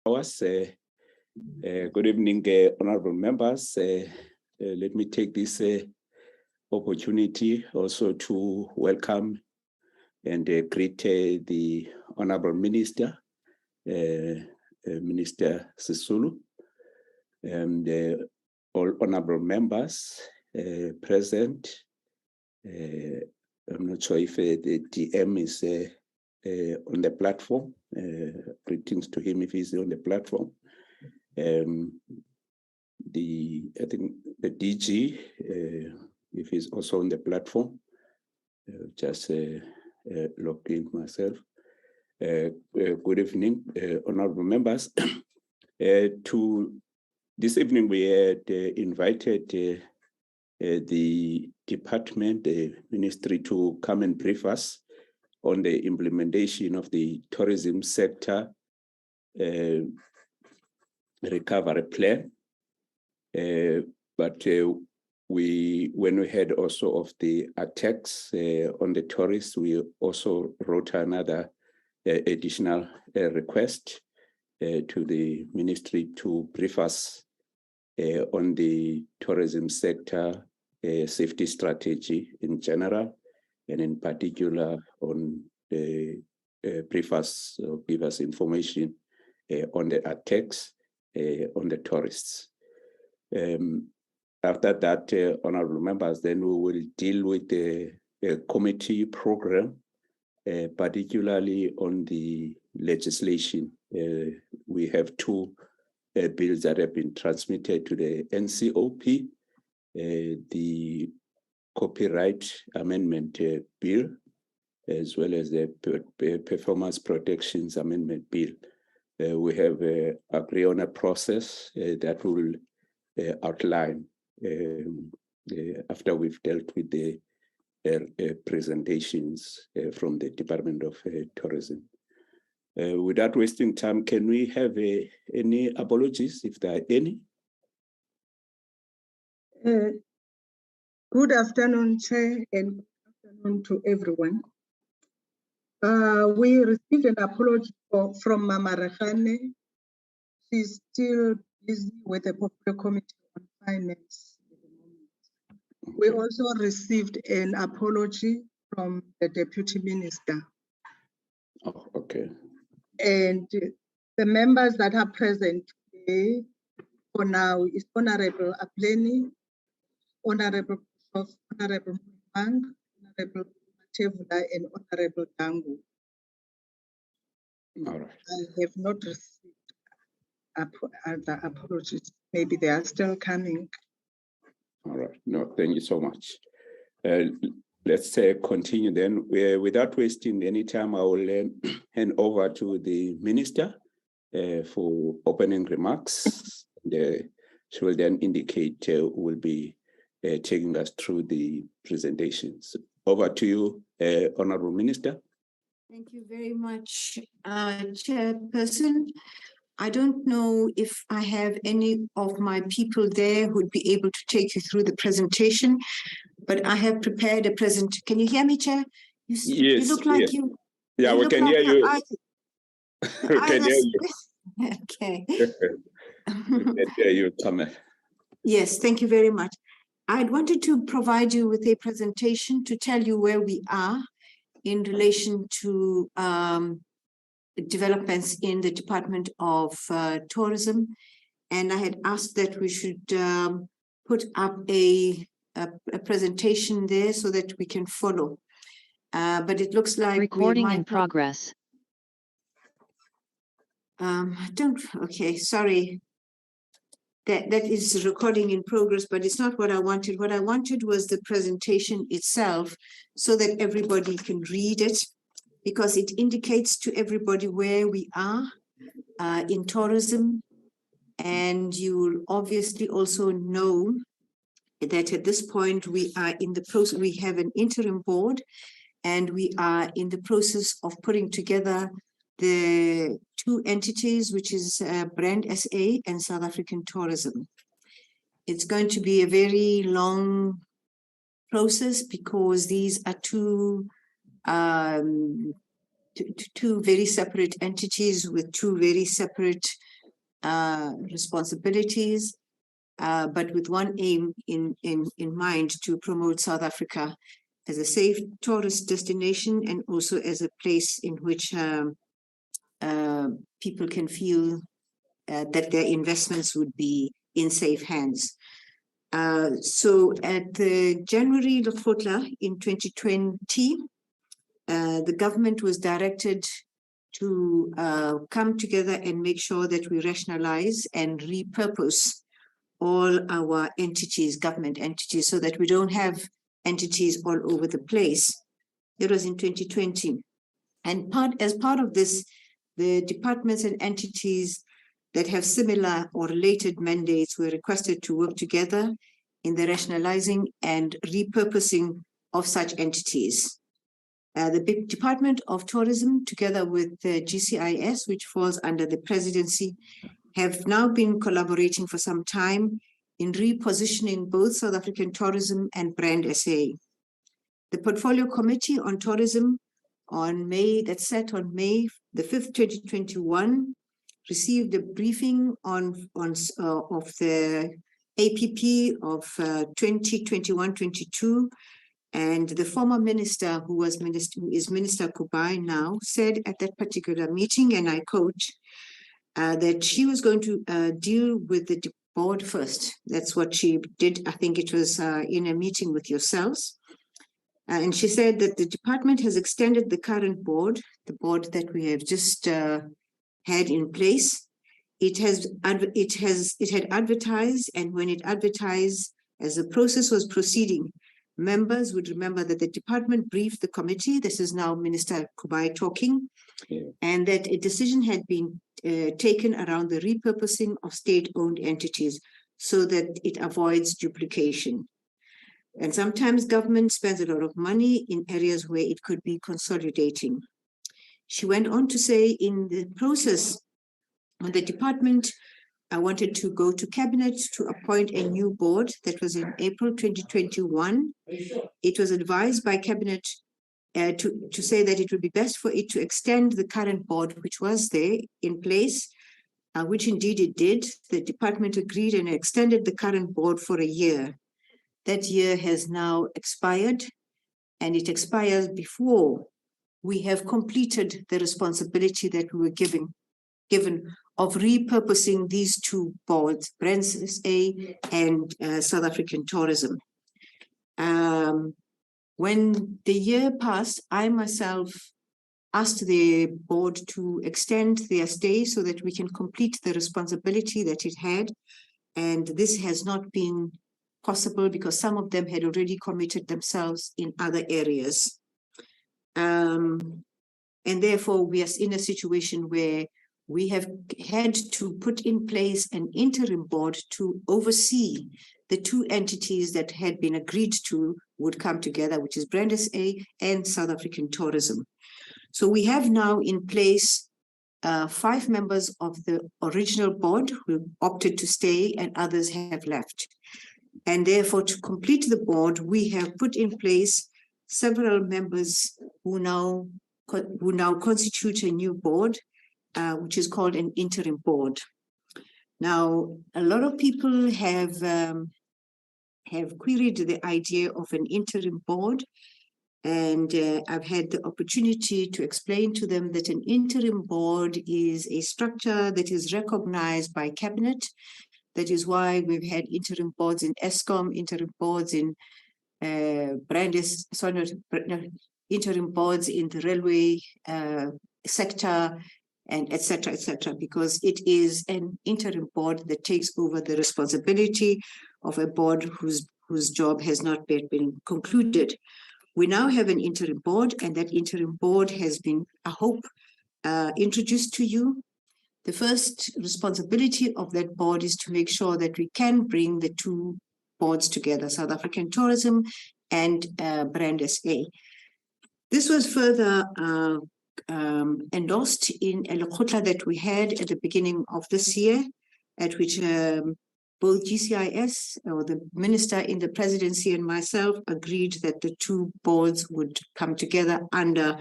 hours. Good evening, honorable members. Let me take this opportunity also to welcome and greet the Honorable Minister, Minister Sisulu, and all honorable members present. I'm not sure if the DM is on the platform. Greetings to him if he's on the platform. I think the DG, if he's also on the platform, just log in myself. Good evening, honorable members. To this evening, we had invited the department, the ministry, to come and brief us on the implementation of the tourism sector recovery plan. But when we heard also of the attacks on the tourists, we also wrote another additional request to the ministry to brief us on the tourism sector safety strategy in general, and in particular on the brief us or give us information on the attacks on the tourists. After that, honorable members, then we will deal with the committee program, particularly on the legislation. We have two bills that have been transmitted to the NCOP, the Copyright Amendment Bill, as well as the Performance Protections Amendment Bill. We have agreed on a process that will outline after we've dealt with the presentations from the Department of Tourism. Without wasting time, can we have any apologies, if there are any? Good afternoon, Chair, and good afternoon to everyone. We received an apology from Mama Rehane. She's still busy with the Popular Committee on Finance at the moment. We also received an apology from the Deputy Minister. Oh, okay. And the members that are present today for now is Honorable Apleni, Honorable Prof, Honorable Mubang, Honorable Matevula, and Honorable Dangu. All right. I have not received other apologies. Maybe they are still coming. All right. No, thank you so much. Let's continue then. Without wasting any time, I will hand over to the Minister for opening remarks. She will then indicate who will be taking us through the presentations. Over to you, Honorable Minister. Thank you very much, Chairperson. I don't know if I have any of my people there who would be able to take you through the presentation, but I have prepared a presentation. Can you hear me, Chair? Yes. You look like you. Yeah, we can hear you. We can hear you. Okay. We can hear you, Thomas. Yes, thank you very much. I'd wanted to provide you with a presentation to tell you where we are in relation to developments in the Department of Tourism. And I had asked that we should put up a presentation there so that we can follow. But it looks like recording in progress. Okay, sorry. That is recording in progress, but it's not what I wanted. What I wanted was the presentation itself so that everybody can read it, because it indicates to everybody where we are in tourism. And you will obviously also know that at this point we are in the process, we have an interim board, and we are in the process of putting together the two entities, which is Brand SA and South African Tourism. It's going to be a very long process because these are two very separate entities with two very separate responsibilities, but with one aim in mind, to promote South Africa as a safe tourist destination and also as a place in which people can feel that their investments would be in safe hands. So at the January Lekgotla in 2020, the government was directed to come together and make sure that we rationalize and repurpose all our entities, government entities, so that we don't have entities all over the place. It was in 2020. And as part of this, the departments and entities that have similar or related mandates were requested to work together in the rationalizing and repurposing of such entities. The Department of Tourism, together with the GCIS, which falls under the presidency, have now been collaborating for some time in repositioning both South African tourism and Brand SA. The Portfolio Committee on Tourism that sat on May the 5th, 2021, received a briefing of the APP of 2021-22, and the former minister, who is Minister Kubai now, said at that particular meeting, and I quote, that she was going to deal with the board first. That's what she did. I think it was in a meeting with yourselves. And she said that the department has extended the current board, the board that we have just had in place. It had advertised, and when it advertised, as the process was proceeding, members would remember that the department briefed the committee. This is now Minister Kubai talking, and that a decision had been taken around the repurposing of state-owned entities so that it avoids duplication. And sometimes government spends a lot of money in areas where it could be consolidating. She went on to say, in the process, the department wanted to go to cabinet to appoint a new board. That was in April 2021. It was advised by cabinet to say that it would be best for it to extend the current board, which was there in place, which indeed it did. The department agreed and extended the current board for a year. That year has now expired, and it expires before we have completed the responsibility that we were given of repurposing these two boards, Brand SA and South African Tourism. When the year passed, I myself asked the board to extend their stay so that we can complete the responsibility that it had. And this has not been possible because some of them had already committed themselves in other areas. And therefore, we are in a situation where we have had to put in place an interim board to oversee the two entities that had been agreed to would come together, which is Brand SA and South African Tourism. So we have now in place 5 members of the original board who opted to stay and others have left. And therefore, to complete the board, we have put in place several members who now constitute a new board, which is called an interim board. Now, a lot of people have queried the idea of an interim board, and I've had the opportunity to explain to them that an interim board is a structure that is recognized by cabinet. That is why we've had interim boards in ESCOM, interim boards in interim boards in the railway sector, and et cetera, because it is an interim board that takes over the responsibility of a board whose job has not yet been concluded. We now have an interim board, and that interim board has been, I hope, introduced to you. The first responsibility of that board is to make sure that we can bring the two boards together, South African Tourism and Brand SA. This was further endorsed in a Lekgotla that we had at the beginning of this year, at which both GCIS, or the minister in the presidency, and myself agreed that the two boards would come together under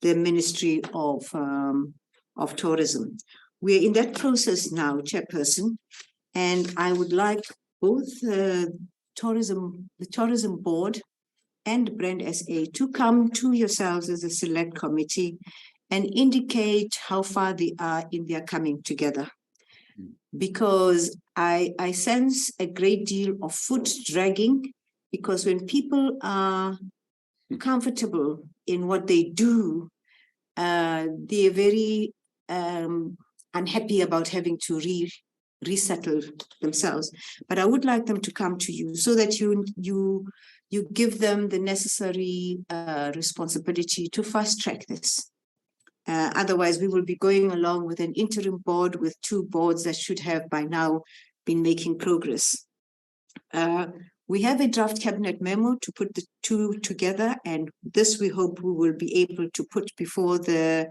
the Ministry of Tourism. we're in that process now, Chairperson, and I would like both the Tourism Board and Brand SA to come to yourselves as a select committee and indicate how far they are in their coming together. Because I sense a great deal of foot dragging, because when people are comfortable in what they do, they're very unhappy about having to resettle themselves. But I would like them to come to you so that you give them the necessary responsibility to fast track this. Otherwise, we will be going along with an interim board with 2 boards that should have by now been making progress. We have a draft cabinet memo to put the 2 together, and this we hope we will be able to put before the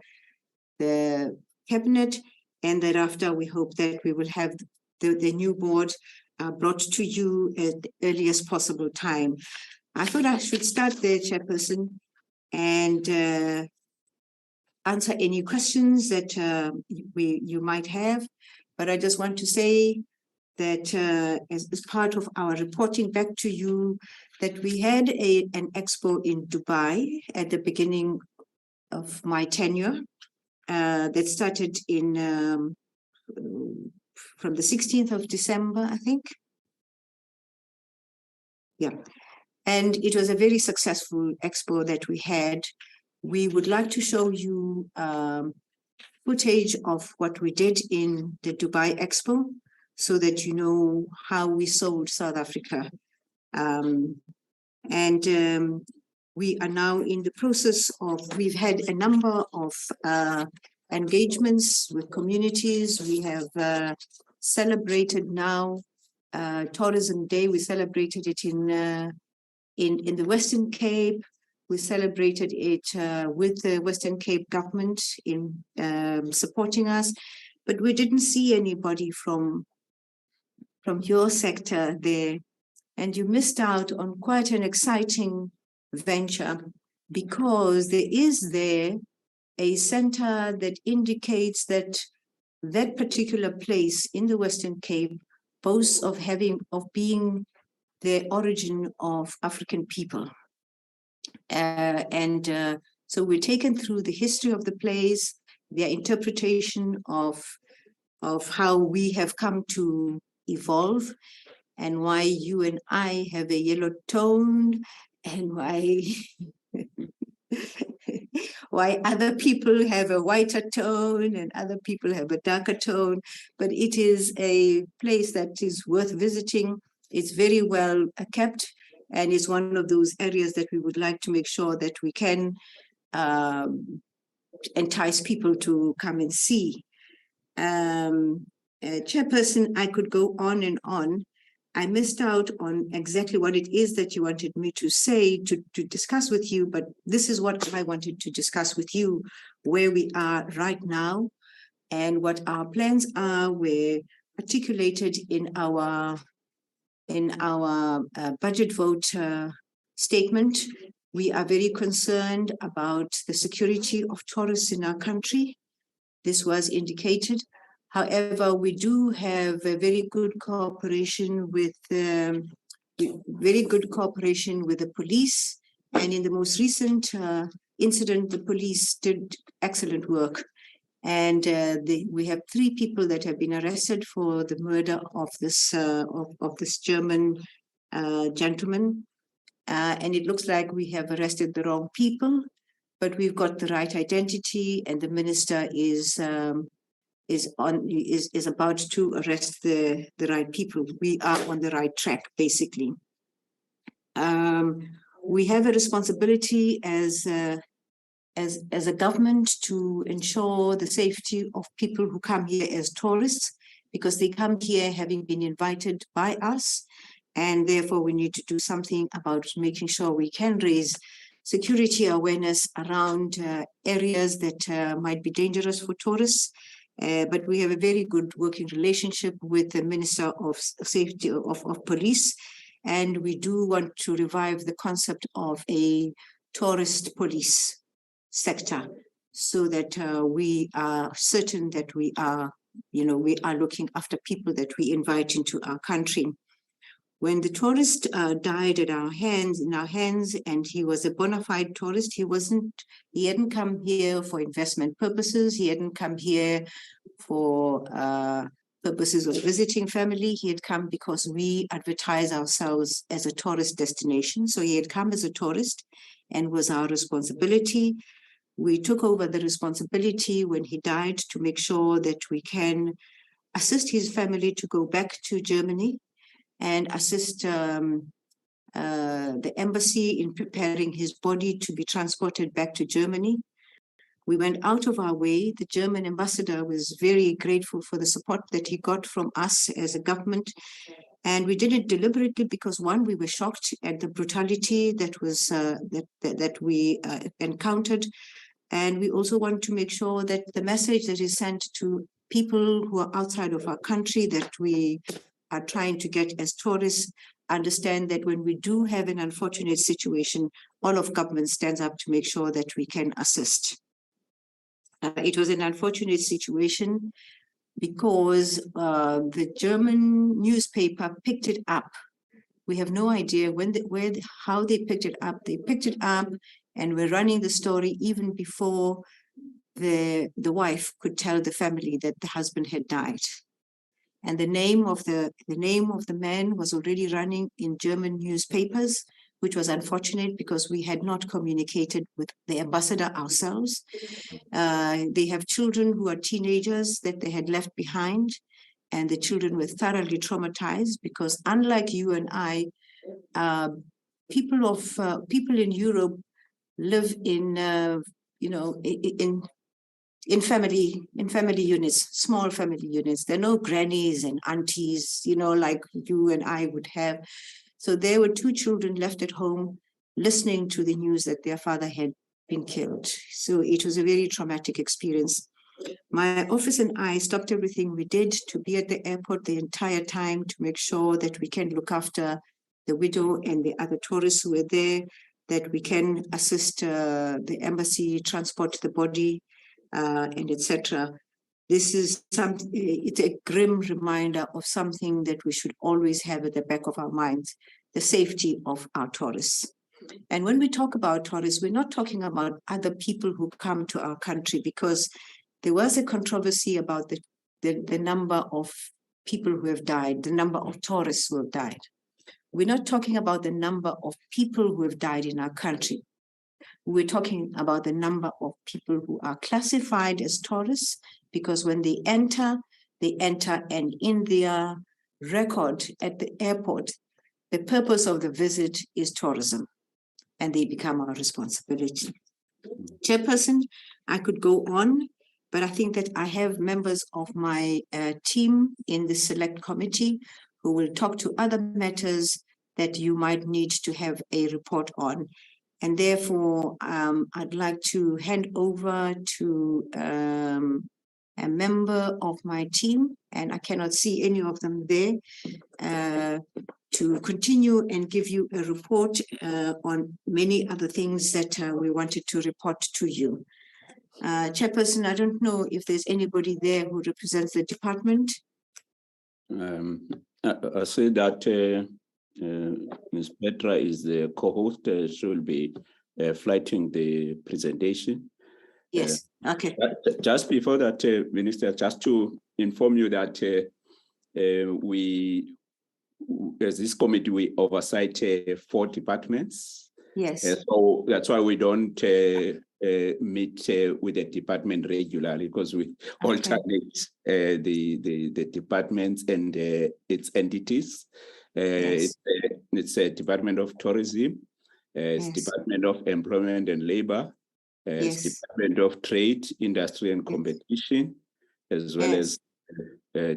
cabinet, and thereafter we hope that we will have the new board brought to you at the earliest possible time. I thought I should start there, Chairperson, and answer any questions that you might have. But I just want to say that as part of our reporting back to you, that we had an expo in Dubai at the beginning of my tenure that started in from the 16th of December, I think. Yeah, and it was a very successful expo that we had. We would like to show you footage of what we did in the Dubai Expo so that you know how we sold South Africa. We are now in the process of, we've had a number of engagements with communities. We have celebrated now Tourism Day. We celebrated it in the Western Cape. We celebrated it with the Western Cape government in supporting us, but we didn't see anybody from your sector there. And you missed out on quite an exciting venture, because there is there a center that indicates that that particular place in the Western Cape boasts of being the origin of African people. So we're taken through the history of the place, their interpretation of how we have come to evolve, and why you and I have a yellow tone, and why other people have a whiter tone and other people have a darker tone. But it is a place that is worth visiting. It's very well kept, and it's one of those areas that we would like to make sure that we can entice people to come and see. Chairperson, I could go on and on. I missed out on exactly what it is that you wanted me to say, to discuss with you, but this is what I wanted to discuss with you, where we are right now and what our plans are. We're articulated in our budget vote statement. We are very concerned about the security of tourists in our country. This was indicated. However, we do have a very good cooperation with the police. And in the most recent incident, the police did excellent work. And we have 3 people that have been arrested for the murder of this German gentleman. And it looks like we have arrested the wrong people, but we've got the right identity, and the minister is about to arrest the right people. We are on the right track, basically. We have a responsibility as a government to ensure the safety of people who come here as tourists, because they come here having been invited by us, and therefore we need to do something about making sure we can raise security awareness around areas that might be dangerous for tourists. But we have a very good working relationship with the Minister of Safety of Police, and we do want to revive the concept of a tourist police sector, so that we are certain that we are looking after people that we invite into our country. When the tourist died in our hands, and he was a bona fide tourist, he hadn't come here for investment purposes. He hadn't come here for purposes of visiting family. He had come because we advertise ourselves as a tourist destination. So he had come as a tourist and was our responsibility. We took over the responsibility when he died to make sure that we can assist his family to go back to Germany and assist the embassy in preparing his body to be transported back to Germany. We went out of our way. The German ambassador was very grateful for the support that he got from us as a government. And we did it deliberately because, one, we were shocked at the brutality that was that we encountered. And we also want to make sure that the message that is sent to people who are outside of our country that we are trying to get as tourists understand that when we do have an unfortunate situation, all of government stands up to make sure that we can assist. It was an unfortunate situation because the German newspaper picked it up. We have no idea how they picked it up. They picked it up and were running the story even before the wife could tell the family that the husband had died. And the name of the man was already running in German newspapers, which was unfortunate because we had not communicated with the ambassador ourselves. They have children who are teenagers that they had left behind, and the children were thoroughly traumatized because, unlike you and I, people in Europe live in family units, small family units. There are no grannies and aunties, like you and I would have. So there were two children left at home listening to the news that their father had been killed. So it was a very traumatic experience. My office and I stopped everything we did to be at the airport the entire time to make sure that we can look after the widow and the other tourists who were there, that we can assist the embassy, transport the body, and etc. This is it's a grim reminder of something that we should always have at the back of our minds, the safety of our tourists. And when we talk about tourists, we're not talking about other people who come to our country, because there was a controversy about the number of people who have died, the number of tourists who have died. We're not talking about the number of people who have died in our country. We're talking about the number of people who are classified as tourists, because when they enter and in their record at the airport, the purpose of the visit is tourism, and they become our responsibility. Chairperson, I could go on, but I think that I have members of my team in the select committee who will talk to other matters that you might need to have a report on. And therefore, I'd like to hand over to a member of my team, and I cannot see any of them there, to continue and give you a report on many other things that we wanted to report to you. Chairperson, I don't know if there's anybody there who represents the department. I say that Ms. Petra is the co-host. She will be flighting the presentation. Yes, okay. Just before that, Minister, just to inform you that we, as this committee, we oversight 4 departments. Yes. So that's why we don't meet with the department regularly, because we alternate the departments and its entities. Yes. It's a Department of Tourism, it's Department of Employment and Labor, it's Department of Trade, Industry and Competition, as well as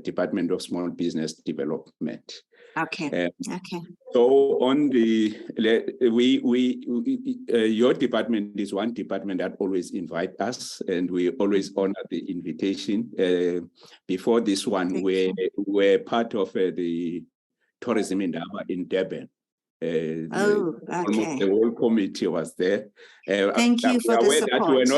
Department of Small Business Development. Okay. Okay. So on the your department is one department that always invite us, and we always honor the invitation. Before this one, we're part of the Tourism in Durban. Almost the whole committee was there. Thank you for the support.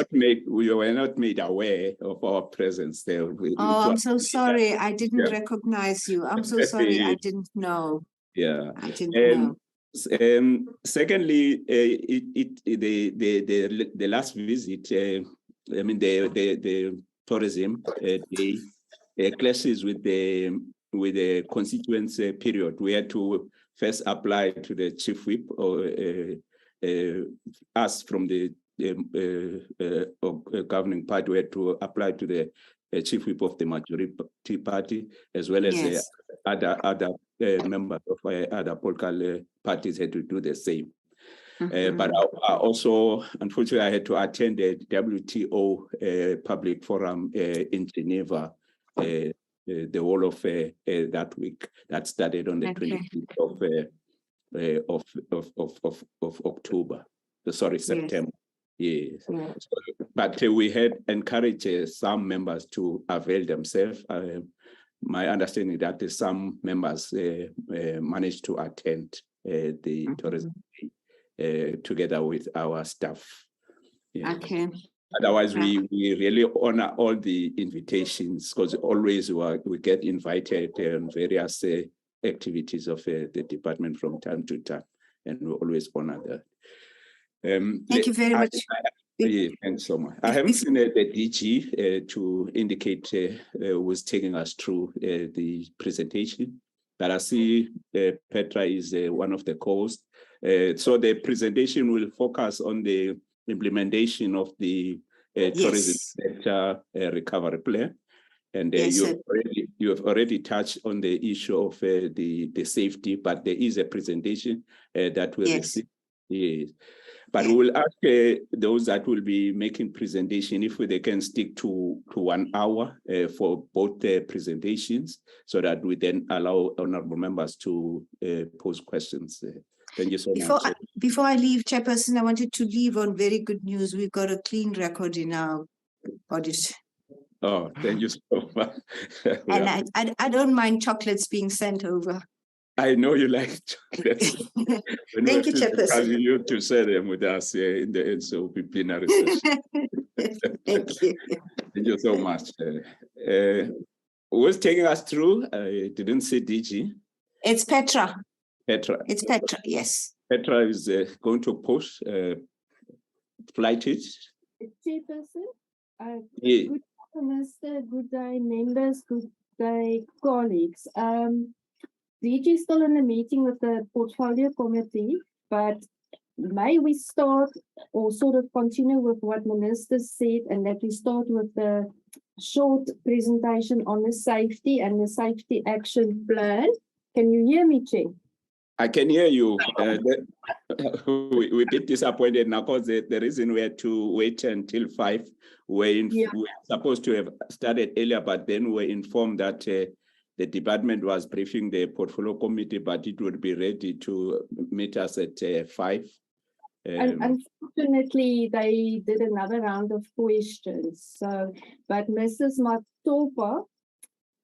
We were not made aware of our presence there. I'm so sorry. I didn't recognize you. I'm so sorry. I didn't know. Yeah. I didn't know. Secondly, the last visit, the tourism day clashes with the constituency period. We had to first apply to the chief whip, or us from the governing party. We had to apply to the chief whip of the majority party, as well as other members of other political parties had to do the same. But I also, unfortunately, I had to attend the WTO public forum in Geneva, the whole of that week. That started on the 25th of October. Sorry, September. Yes. But we had encouraged some members to avail themselves. My understanding that some members managed to attend the tourism together with our staff. Yeah. Okay. Otherwise, we really honor all the invitations, because always we get invited in various activities of the department from time to time, and we always honor that. Thank you very much. Thanks so much. I haven't seen the DG to indicate who's taking us through the presentation, but I see Petra is one of the co-hosts. So the presentation will focus on the implementation of the tourism sector recovery plan. And you have already touched on the issue of the safety, but there is a presentation that will receive. Yes. But we will ask those that will be making presentation if they can stick to 1 hour for both presentations, so that we then allow honorable members to pose questions. Thank you so much. Before I leave, Chairperson, I wanted to leave on very good news. We've got a clean record in our audit. Oh, thank you so much. And I don't mind chocolates being sent over. I know you like chocolates. Thank you, Chairperson. You to share them with us in the NCOP plenary session. Thank you. Thank you so much. Who's taking us through? I didn't say DG. It's Petra. Petra. It's Petra, yes. Petra is going to post flighted. Chairperson, good Minister, good day, members, good day, colleagues. DG is still in a meeting with the portfolio committee, but may we start or sort of continue with what Minister said, and that we start with the short presentation on the safety and the safety action plan. Can you hear me, Chair? I can hear you. We're a bit disappointed now, because the reason we had to wait until 5, we're supposed to have started earlier, but then we're informed that the department was briefing the portfolio committee, but it would be ready to meet us at 5. And unfortunately, they did another round of questions. So, but Mrs. Matopa,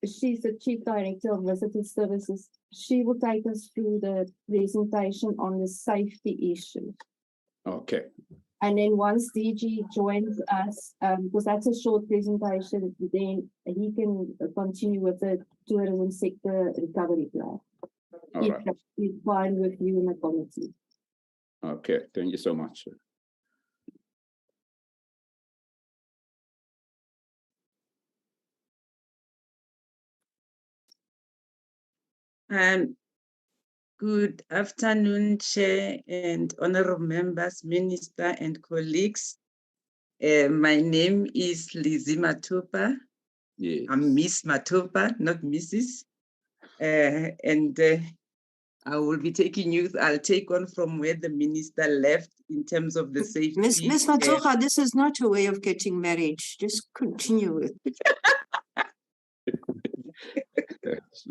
she's the Chief Director of Visitor Services. She will take us through the presentation on the safety issues. Okay. And then once DG joins us, because that's a short presentation, then he can continue with the tourism sector recovery plan. If that's fine with you in the committee. Okay, thank you so much. Good afternoon, Chair and honorable members, Minister and colleagues. My name is Lizzie Matopa. Yes. I'm Miss Matopa, not Mrs. And I will be taking you, I'll take on from where the minister left in terms of the safety. Miss Matopa, this is not a way of getting married. Just continue with it.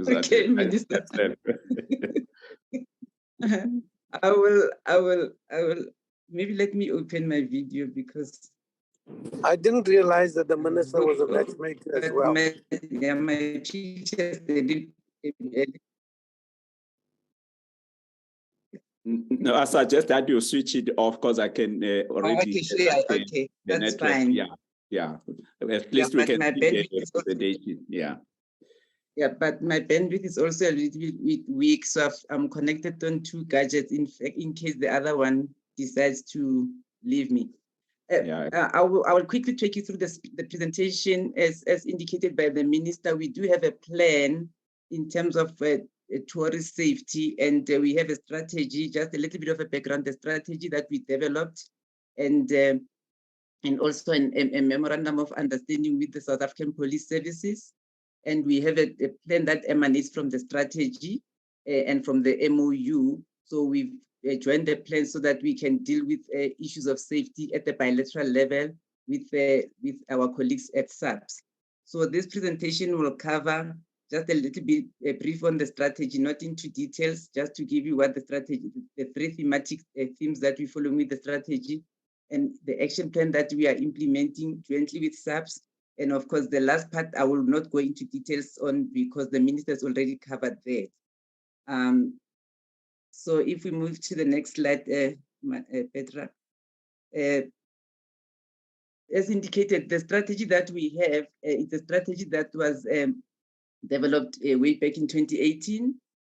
Okay, Minister. I will, maybe let me open my video, because I didn't realize that the minister was a matchmaker as well. My teachers, they did. No, I suggest that you switch it off because I can already. Okay, sure, okay, the that's network. fine. Yeah. At least we but can my see bandwidth the is also- presentation. Yeah. Yeah, but my bandwidth is also a little bit weak, so I'm connected on 2 gadgets in case the other one decides to leave me. I will quickly take you through the presentation. As indicated by the minister, we do have a plan in terms of tourist safety, and we have a strategy, just a little bit of a background, the strategy that we developed, and also a memorandum of understanding with the South African Police Services. And we have a plan that emanates from the strategy and from the MOU. So we've joined the plan so that we can deal with issues of safety at the bilateral level with our colleagues at SAPS. So this presentation will cover just a little bit brief on the strategy, not into details, just to give you what the strategy, the 3 thematic themes that we follow with the strategy, and the action plan that we are implementing jointly with SAPS. And of course, the last part, I will not go into details on because the minister's already covered that. So if we move to the next slide, Petra. As indicated, the strategy that we have, it's a strategy that was developed way back in 2018.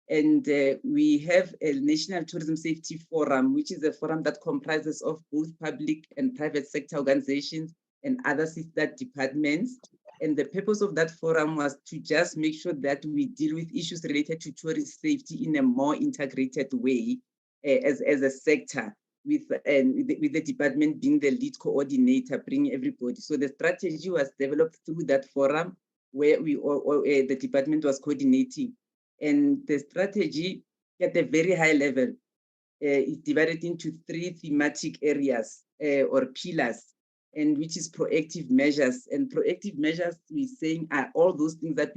And we have a National Tourism Safety Forum, which is a forum that comprises of both public and private sector organizations and other sister departments. And the purpose of that forum was to just make sure that we deal with issues related to tourist safety in a more integrated way as a sector, with the department being the lead coordinator, bringing everybody. So the strategy was developed through that forum where the department was coordinating. And the strategy at a very high level is divided into 3 thematic areas or pillars, and which is proactive measures. And proactive measures, we're saying, are all those things that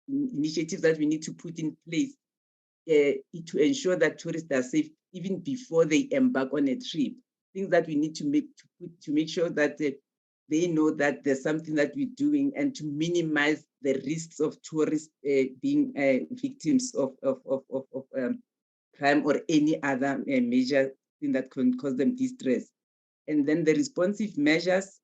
initiatives that we need to put in place to ensure that tourists are safe even before they embark on a trip. Things that we need to make sure that they know that there's something that we're doing, and to minimize the risks of tourists being victims of crime or any other major thing that can cause them distress. And then the responsive measures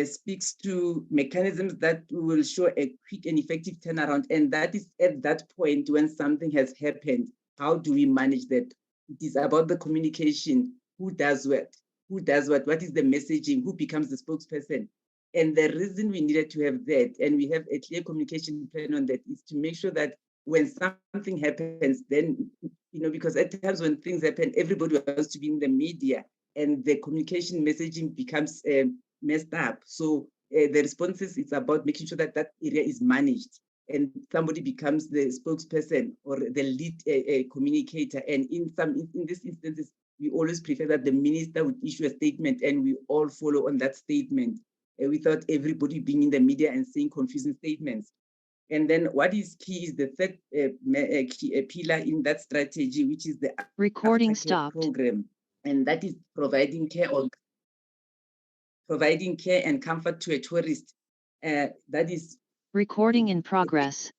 speaks to mechanisms that will show a quick and effective turnaround. And that is at that point when something has happened, how do we manage that? It is about the communication. Who does what? Who does what? What is the messaging? Who becomes the spokesperson? And the reason we needed to have that, and we have a clear communication plan on that, is to make sure that when something happens, then, because at times when things happen, everybody wants to be in the media, and the communication messaging becomes messed up. So the responses, it's about making sure that that area is managed, and somebody becomes the spokesperson or the lead communicator. And in these instances, we always prefer that the minister would issue a statement and we all follow on that statement without everybody being in the media and saying confusing statements. And then what is key is the third pillar in that strategy, which is the recording aftercare stopped program. And that is providing care and comfort to a tourist. That is recording in progress.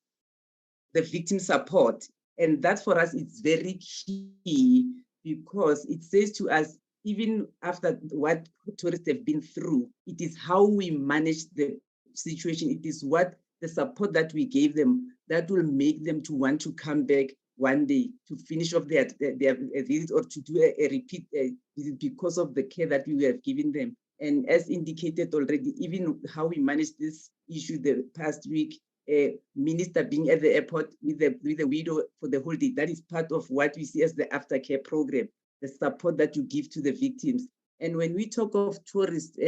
The victim support. And that for us, it's very key, because it says to us, even after what tourists have been through, it is how we manage the situation. It is what the support that we gave them that will make them to want to come back one day to finish off their visit, or to do a repeat visit because of the care that we have given them. And as indicated already, even how we managed this issue the past week, minister being at the airport with the widow for the whole day, that is part of what we see as the aftercare program, the support that you give to the victims. And when we talk of tourist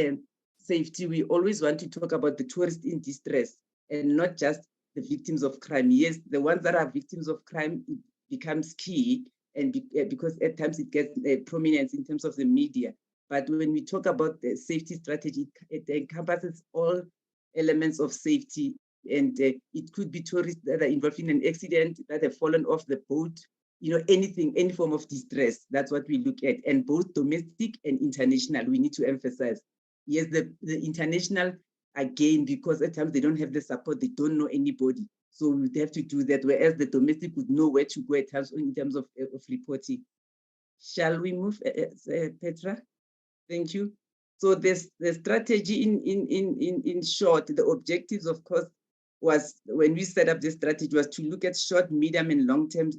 safety, we always want to talk about the tourists in distress and not just the victims of crime. Yes, the ones that are victims of crime, it becomes key, and because at times it gets prominence in terms of the media. But when we talk about the safety strategy, it encompasses all elements of safety. And it could be tourists that are involved in an accident, that have fallen off the boat, anything, any form of distress. That's what we look at. And both domestic and international, we need to emphasize. Yes, the international, again, because at times they don't have the support, they don't know anybody. So we'd have to do that, whereas the domestic would know where to go in terms of reporting. Shall we move, Petra? Thank you. So the strategy in short, the objectives, of course, was when we set up this strategy was to look at short, medium, and long-term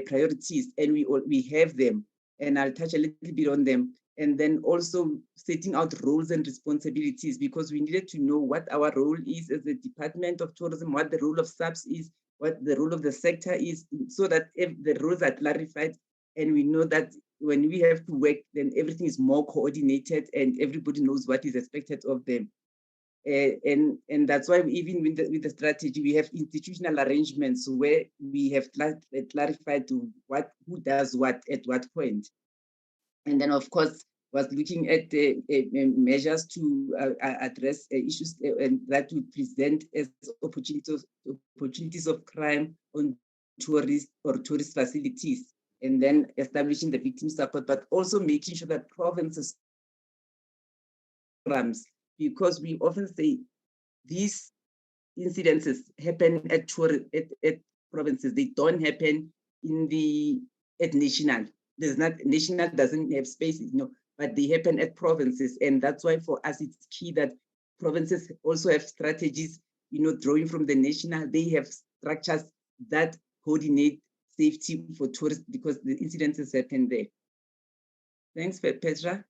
priorities, and we have them, and I'll touch a little bit on them. And then also setting out roles and responsibilities, because we needed to know what our role is as the Department of Tourism, what the role of SAPS is, what the role of the sector is, so that if the roles are clarified, and we know that when we have to work, then everything is more coordinated and everybody knows what is expected of them. And that's why even with the strategy, we have institutional arrangements where we have clarified who does what at what point. And then, of course, was looking at the measures to address issues and that would present as opportunities of crime on tourist facilities, and then establishing the victim support, but also making sure that provinces programs, because we often say these incidences happen at provinces. They don't happen at national. National doesn't have space, but they happen at provinces. And that's why for us, it's key that provinces also have strategies, drawing from the national. They have structures that coordinate safety for tourists because the incidences happen there. Thanks, Petra.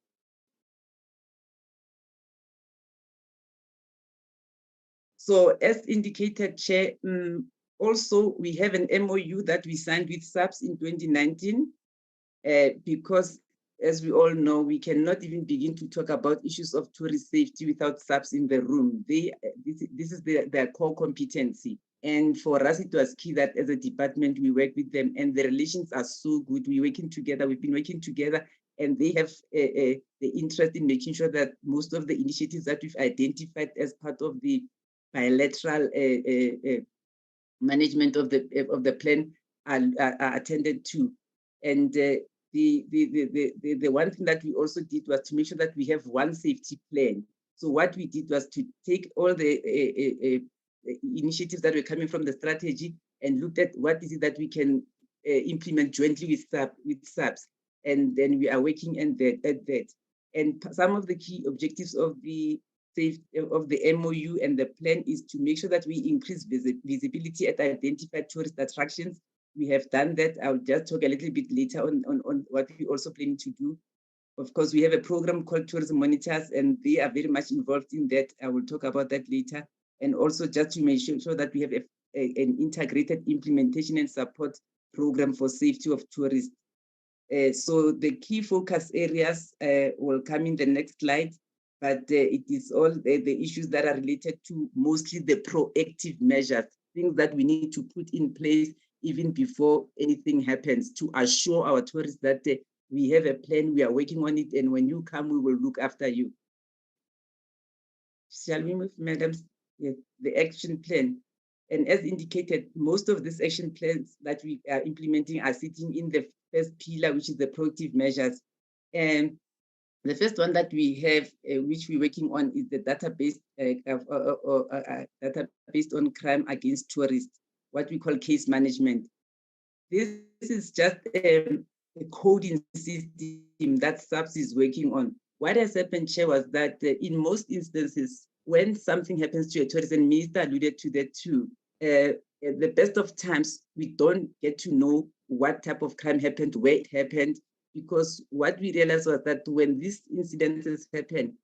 So as indicated, Chair, also we have an MOU that we signed with SAPS in 2019, because as we all know, we cannot even begin to talk about issues of tourist safety without SAPS in the room. This is their core competency. And for us, it was key that as a department, we work with them, and the relations are so good. We're working together, we've been working together, and they have the interest in making sure that most of the initiatives that we've identified as part of the bilateral management of the plan are attended to. And the one thing that we also did was to make sure that we have one safety plan. So what we did was to take all the initiatives that were coming from the strategy and looked at what is it that we can implement jointly with SAPS. And then we are working at that. And some of the key objectives of the MOU and the plan is to make sure that we increase visibility at identified tourist attractions. We have done that. I'll just talk a little bit later on what we also plan to do. Of course, we have a program called Tourism Monitors, and they are very much involved in that. I will talk about that later. And also just to make sure that we have an integrated implementation and support program for safety of tourists. So the key focus areas will come in the next slide, but it is all the issues that are related to mostly the proactive measures, things that we need to put in place even before anything happens to assure our tourists that we have a plan, we are working on it, and when you come, we will look after you. Shall we move, madam? Yes, the action plan. And as indicated, most of these action plans that we are implementing are sitting in the first pillar, which is the proactive measures. And the first one that we have, which we're working on, is the database based on crime against tourists, what we call case management. This is just a coding system that SAPS is working on. What has happened, Chair, was that in most instances, when something happens to a tourist, and Minister alluded to that too, at the best of times, we don't get to know what type of crime happened, where it happened, because what we realized was that when these incidents happen,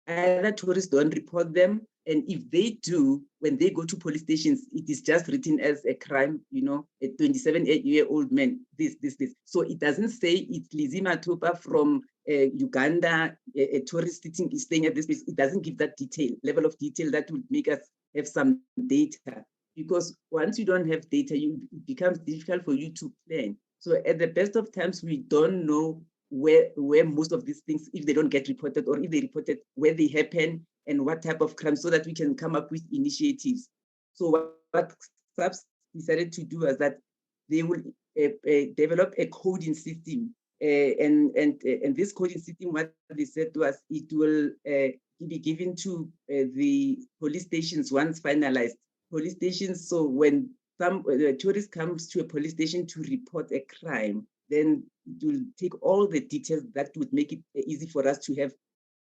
either tourists don't report them, and if they do, when they go to police stations, it is just written as a crime, a 27-year-old man, this. So it doesn't say it's Lizima Tupa from Uganda, a tourist staying at this place. It doesn't give that level of detail that would make us have some data. Because once you don't have data, it becomes difficult for you to plan. So at the best of times, we don't know where most of these things, if they don't get reported, or if they reported, where they happen and what type of crime, so that we can come up with initiatives. So what SAPS decided to do is that they will develop a coding system, and this coding system, what they said to us, it will be given to the police stations once finalized. police stations. So when some tourist comes to a police station to report a crime, then it will take all the details that would make it easy for us to have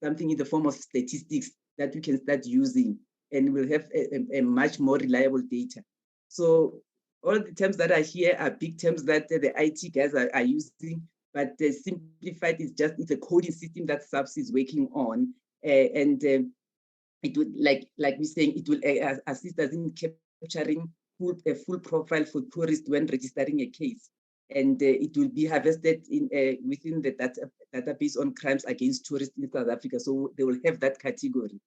something in the form of statistics that we can start using, and we'll have a much more reliable data. So all the terms that are here are big terms that the IT guys are using, but simplified is just, it's a coding system that SAPS is working on. It would, like we're saying, it will assist us in capturing a full profile for tourists when registering a case. And it will be harvested in within the database on crimes against tourists in South Africa. So they will have that category.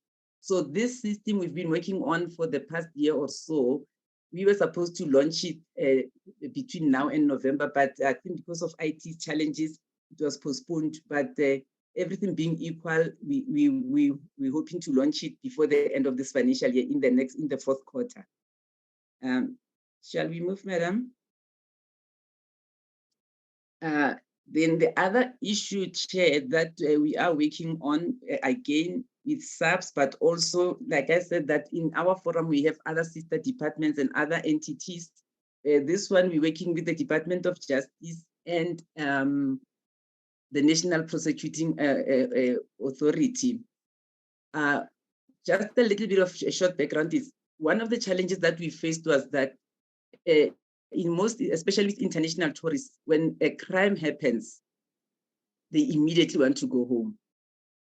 So this system we've been working on for the past year or so. We were supposed to launch it between now and November, but I think because of IT challenges, it was postponed. But everything being equal, we're hoping to launch it before the end of this financial year in the fourth quarter. Shall we move, madam? Then the other issue, Chair, that we are working on, again, with SAPS, but also, like I said, that in our forum, we have other sister departments and other entities. This one, we're working with the Department of Justice and the National Prosecuting Authority. Just a little bit of a short background is, one of the challenges that we faced was that in most, especially with international tourists, when a crime happens, they immediately want to go home,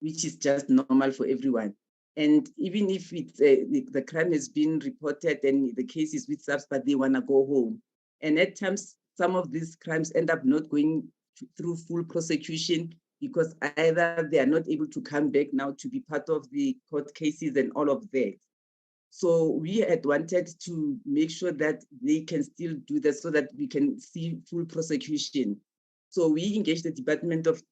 which is just normal for everyone. And even if it's the crime has been reported and the case is with SAPS, but they want to go home. And at times, some of these crimes end up not going through full prosecution because either they are not able to come back now to be part of the court cases and all of that. So we had wanted to make sure that they can still do that so that we can see full prosecution. So we engaged the Department of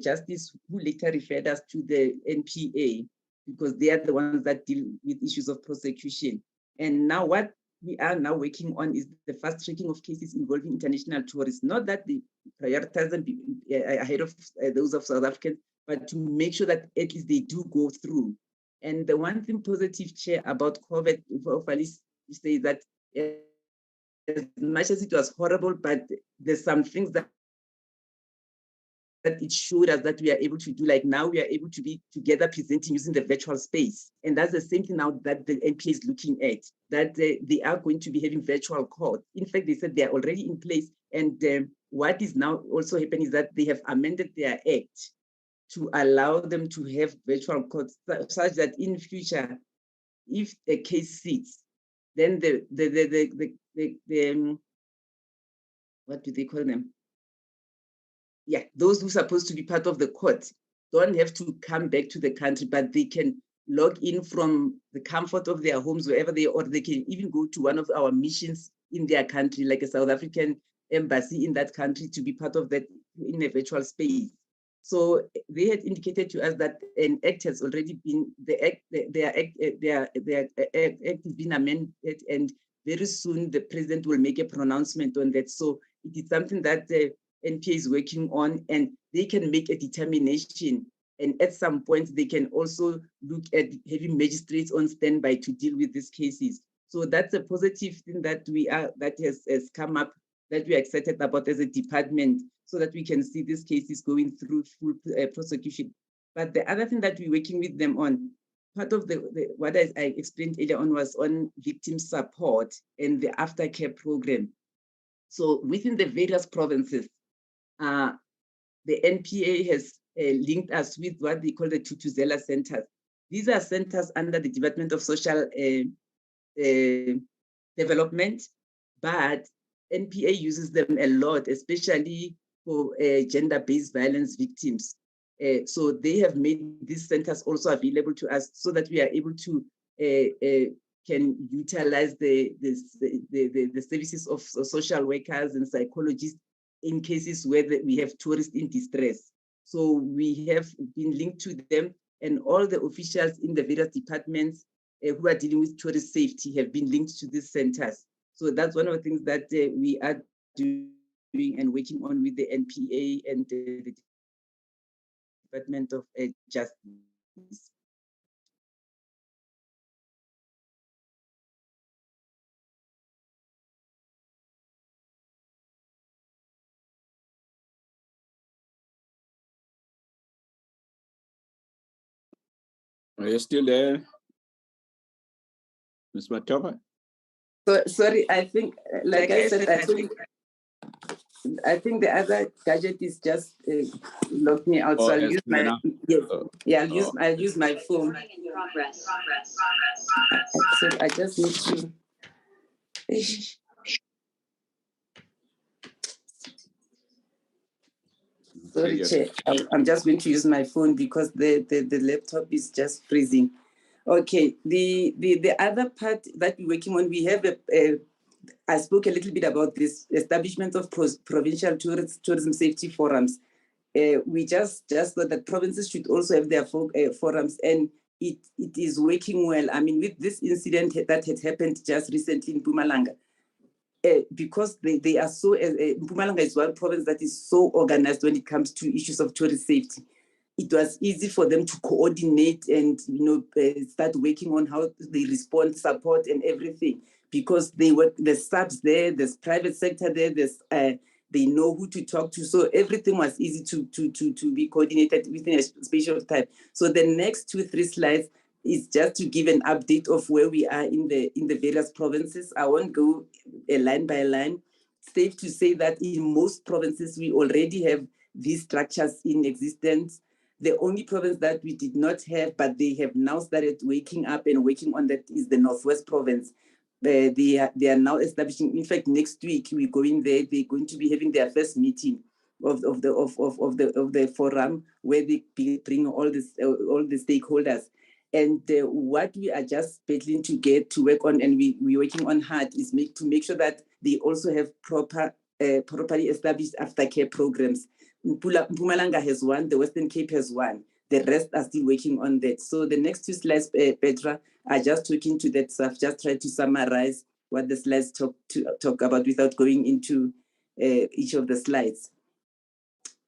Justice, who later referred us to the NPA, because they are the ones that deal with issues of prosecution. And now what we are now working on is the fast tracking of cases involving international tourists. Not that they prioritize them ahead of those of South Africans, but to make sure that at least they do go through. And the one thing positive, Chair, about COVID, you say that as much as it was horrible, but there's some things that it showed us that we are able to do. Like now we are able to be together presenting using the virtual space. And that's the same thing now that the NPA is looking at, that they are going to be having virtual court. In fact, they said they are already in place. And what is now also happening is that they have amended their act to allow them to have virtual courts, such that in future, if a case sits, then what do they call them? Yeah, those who are supposed to be part of the court don't have to come back to the country, but they can log in from the comfort of their homes, wherever they are, or they can even go to one of our missions in their country, like a South African embassy in that country, to be part of that in a virtual space. So they had indicated to us that an act has already been, their act has been amended, and very soon the president will make a pronouncement on that. So it is something that the NPA is working on, and they can make a determination. And at some point, they can also look at having magistrates on standby to deal with these cases. So that's a positive thing that has come up, that we are excited about as a department, so that we can see these cases going through full prosecution. But the other thing that we're working with them on, part of what I explained earlier on, was on victim support and the aftercare program. So within the various provinces, the NPA has linked us with what they call the Tutuzela centers. These are centers under the Department of Social Development, but NPA uses them a lot, especially for gender-based violence victims. So they have made these centers also available to us, so that we are able to can utilize the services of social workers and psychologists in cases where we have tourists in distress. So we have been linked to them, and all the officials in the various departments who are dealing with tourist safety have been linked to these centers. So that's one of the things that we are doing and working on with the NPA and the Department of Justice. Are you still there, Ms. Matoba? So, sorry, I think, like I said, I think the other gadget is just locked me out. So I'll use my I'll use my phone. So I just need to. Sorry, Chair. I'm just going to use my phone because the laptop is just freezing. Okay, the other part that we're working on, we have I spoke a little bit about this establishment of provincial tourism safety forums. We just thought that provinces should also have their forums, and it is working well. I mean, with this incident that had happened just recently in Mpumalanga, because they are so, Mpumalanga is one province that is so organized when it comes to issues of tourist safety. It was easy for them to coordinate and start working on how they respond, support, and everything, because there's subs there, there's private sector there, there's they know who to talk to, so everything was easy to be coordinated within a space of time. So the next 2-3 slides is just to give an update of where we are in the various provinces. I won't go line by line. Safe to say that in most provinces we already have these structures in existence. The only province that we did not have, but they have now started waking up and working on that, is the Northwest Province. They are now establishing. In fact, next week we're going there. They're going to be having their first meeting of the forum, where they bring all the stakeholders. And what we are just battling to get to work on, and we're working on hard, is to make sure that they also have properly established aftercare programs. Mpumalanga has one, the Western Cape has one. The rest are still working on that. So the next 2 slides, Petra, are just talking to that. So I've just tried to summarize what the slides talk about without going into each of the slides.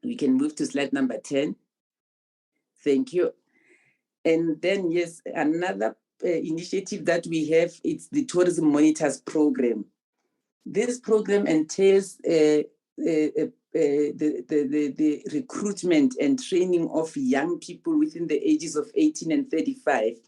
We can move to slide number 10. Thank you. And then, yes, another initiative that we have, it's the Tourism Monitors Program. This program entails the recruitment and training of young people within the ages of 18 and 35,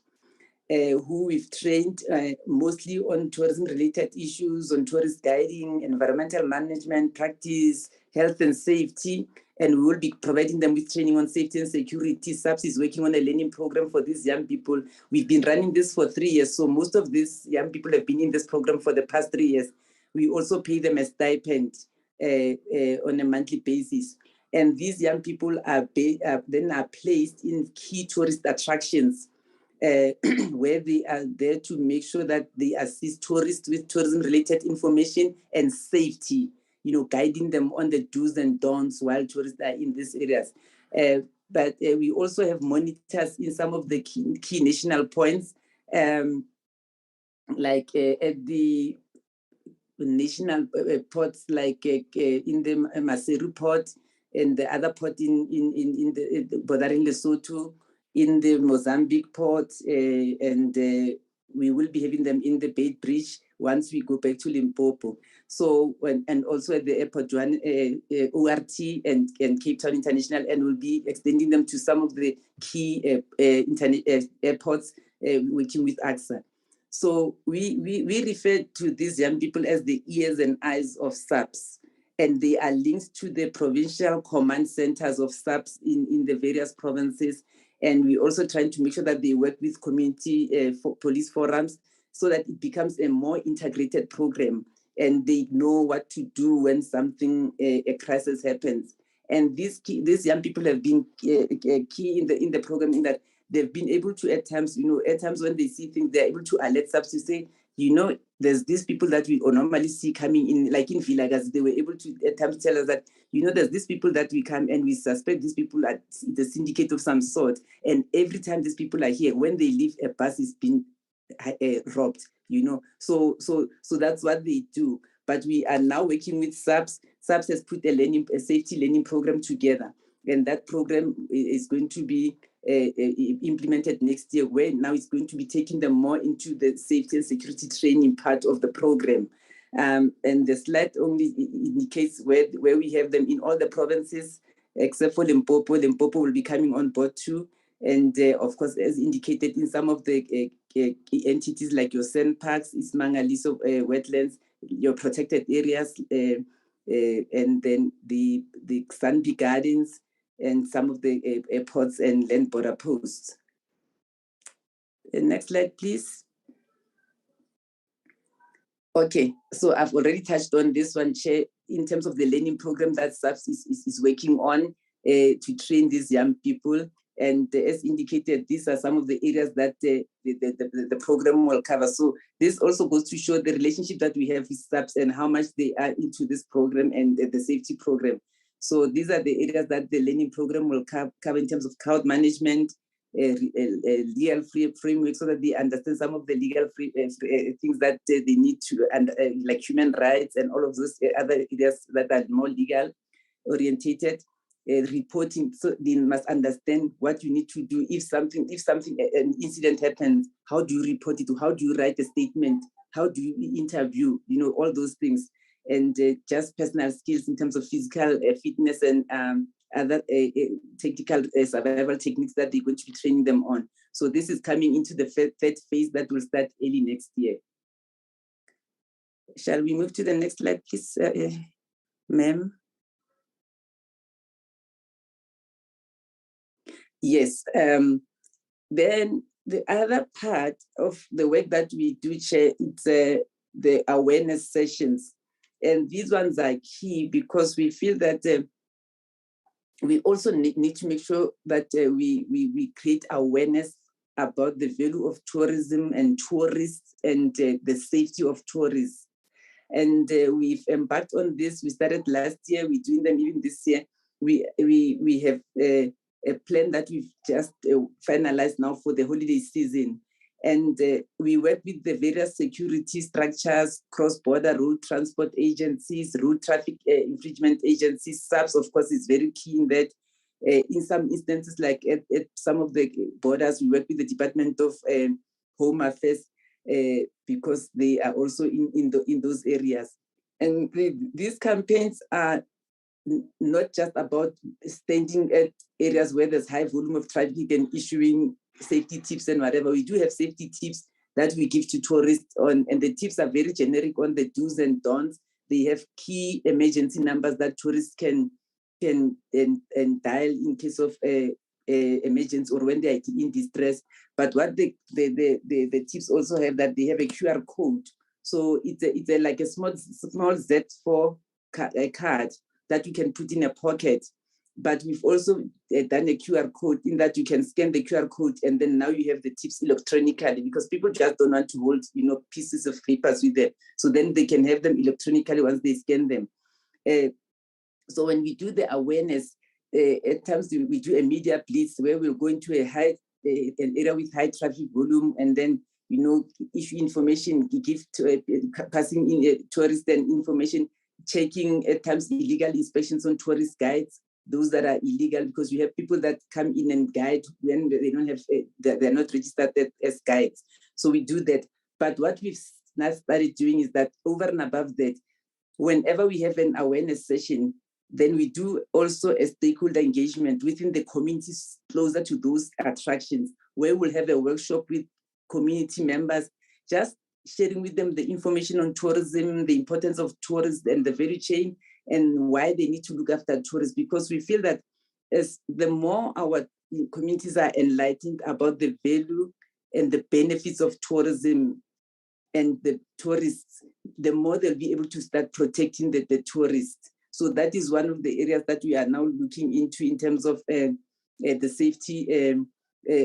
who we've trained mostly on tourism-related issues, on tourist guiding, environmental management practice, health and safety, and we will be providing them with training on safety and security. SAPS is working on a learning program for these young people. We've been running this for 3 years, so most of these young people have been in this program for the past 3 years. We also pay them a stipend on a monthly basis. And these young people are placed in key tourist attractions where they are there to make sure that they assist tourists with tourism-related information and safety, guiding them on the do's and don'ts while tourists are in these areas. But we also have monitors in some of the key national points, like at the national ports, like in the Maseru port, and the other port in the bordering Lesotho, in the Mozambique port, and we will be having them in the Bait Bridge once we go back to Limpopo. So, and also at the airport, ORT and Cape Town International, and we'll be extending them to some of the key airports, working with AXA. So we refer to these young people as the ears and eyes of SAPS, and they are linked to the provincial command centers of SAPS in the various provinces. And we're also trying to make sure that they work with community police forums so that it becomes a more integrated program and they know what to do when something, a crisis happens. And these young people have been key in the program, in that they've been able to, at times when they see things, they're able to alert SAPS to say, there's these people that we normally see coming in, like in Villagas, they were able to at times tell us that, there's these people that we come and we suspect these people are the syndicate of some sort. And every time these people are here, when they leave, a bus is being robbed, So that's what they do. But we are now working with SAPS. SAPS has put a safety learning program together. And that program is going to be implemented next year, where now it's going to be taking them more into the safety and security training part of the program. And the slide only indicates where we have them in all the provinces, except for Limpopo. Limpopo will be coming on board too. And of course, as indicated in some of the entities like your sand parks, Ismangaliso wetlands, your protected areas, and then the Sunby Gardens, and some of the airports and land border posts. Next slide, please. Okay, so I've already touched on this one, Chair, in terms of the learning program that SAPS is working on to train these young people. And as indicated, these are some of the areas that the program will cover. So this also goes to show the relationship that we have with SAPS and how much they are into this program and the safety program. So these are the areas that the learning program will cover in terms of crowd management, legal framework, so that they understand some of the legal things that they need to, and like human rights and all of those other areas that are more legal orientated. Reporting, so they must understand what you need to do if something, an incident happens. How do you report it? How do you write a statement? How do you interview? You know, all those things, and just personal skills in terms of physical fitness and other technical survival techniques that they're going to be training them on. So this is coming into the third phase that will start early next year. Shall we move to the next slide, please, ma'am? Yes. Then the other part of the work that we do, Chair, it's the awareness sessions. And these ones are key because we feel that we also need to make sure that we create awareness about the value of tourism and tourists and the safety of tourists. And we've embarked on this. We started last year, we're doing them even this year. We have a plan that we've just finalized now for the holiday season. And we work with the various security structures, cross-border road transport agencies, road traffic infringement agencies. SAPS, of course, is very key in that. In some instances, like at some of the borders, we work with the Department of Home Affairs because they are also in those areas. And these campaigns are not just about standing at areas where there's high volume of traffic and issuing safety tips and whatever. We do have safety tips that we give to tourists on, and the tips are very generic on the do's and don'ts. They have key emergency numbers that tourists can and dial in case of emergency or when they are in distress. But what the tips also have, that they have a QR code. So it's like a small Z4 card that you can put in a pocket. But we've also done a QR code in that you can scan the QR code, and then now you have the tips electronically, because people just don't want to hold, pieces of papers with them. So then they can have them electronically once they scan them. So when we do the awareness, at times we do a media blitz where we'll go into an area with high traffic volume, and then issue information, give to passing in tourist and information, checking at times illegal inspections on tourist guides, those that are illegal, because we have people that come in and guide when they don't have, they're not registered as guides. So we do that. But what we've now started doing is that over and above that, whenever we have an awareness session, then we do also a stakeholder engagement within the communities closer to those attractions, where we'll have a workshop with community members, just sharing with them the information on tourism, the importance of tourists and the value chain, and why they need to look after tourists. Because we feel that as the more our communities are enlightened about the value and the benefits of tourism and the tourists, the more they'll be able to start protecting the tourists. So that is one of the areas that we are now looking into in terms of the safety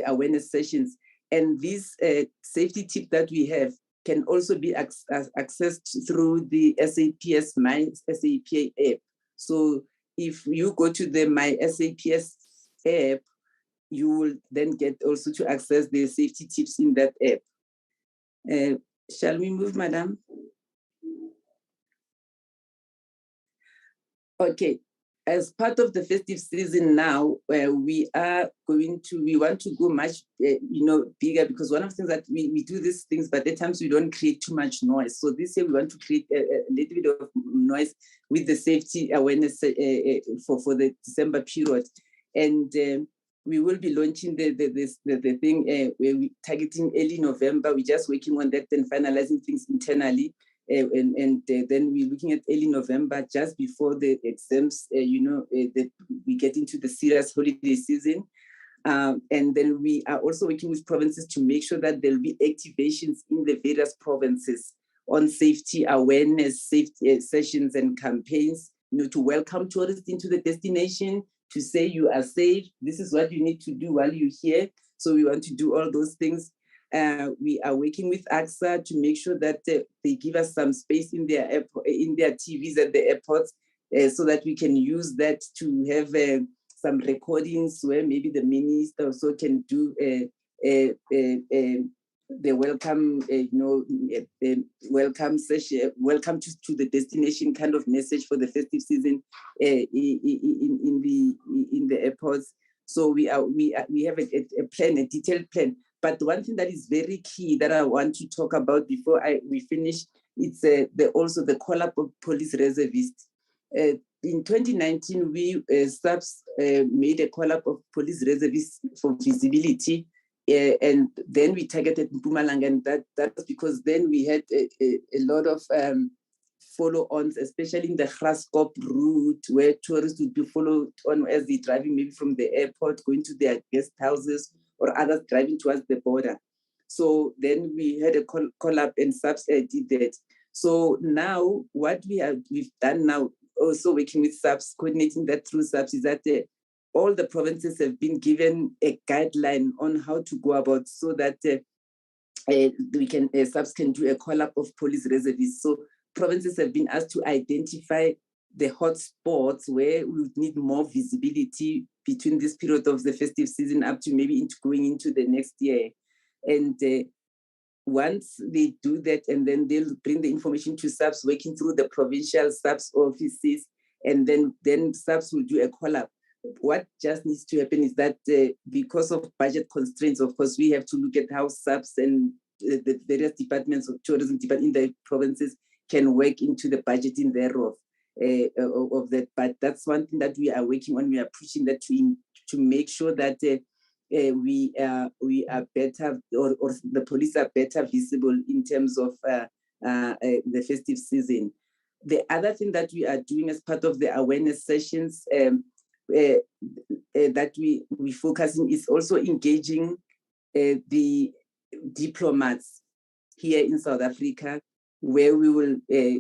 awareness sessions. And these safety tips that we have can also be accessed through the SAPS My SAP app. So if you go to the My SAPS app, you will then get also to access the safety tips in that app. Shall we move, Madam? Okay. As part of the festive season now, we want to go much, bigger, because one of the things that we do these things, but at times we don't create too much noise. So this year we want to create a little bit of noise with the safety awareness for the December period. And we will be launching the thing where we targeting early November. We're just working on that and finalizing things internally. Then we're looking at early November, just before the exams, we get into the serious holiday season. And then we are also working with provinces to make sure that there'll be activations in the various provinces on safety awareness, safety sessions and campaigns, to welcome tourists into the destination, to say you are safe, this is what you need to do while you're here. So we want to do all those things. We are working with AXA to make sure that they give us some space in their TVs at the airports, so that we can use that to have some recordings where maybe the minister also can do the welcome, welcome session, welcome to the destination kind of message for the festive season in the airports. So we have a plan, a detailed plan. But one thing that is very key that I want to talk about before we finish, it's also the call-up of police reservists. In 2019, we SAPS made a call-up of police reservists for visibility, and then we targeted Mpumalanga, and that's because then we had a lot of follow-ons, especially in the Graskop route, where tourists would be followed on as they're driving maybe from the airport, going to their guest houses, or others driving towards the border. So then we had a call-up and SAPS did that. So now what we've done now, also working with SAPS, coordinating that through SAPS, is that all the provinces have been given a guideline on how to go about, so that SAPS can do a call-up of police reservists. So provinces have been asked to identify the hot spots where we would need more visibility between this period of the festive season up to maybe going into the next year. And once they do that, and then they'll bring the information to SAPS, working through the provincial SAPS offices, and then SAPS will do a call-up. What just needs to happen is that because of budget constraints, of course, we have to look at how SAPS and the various departments of tourism in the provinces can work into the budgeting thereof of that. But that's one thing that we are working on. We are pushing that to make sure that we are better, or the police are better visible in terms of the festive season. The other thing that we are doing as part of the awareness sessions that we focusing is also engaging the diplomats here in South Africa, where we will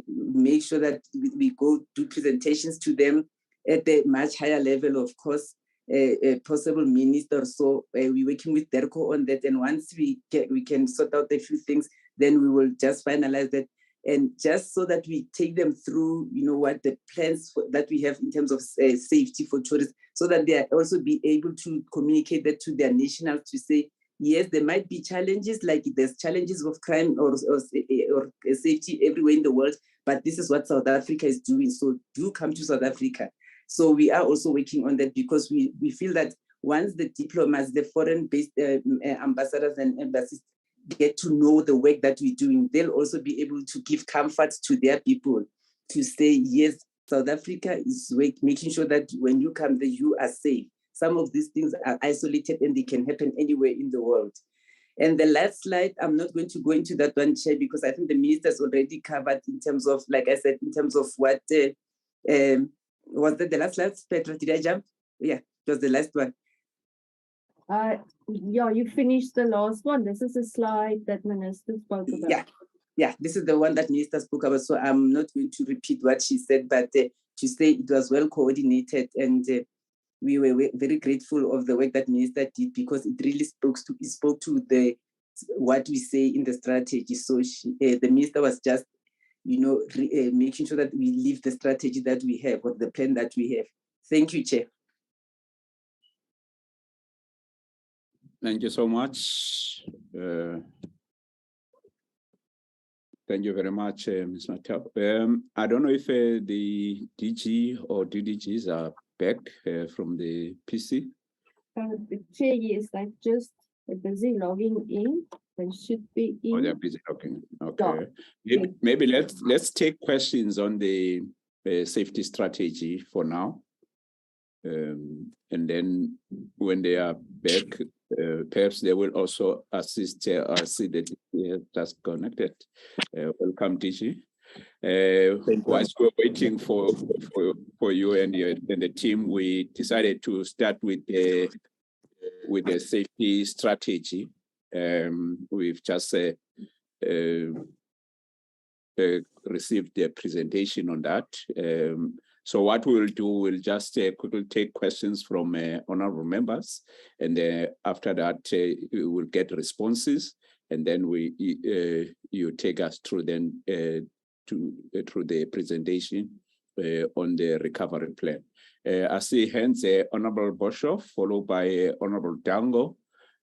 make sure that we go do presentations to them at a much higher level, of course, a possible minister. So we're working with DERCO on that. And once we can sort out a few things, then we will just finalize that. And just so that we take them through, what the plans that we have in terms of safety for tourists, so that they also be able to communicate that to their nationals, to say, yes, there might be challenges, like there's challenges of crime or safety everywhere in the world, but this is what South Africa is doing. So do come to South Africa. So we are also working on that, because we feel that once the diplomats, the foreign-based ambassadors and embassies get to know the work that we're doing, they'll also be able to give comfort to their people, to say, yes, South Africa is making sure that when you come there, you are safe. Some of these things are isolated and they can happen anywhere in the world. And the last slide, I'm not going to go into that one, Chair, because I think the minister's already covered in terms of, like I said, in terms of what, was that the last slide, Petra? Did I jump? Yeah, it was the last one. Yeah, you finished the last one. This is a slide that Minister spoke about. Yeah, this is the one that Minister spoke about. So I'm not going to repeat what she said, but to say it was well coordinated, and we were very grateful of the work that Minister did, because it really spoke to what we say in the strategy. So the Minister was just, making sure that we live the strategy that we have, or the plan that we have. Thank you, Chair. Thank you so much. Thank you very much, Ms. Matap. I don't know if the DG or DDGs are back from the PC. The chair, yes, they're just busy logging in. They should be in. Oh, they're busy logging. Okay. Yeah. Maybe let's take questions on the safety strategy for now. And then when they are back, perhaps they will also assist. I see that he has just connected. Welcome, DG. Whilst we're waiting for you and the team, we decided to start with the safety strategy. We've just received the presentation on that. So what we'll do, we'll just quickly take questions from honorable members, and after that, we will get responses, and then you take us through through the presentation on the recovery plan. I see hands, Honorable Boshoff, followed by Honorable Dango,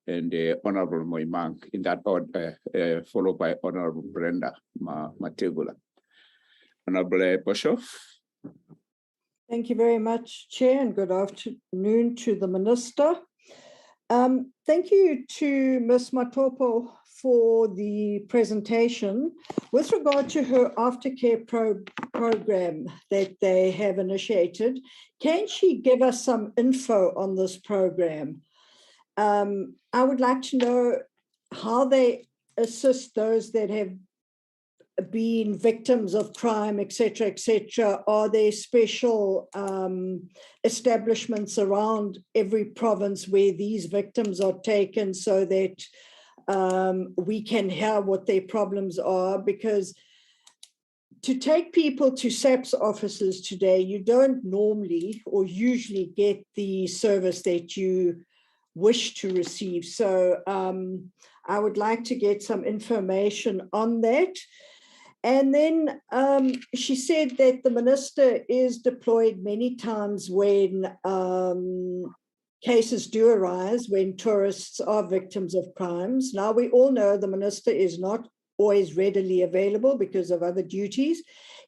and Honorable Moimang, in that order, followed by Honorable Brenda Mategula. Honorable Boshoff. Thank you very much, Chair, and good afternoon to the Minister. Thank you to Ms. Matopo for the presentation. With regard to her aftercare program that they have initiated, can she give us some info on this program? I would like to know how they assist those that have been victims of crime, etc., etc. Are there special establishments around every province where these victims are taken so that we can hear what their problems are? Because to take people to SAPS offices today, you don't normally or usually get the service that you wish to receive. So I would like to get some information on that. And then she said that the Minister is deployed many times when cases do arise, when tourists are victims of crimes. Now, we all know the Minister is not always readily available because of other duties.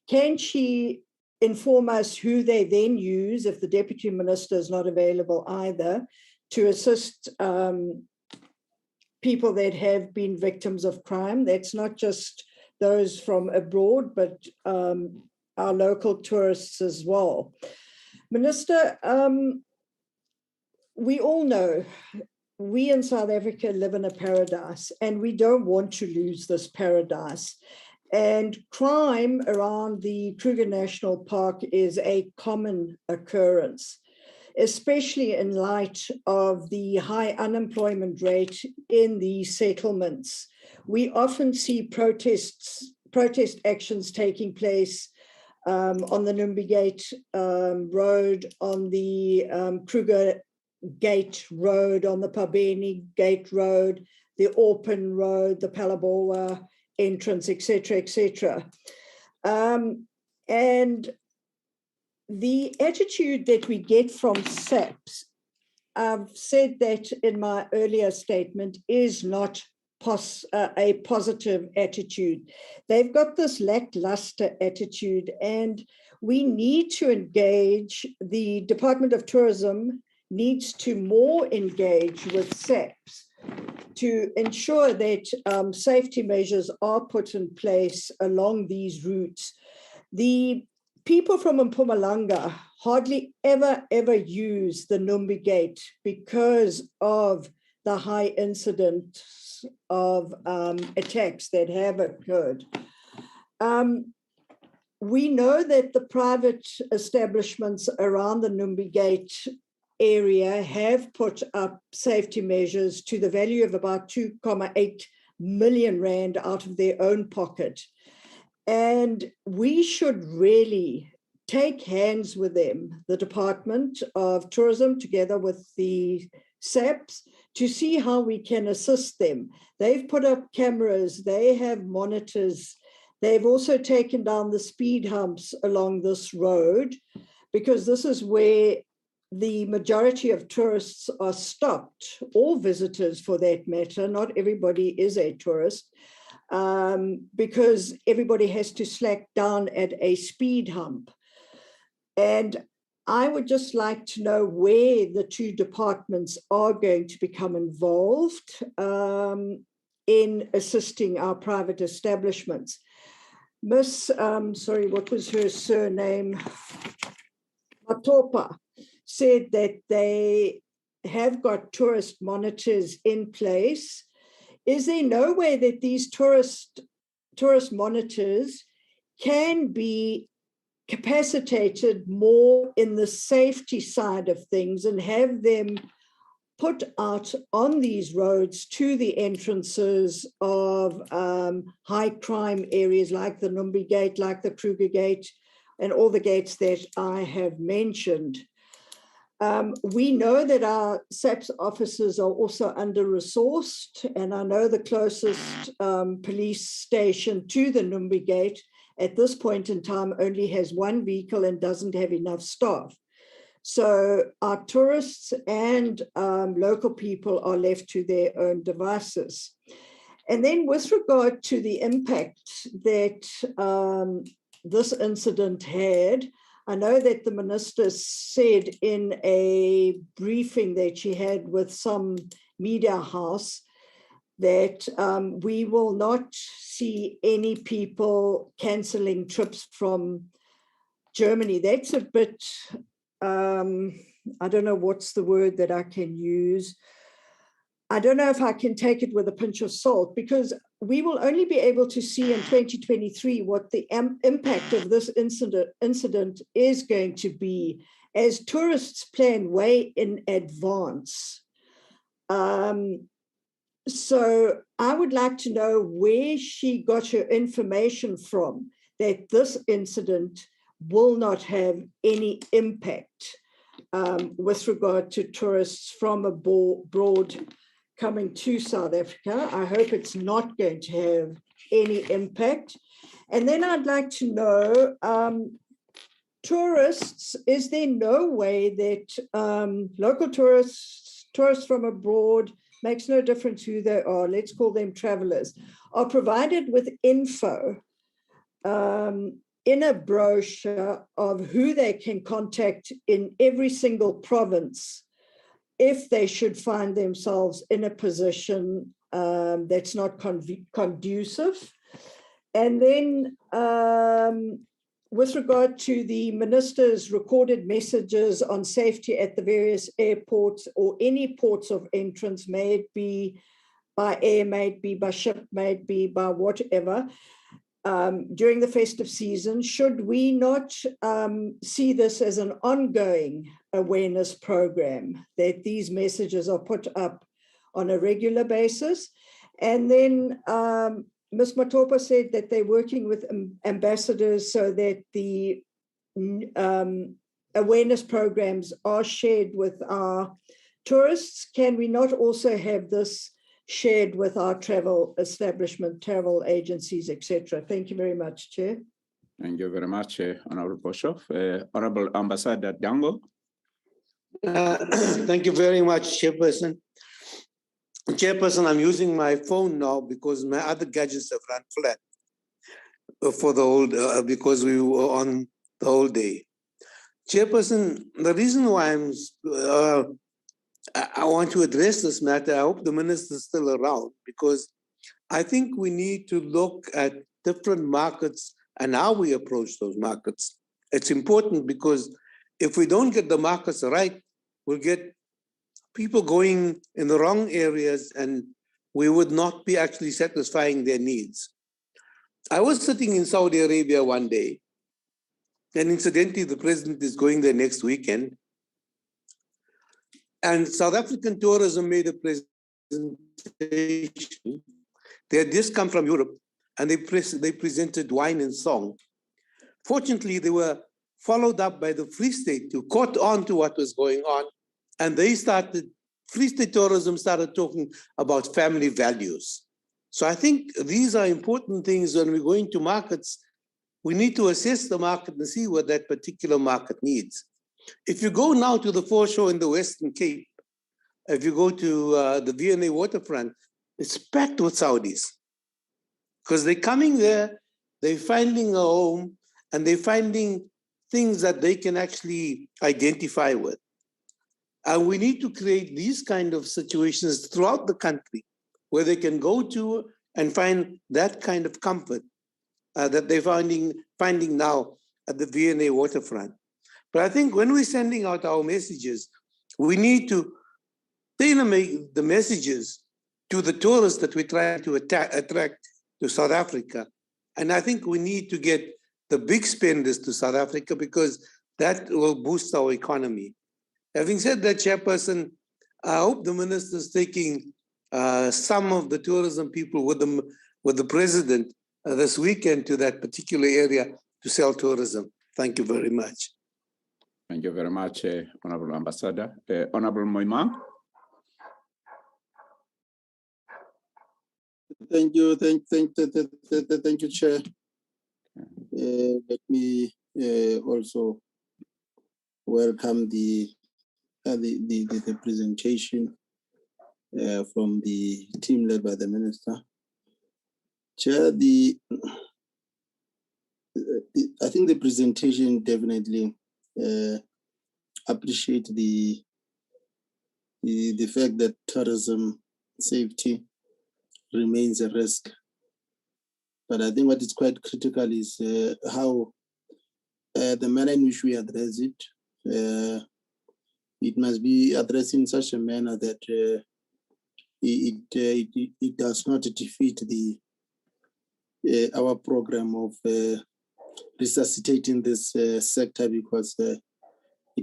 Can she inform us who they then use if the Deputy Minister is not available either to assist people that have been victims of crime? That's not just those from abroad, but our local tourists as well. Minister, we all know we in South Africa live in a paradise, and we don't want to lose this paradise. And crime around the Kruger National Park is a common occurrence, especially in light of the high unemployment rate in the settlements. We often see protest actions taking place on the Numbi Gate Road, on the Kruger Gate Road, on the Pabeni Gate Road, the Orpin Road, the Palaboa entrance, etc., etc. And the attitude that we get from SAPS, I've said that in my earlier statement, is not a positive attitude. They've got this lackluster attitude, and we need to engage. The Department of Tourism needs to more engage with SAPS to ensure that safety measures are put in place along these routes. The people from Mpumalanga hardly ever use the Numbi Gate because of the high incidence of attacks that have occurred. We know that the private establishments around the Numbi Gate area have put up safety measures to the value of about 2.8 million rand out of their own pocket. And we should really take hands with them, the Department of Tourism, together with the SAPS, to see how we can assist them. They've put up cameras, they have monitors, they've also taken down the speed humps along this road, because this is where the majority of tourists are stopped, all visitors for that matter. Not everybody is a tourist, because everybody has to slack down at a speed hump. And I would just like to know where the two departments are going to become involved in assisting our private establishments. Miss, sorry, what was her surname? Matopa. said that they have got tourist monitors in place. Is there no way that these tourist monitors can be capacitated more in the safety side of things and have them put out on these roads to the entrances of high crime areas like the Numbi Gate, like the Kruger Gate, and all the gates that I have mentioned? We know that our SAPS officers are also under-resourced, and I know the closest police station to the Numbi Gate at this point in time only has one vehicle and doesn't have enough staff. So our tourists and local people are left to their own devices. And then with regard to the impact that this incident had, I know that the minister said in a briefing that she had with some media house that we will not see any people cancelling trips from Germany. That's a bit, I don't know what's the word that I can use. I don't know if I can take it with a pinch of salt, because we will only be able to see in 2023 what the impact of this incident is going to be as tourists plan way in advance. So I would like to know where she got her information from that this incident will not have any impact with regard to tourists from abroad coming to South Africa. I hope it's not going to have any impact. And then I'd like to know, tourists, is there no way that local tourists from abroad, makes no difference who they are, let's call them travelers, are provided with info in a brochure of who they can contact in every single province if they should find themselves in a position that's not conducive. And then with regard to the minister's recorded messages on safety at the various airports or any ports of entrance, may it be by air, may it be by ship, may it be by whatever, during the festive season, should we not see this as an ongoing awareness program, that these messages are put up on a regular basis? And then Ms. Matopa said that they're working with ambassadors so that the awareness programs are shared with our tourists. Can we not also have this shared with our travel establishment, travel agencies, etc.? Thank you very much, Chair. Thank you very much, Honorable Boshoff. Honorable Ambassador Dango. Thank you very much, Chairperson. Chairperson, I'm using my phone now because my other gadgets have run flat for the whole, because we were on the whole day. Chairperson, the reason why I want to address this matter, I hope the minister is still around, because I think we need to look at different markets and how we approach those markets. It's important because if we don't get the markets right, we'll get people going in the wrong areas and we would not be actually satisfying their needs. I was sitting in Saudi Arabia one day, and incidentally, the president is going there next weekend. And South African tourism made a presentation. They had just come from Europe, and they presented wine and song. Fortunately, they were followed up by the Free State who caught on to what was going on, and Free State tourism started talking about family values. So I think these are important things when we go into markets. We need to assess the market and see what that particular market needs. If you go now to the foreshore in the Western Cape, if you go to the V&A waterfront, it's packed with Saudis. Because they're coming there, they're finding a home, and they're finding things that they can actually identify with. And we need to create these kind of situations throughout the country where they can go to and find that kind of comfort that they're finding now at the V&A waterfront. But I think when we're sending out our messages, we need to tailor-make the messages to the tourists that we're trying to attract to South Africa. And I think we need to get the big spenders to South Africa because that will boost our economy. Having said that, Chairperson, I hope the minister is taking some of the tourism people with the president this weekend to that particular area to sell tourism. Thank you very much. Thank you very much, Honorable Ambassador. Honorable Moimang. Thank you, Chair. Let me also welcome the presentation from the team led by the Minister. Chair, I think the presentation definitely appreciate the fact that tourism safety remains a risk. But I think what is quite critical is how the manner in which we address it. It must be addressed in such a manner that it does not defeat our program of resuscitating this sector, because it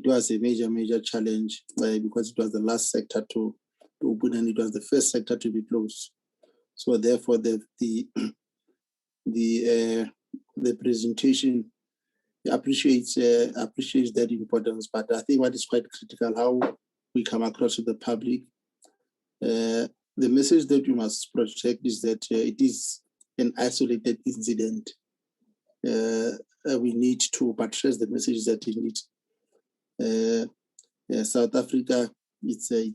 was a major challenge because it was the last sector to open and it was the first sector to be closed. So therefore, the presentation appreciates that importance. But I think what is quite critical, how we come across to the public. The message that we must project is that it is an isolated incident. We need to buttress the message that we need. South Africa, it's a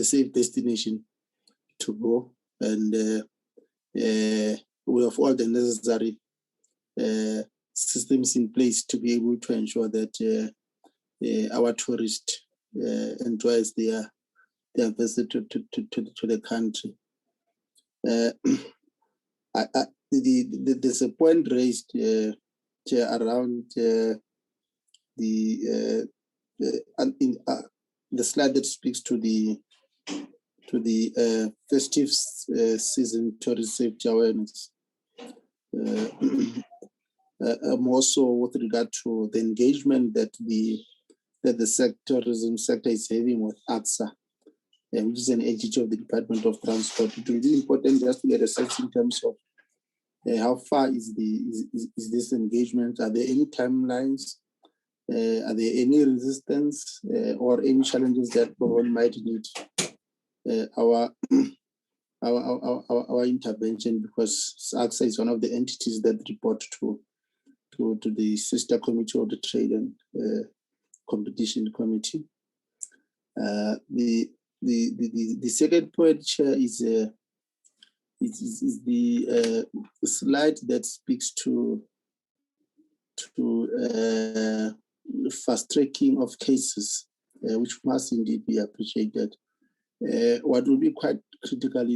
safe destination to go, and we have all the necessary systems in place to be able to ensure that our tourists enjoys their visit to the country. There's a point raised around the slide that speaks to the festive season tourist safety awareness. More so with regard to the engagement that the tourism sector is having with AXA, which is an entity of the Department of Transport. It will be important just to get a sense in terms of how far is this engagement? Are there any timelines? Are there any resistance or any challenges that one might need our intervention? Because AXA is one of the entities that report to the sister committee of the Trade and Competition Committee. The second point, Chair, is the slide that speaks to fast tracking of cases, which must indeed be appreciated. What will be quite critical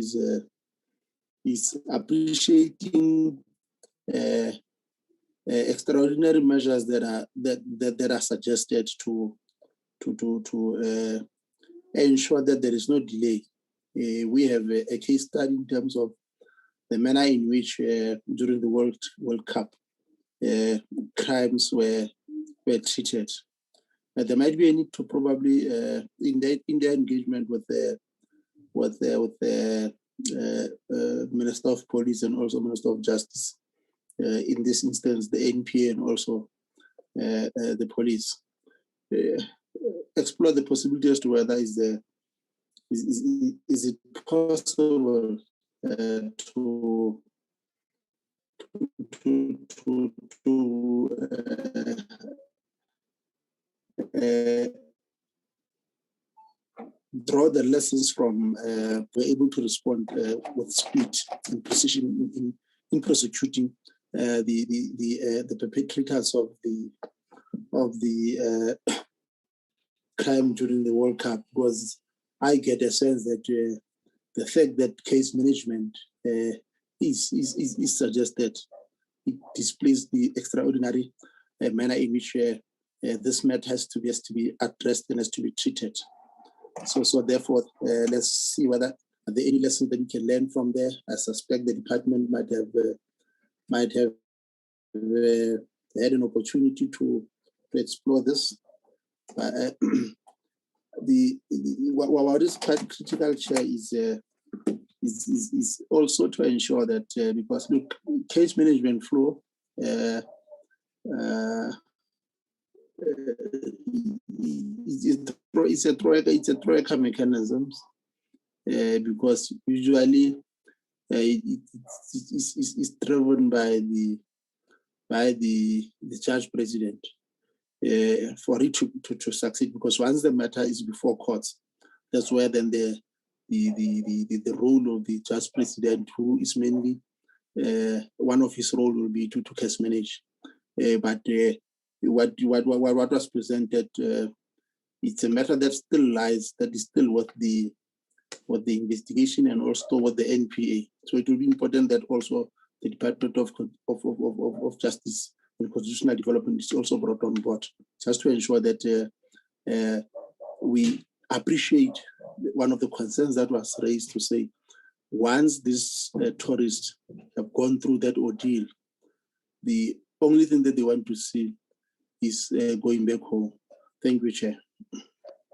is appreciating extraordinary measures that are suggested to ensure that there is no delay. We have a case study in terms of the manner in which during the World Cup crimes were treated. There might be a need to probably in their engagement with the Minister of Police and also Minister of Justice. In this instance, the NPA and also the police. Explore the possibility as to whether is it possible to draw the lessons from we're able to respond with speed and precision in prosecuting the perpetrators of the crime during the World Cup, because I get a sense that the fact that case management is suggested, it displays the extraordinary manner in which this matter has to be addressed and has to be treated. So therefore, let's see whether are there any lessons that we can learn from there. I suspect the department might have had an opportunity to explore this. What is quite critical, Chair, is also to ensure that because look, case management flow it's a troika mechanism because usually it's driven by the judge president for it to succeed, because once the matter is before courts, that's where then the role of the judge president, who is mainly one of his role will be to case manage. But what was presented, it's a matter that still lies, that is still what the investigation and also what the NPA. So it will be important that also the Department of Justice and Constitutional Development is also brought on board, just to ensure that we appreciate one of the concerns that was raised to say, once these tourists have gone through that ordeal, the only thing that they want to see is going back home. Thank you, Chair.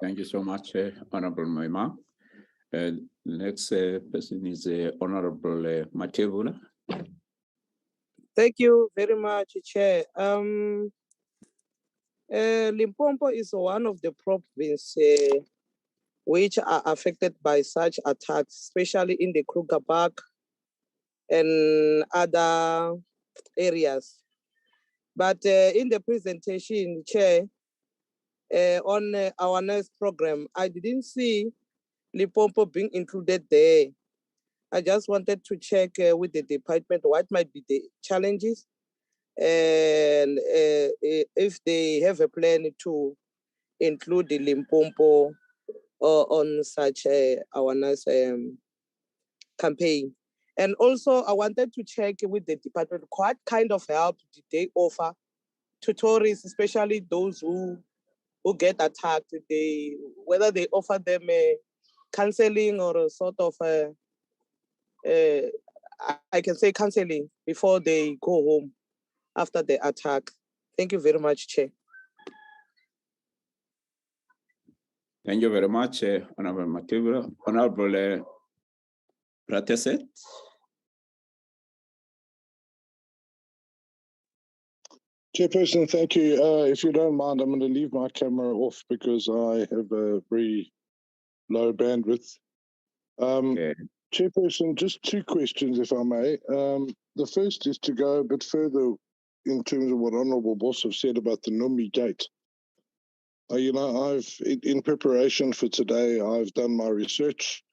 Thank you so much, Honorable Moima. The next person is Honorable Matevula. Thank you very much, Chair. Limpopo is one of the provinces which are affected by such attacks, especially in the Kruger Park and other areas. But in the presentation, Chair, on our next program, I didn't see Limpopo being included there. I just wanted to check with the department what might be the challenges and if they have a plan to include the Limpopo on such awareness campaign. And also I wanted to check with the department what kind of help did they offer to tourists, especially those who get attacked, whether they offer them counseling or a sort of I can say counseling before they go home after the attack. Thank you very much, Chair. Thank you very much, Honorable Matevula. Honorable Rateset. Chairperson, thank you. If you don't mind, I'm going to leave my camera off because I have a very low bandwidth. Okay. Chairperson, just two questions, if I may. The first is to go a bit further in terms of what Honourable Boss said about the Numbi Gate. I've in preparation for today, I've done my research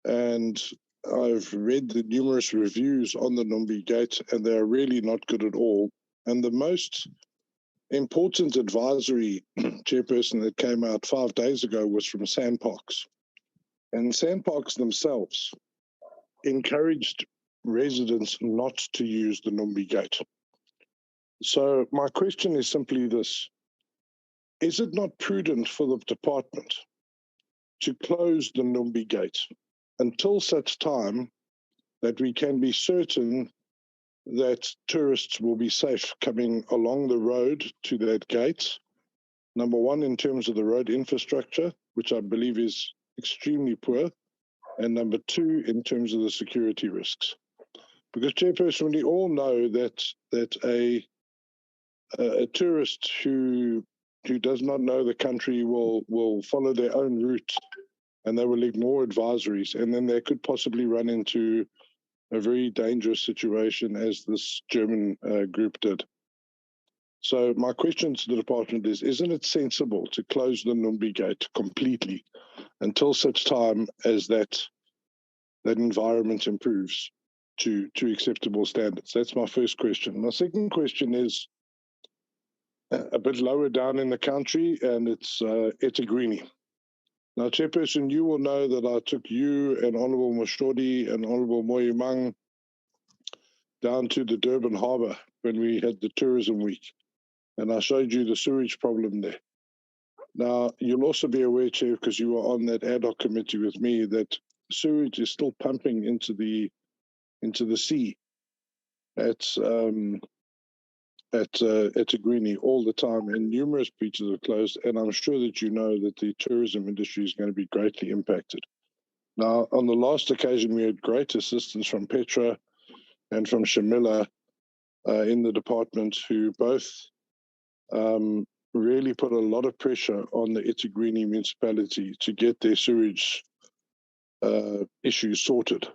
and I've read the numerous reviews on the Numbi Gate, and they're really not good at all. And the most important advisory, Chairperson, that came out 5 days ago was from Sandparks. And Sandparks themselves encouraged residents not to use the Numbi Gate. So my question is simply this: is it not prudent for the department to close the Numbi Gate until such time that we can be certain that tourists will be safe coming along the road to that gate? Number one, in terms of the road infrastructure, which I believe is extremely poor, and number two, in terms of the security risks. Because, Chairperson, we all know that a tourist who does not know the country will follow their own route, and they will ignore advisories, and then they could possibly run into a very dangerous situation, as this German group did. So my question to the department is, isn't it sensible to close the Numbi Gate completely until such time as that environment improves to acceptable standards? That's my first question. My second question is a bit lower down in the country, and it's Etegrini. Now, Chairperson, you will know that I took you and Honourable Mashodi and Honourable Moyimang down to the Durban Harbour when we had the tourism week. And I showed you the sewage problem there. Now, you'll also be aware, Chair, because you were on that ad hoc committee with me, that sewage is still pumping into the sea at Tigrini all the time, and numerous beaches are closed. And I'm sure that you know that the tourism industry is going to be greatly impacted. Now, on the last occasion, we had great assistance from Petra and from Shamila in the department, who both really put a lot of pressure on the Itiquini municipality to get their sewage issues sorted.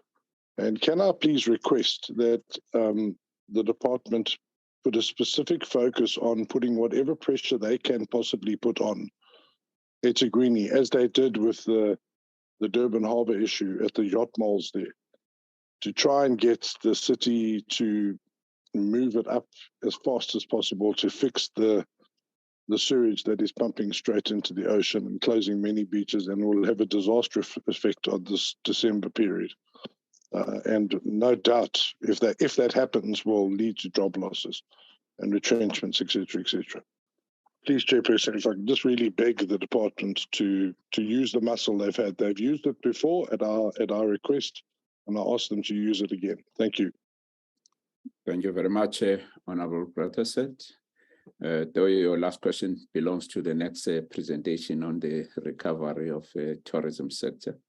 And can I please request that the department put a specific focus on putting whatever pressure they can possibly put on Itiquini, as they did with the Durban Harbour issue at the yacht moles there, to try and get the city to move it up as fast as possible to fix the sewage that is pumping straight into the ocean and closing many beaches, and will have a disastrous effect on this December period. And no doubt, if that happens, will lead to job losses and retrenchments, etc., etc. Please, Chairperson, if I can just really beg the department to use the muscle they've had. They've used it before at our request, and I ask them to use it again. Thank you. Thank you very much, Honourable Protestant. Though your last question belongs to the next presentation on the recovery of tourism sector,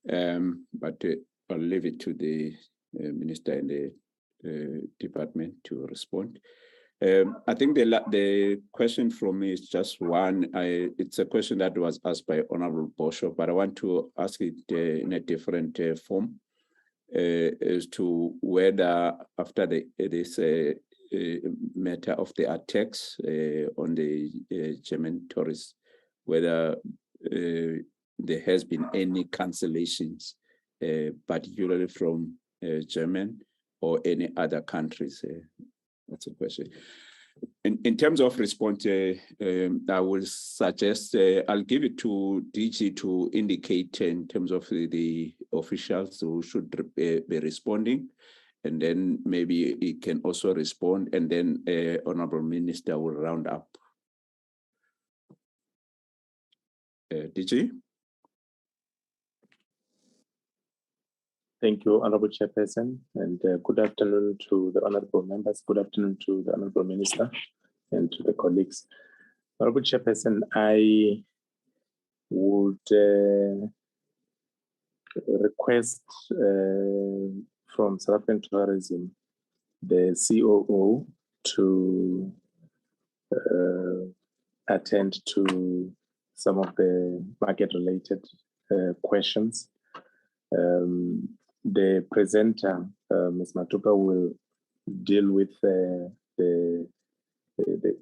but I'll leave it to the Minister and the department to respond. I think the question from me is just one. It's a question that was asked by Honourable Bosho, but I want to ask it in a different form, as to whether after this matter of the attacks on the German tourists, whether there has been any cancellations, particularly from German or any other countries. That's a question. In terms of response, I will suggest I'll give it to DG to indicate in terms of the officials who should be responding, and then maybe he can also respond, and then Honourable Minister will round up. DG? Thank you, Honourable Chairperson, and good afternoon to the honourable members. Good afternoon to the Honourable Minister and to the colleagues. Honourable Chairperson, I would request from South African Tourism, the COO, to attend to some of the market-related questions. The presenter, Ms. Matuka, will deal with the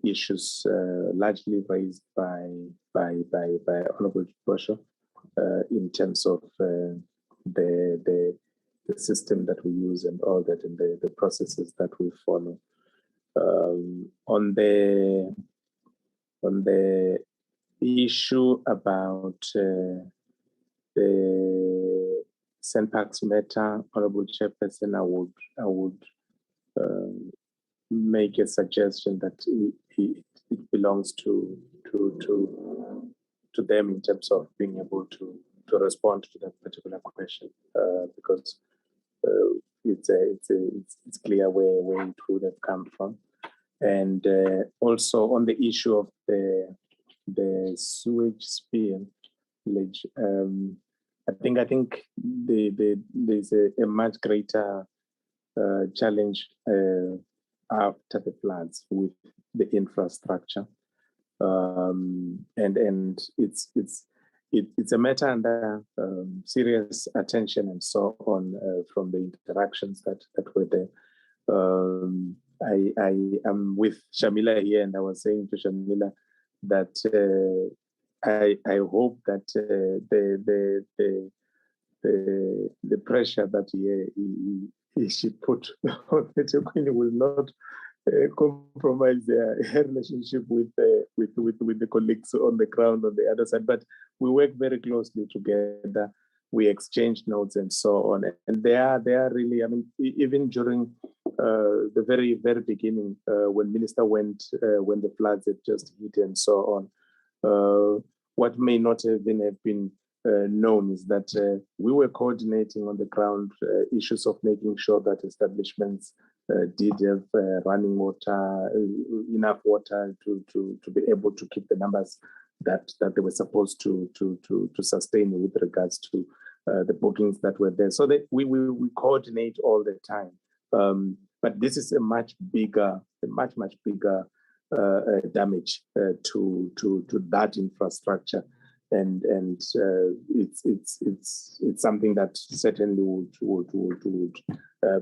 issues largely raised by Honourable Bosho in terms of the system that we use and all that, and the processes that we follow. On the issue about the St. Parks matter, Honourable Chairperson, I would make a suggestion that it belongs to them in terms of being able to respond to that particular question, because it's clear where it would have come from. And also on the issue of the sewage spill, I think there's a much greater challenge after the floods with the infrastructure, and it's a matter under serious attention and so on from the interactions that were there. I am with Shamila here, and I was saying to Shamila that I hope that the pressure that she put on the will not compromise their relationship with the colleagues on the ground on the other side. But we work very closely together we exchanged notes and so on. And they are really, I mean, even during the very beginning, when Minister went, when the floods had just hit and so on, what may not have been known is that we were coordinating on the ground issues of making sure that establishments did have running water, enough water to be able to keep the numbers that they were supposed to sustain with regards to the bookings that were there. So that we coordinate all the time. But this is a much bigger damage to that infrastructure. And it's something that certainly would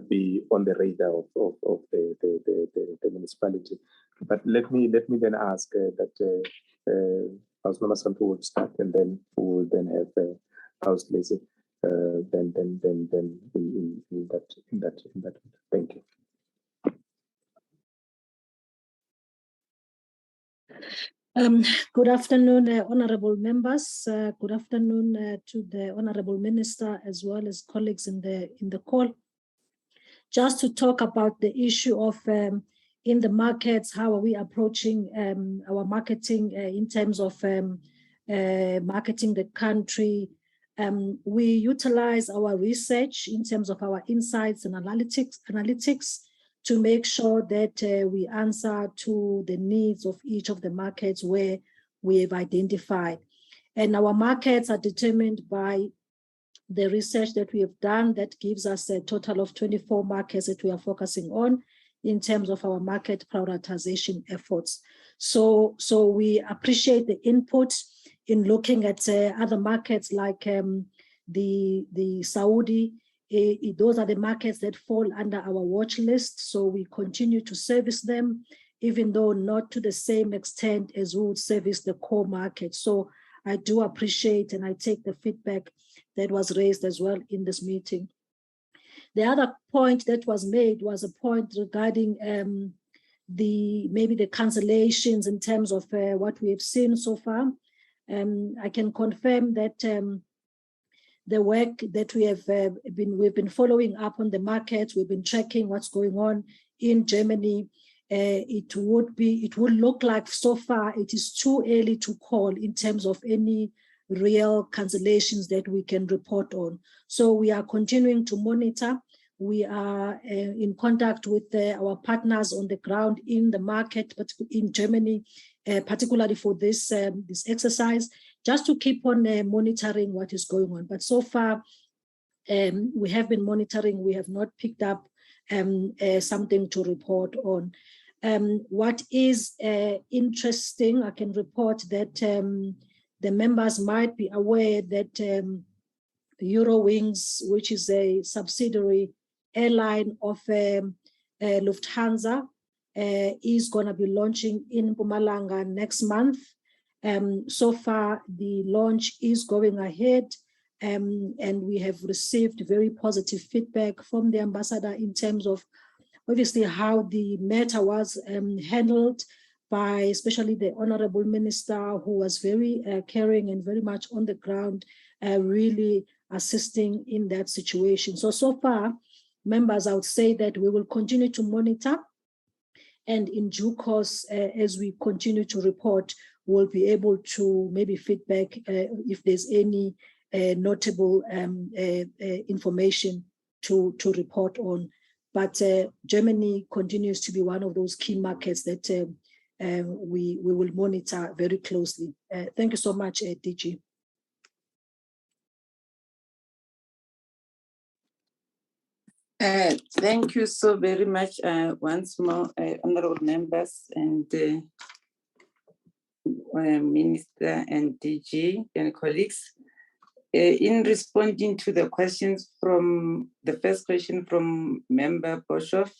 be on the radar of the municipality. But let me then ask that House Member Santu would start, and then we will then have House Lacey. Then in that. Thank you. Good afternoon, honorable members. Good afternoon to the honorable minister as well as colleagues in the call. Just to talk about the issue of in the markets, how are we approaching our marketing in terms of marketing the country. We utilize our research in terms of our insights and analytics to make sure that we answer to the needs of each of the markets where we have identified. And our markets are determined by the research that we have done that gives us a total of 24 markets that we are focusing on in terms of our market prioritization efforts. So we appreciate the input in looking at other markets like the Saudi. Those are the markets that fall under our watch list. So we continue to service them, even though not to the same extent as we would service the core market. So I do appreciate and I take the feedback that was raised as well in this meeting. The other point that was made was a point regarding maybe the cancellations in terms of what we have seen so far. I can confirm that the work that we've been following up on the markets, we've been tracking what's going on in Germany. It would look like so far it is too early to call in terms of any real cancellations that we can report on. So we are continuing to monitor. We are in contact with our partners on the ground in the market, but in Germany, particularly for this exercise, just to keep on monitoring what is going on. But so far, we have been monitoring. We have not picked up something to report on. What is interesting, I can report that the members might be aware that Eurowings, which is a subsidiary airline of Lufthansa, is going to be launching in Mpumalanga next month. So far, the launch is going ahead, and we have received very positive feedback from the ambassador in terms of obviously how the matter was handled by especially the honorable minister, who was very caring and very much on the ground, really assisting in that situation. So far, members, I would say that we will continue to monitor, and in due course, as we continue to report, we'll be able to maybe feedback if there's any notable information to report on. But Germany continues to be one of those key markets that we will monitor very closely. Thank you so much, DG. Thank you so very much once more, honorable members and Minister and DG and colleagues. In responding to the questions from the first question from Member Boshoff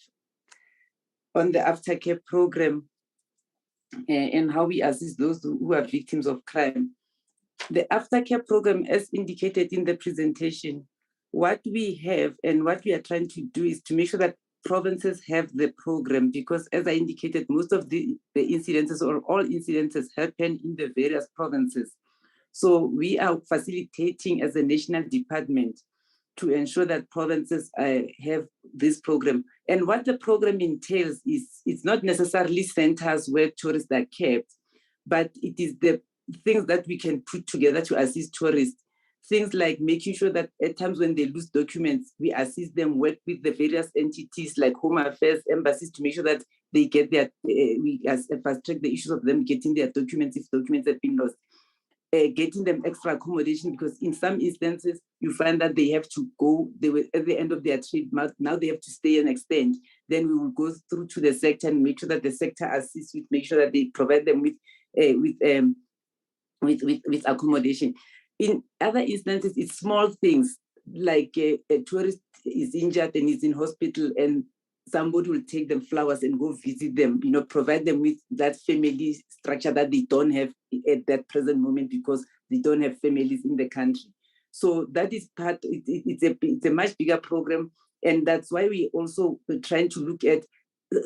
on the aftercare program and how we assist those who are victims of crime. The aftercare program, as indicated in the presentation, what we have and what we are trying to do is to make sure that provinces have the program, because as I indicated, most of the incidences or all incidences happen in the various provinces. So we are facilitating as a national department to ensure that provinces have this program. And what the program entails is it's not necessarily centers where tourists are kept, but it is the things that we can put together to assist tourists. Things like making sure that at times when they lose documents, we assist them, work with the various entities like Home Affairs, embassies to make sure that they get their, we fast track the issues of them getting their documents if documents have been lost. Getting them extra accommodation, because in some instances you find that they have to go, they were at the end of their trip, now they have to stay and extend. Then we will go through to the sector and make sure that the sector assists with, make sure that they provide them with accommodation. In other instances, it's small things like a tourist is injured and is in hospital, and somebody will take them flowers and go visit them, provide them with that family structure that they don't have at that present moment because they don't have families in the country. So that is part, it's a much bigger program. And that's why we also trying to look at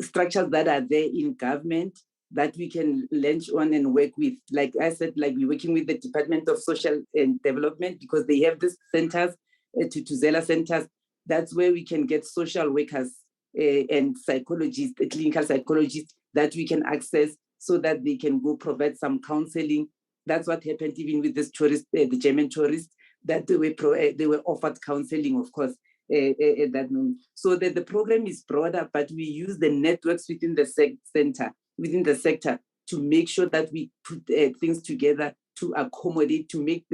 structures that are there in government that we can launch on and work with. Like I said, like we're working with the Department of Social Development because they have these centers, Tutuzela centers. That's where we can get social workers and psychologists, clinical psychologists that we can access so that they can go provide some counseling. That's what happened even with this tourist, the German tourists, that they were offered counseling, of course, at that moment. So that the program is broader, but we use the networks within the sector to make sure that we put things together to accommodate, to make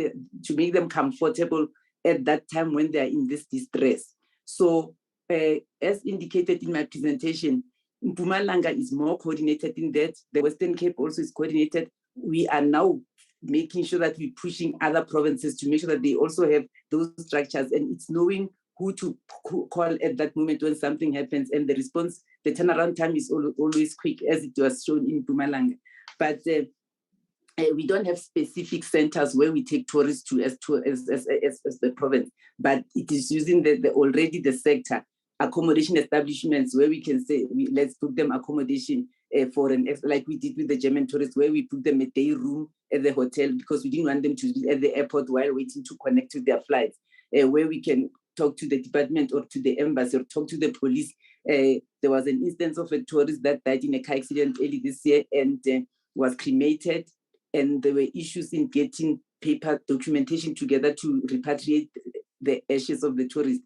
them comfortable at that time when they are in this distress. So as indicated in my presentation, Mpumalanga is more coordinated in that. The Western Cape also is coordinated. We are now making sure that we're pushing other provinces to make sure that they also have those structures, and it's knowing who to call at that moment when something happens, and the response, the turnaround time is always quick, as it was shown in Mpumalanga. But we don't have specific centers where we take tourists to as the province, but it is using already the sector accommodation establishments where we can say, let's put them accommodation for like we did with the German tourists, where we put them a day room at the hotel because we didn't want them to be at the airport while waiting to connect to their flights, where we can talk to the department or to the embassy or talk to the police. There was an instance of a tourist that died in a car accident early this year and was cremated, and there were issues in getting paper documentation together to repatriate the ashes of the tourist.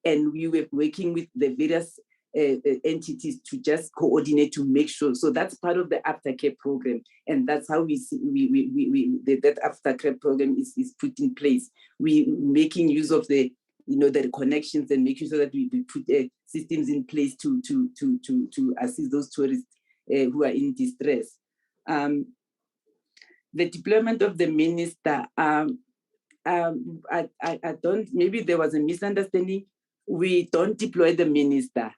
And we were working with the various entities to just coordinate to make sure. So that's part of the aftercare program, and that's how we see that aftercare program is put in place. We making use of the the connections and making sure that we put systems in place to assist those tourists who are in distress. The deployment of the minister, I don't, maybe there was a misunderstanding. We don't deploy the minister.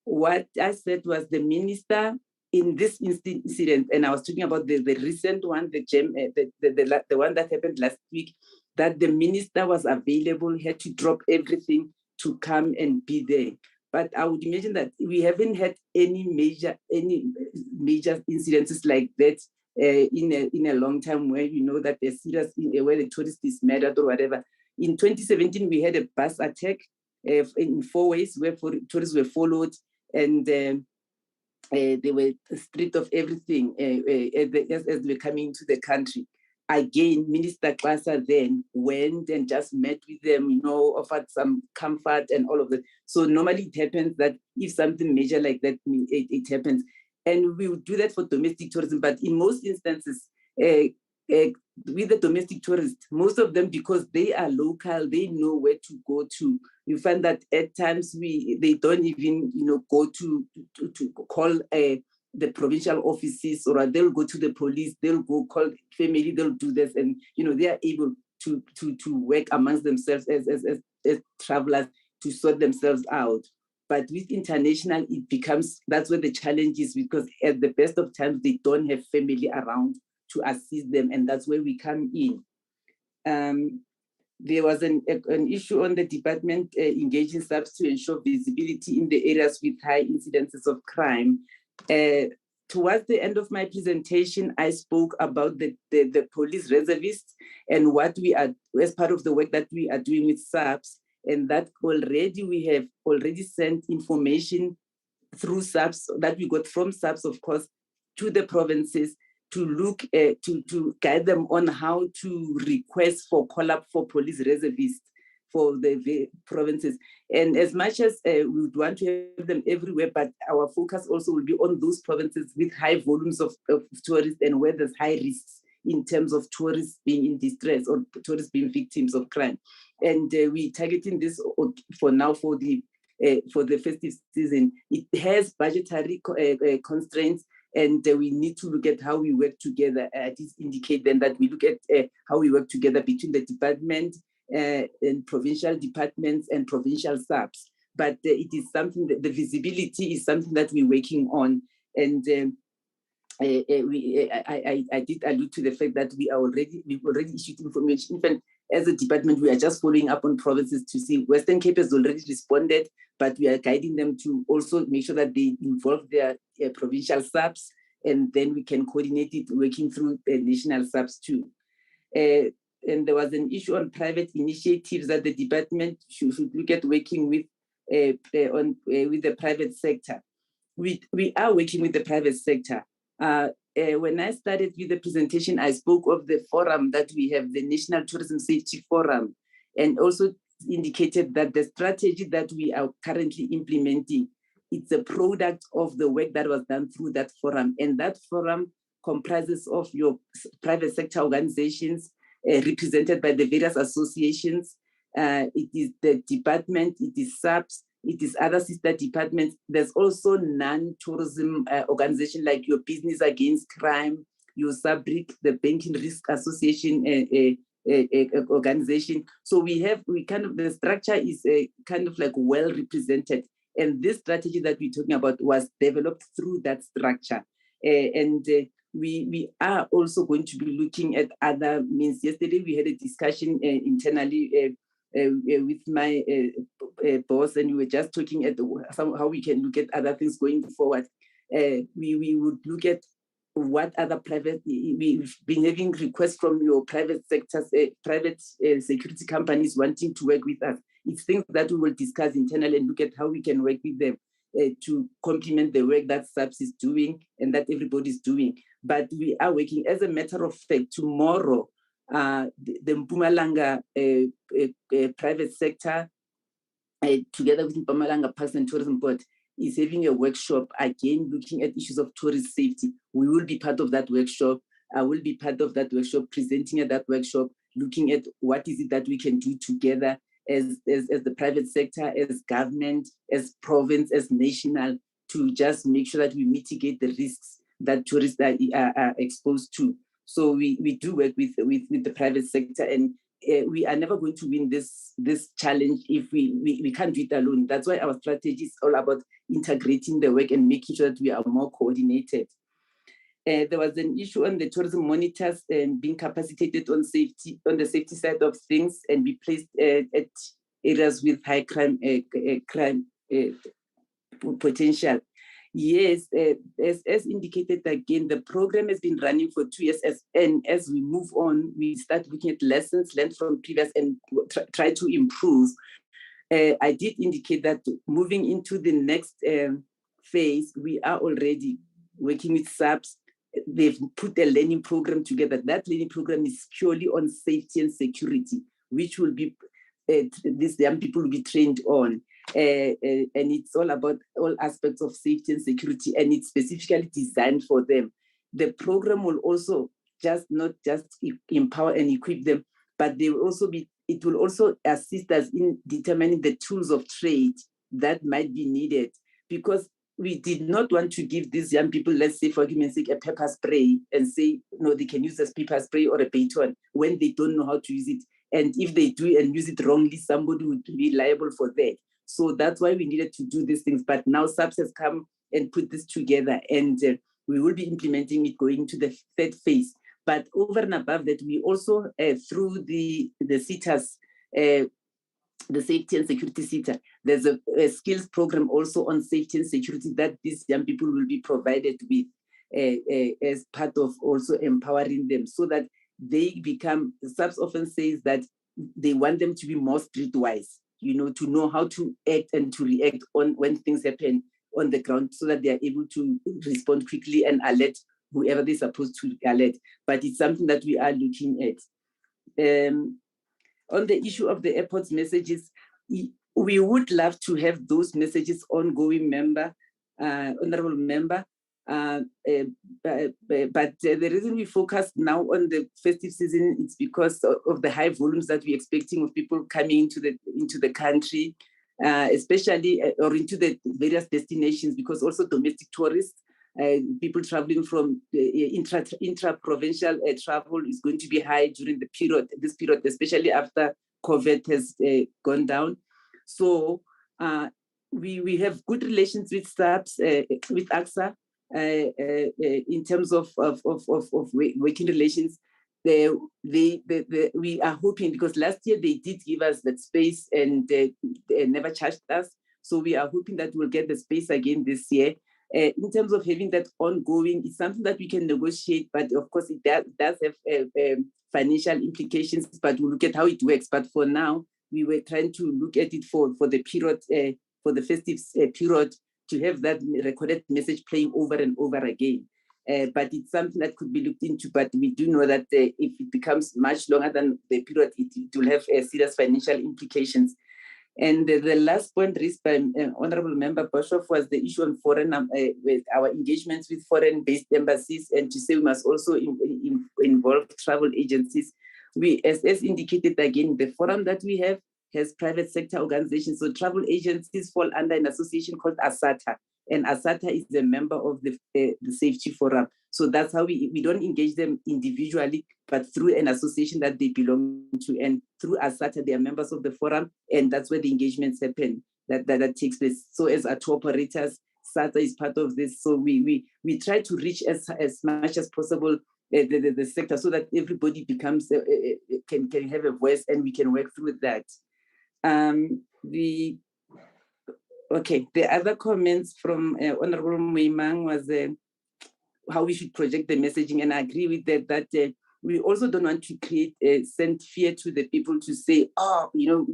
What I said was the minister in this incident, and I was talking about the recent one, the one that happened last week, that the minister was available, had to drop everything to come and be there. But I would imagine that we haven't had any major incidences like that in a long time, where that there's serious, where the tourist is murdered or whatever. In 2017, we had a bus attack in 4 ways where tourists were followed, and they were stripped of everything as they were coming into the country. Again, Minister Klasa then went and just met with them, offered some comfort and all of that. So normally it happens that if something major like that, it happens. And we would do that for domestic tourism. But in most instances, with the domestic tourists, most of them, because they are local, they know where to go to. You find that at times they don't even, go to call the provincial offices, or they'll go to the police, they'll go call family, they'll do this, and they are able to work amongst themselves as travelers to sort themselves out. But with international, it becomes, that's where the challenge is, because at the best of times, they don't have family around to assist them, and that's where we come in. There was an issue on the department engaging staff to ensure visibility in the areas with high incidences of crime. towards the end of my presentation, I spoke about the police reservists and what we are, as part of the work that we are doing with SAPS, and that already we have already sent information through SAPS that we got from SAPS, of course, to the provinces to look to guide them on how to request for call-up for police reservists for the provinces. And as much as we would want to have them everywhere, but our focus also will be on those provinces with high volumes of tourists and where there's high risks in terms of tourists being in distress or tourists being victims of crime. And we're targeting this for now for the festive season. It has budgetary constraints, and we need to look at how we work together. This indicate then that we look at how we work together between the department and provincial departments and provincial SAPs. But it is something that the visibility is something that we're working on. And I did allude to the fact that we've already issued information. In fact, as a department, we are just following up on provinces to see. Western Cape has already responded, but we are guiding them to also make sure that they involve their provincial SAPs, and then we can coordinate it working through the national SAPs too. And there was an issue on private initiatives that the department should look at working with the private sector. We are working with the private sector. When I started with the presentation, I spoke of the forum that we have, the National Tourism Safety Forum, and also indicated that the strategy that we are currently implementing, it's a product of the work that was done through that forum. And that forum comprises of your private sector organizations represented by the various associations. It is the department, it is SAPS, it is other sister departments. There's also non-tourism organization like your Business Against Crime, your SABRIC, the Banking Risk Association organization. So the structure is kind of like well represented. And this strategy that we're talking about was developed through that structure. We are also going to be looking at other means. Yesterday, we had a discussion internally with my boss, and we were just talking at how we can look at other things going forward. We would look at what other we've been having requests from your private sectors, private security companies wanting to work with us. It's things that we will discuss internally and look at how we can work with them to complement the work that SAPS is doing and that everybody's doing. But we are working, as a matter of fact, tomorrow, the Mpumalanga private sector, together with Mpumalanga Parks and Tourism Board, is having a workshop, again, looking at issues of tourist safety. We will be part of that workshop. I will be part of that workshop, presenting at that workshop, looking at what is it that we can do together as the private sector, as government, as province, as national, to just make sure that we mitigate the risks that tourists are exposed to. So we do work with the private sector, and we are never going to win this challenge if we can't do it alone. That's why our strategy is all about integrating the work and making sure that we are more coordinated. There was an issue on the tourism monitors and being capacitated on the safety side of things and be placed at areas with high crime potential. Yes, as indicated again, the program has been running for 2 years, and as we move on, we start looking at lessons learned from previous and try to improve. I did indicate that moving into the next phase, we are already working with SAPS. They've put a learning program together. That learning program is purely on safety and security, which will be, these young people will be trained on. And it's all about all aspects of safety and security, and it's specifically designed for them. The program will also not just empower and equip them, but it will also assist us in determining the tools of trade that might be needed, because we did not want to give these young people, let's say for argument's sake, a pepper spray and say, no, they can use this pepper spray or a baton when they don't know how to use it. And if they do and use it wrongly, somebody would be liable for that. So that's why we needed to do these things. But now SAPS has come and put this together, and we will be implementing it going to the third phase. But over and above that, we also, through the SETAs, the safety and security SETA, there's a skills program also on safety and security that these young people will be provided with. as part of also empowering them so that they become, SAPS often says that they want them to be more streetwise, you know, to know how to act and to react on when things happen on the ground so that they are able to respond quickly and alert whoever they're supposed to alert. But it's something that we are looking at. On the issue of the airport's messages, we would love to have those messages ongoing, honorable member. But the reason we focus now on the festive season is because of the high volumes that we're expecting of people coming into the country, especially or into the various destinations, because also domestic tourists, people traveling from intra-provincial travel is going to be high during this period, especially after COVID has gone down. So we have good relations with SAPS, with AXA, in terms of working relations. We are hoping, because last year they did give us that space and they never charged us. So we are hoping that we'll get the space again this year. In terms of having that ongoing, it's something that we can negotiate, but of course it does have financial implications, but we'll look at how it works. But for now, we were trying to look at it for the period, for the festive period, to have that recorded message playing over and over again. But it's something that could be looked into, but we do know that if it becomes much longer than the period, it will have serious financial implications. And the last point raised by Honorable Member Boshoff was the issue on foreign, with our engagements with foreign-based embassies, and to say we must also involve travel agencies. We, as indicated again, the forum that we have has private sector organizations. So travel agencies fall under an association called ASATA, and ASATA is a member of the Safety Forum. So that's how we don't engage them individually, but through an association that they belong to. And through ASATA, they are members of the forum, and that's where the engagements happen, that takes place. So as our tour operators, SATA is part of this. So we try to reach as much as possible the sector so that everybody becomes, can have a voice, and we can work through that. The other comments from Honorable Moimang was how we should project the messaging, and I agree with that, we also don't want to create send fear to the people to say, oh, you know,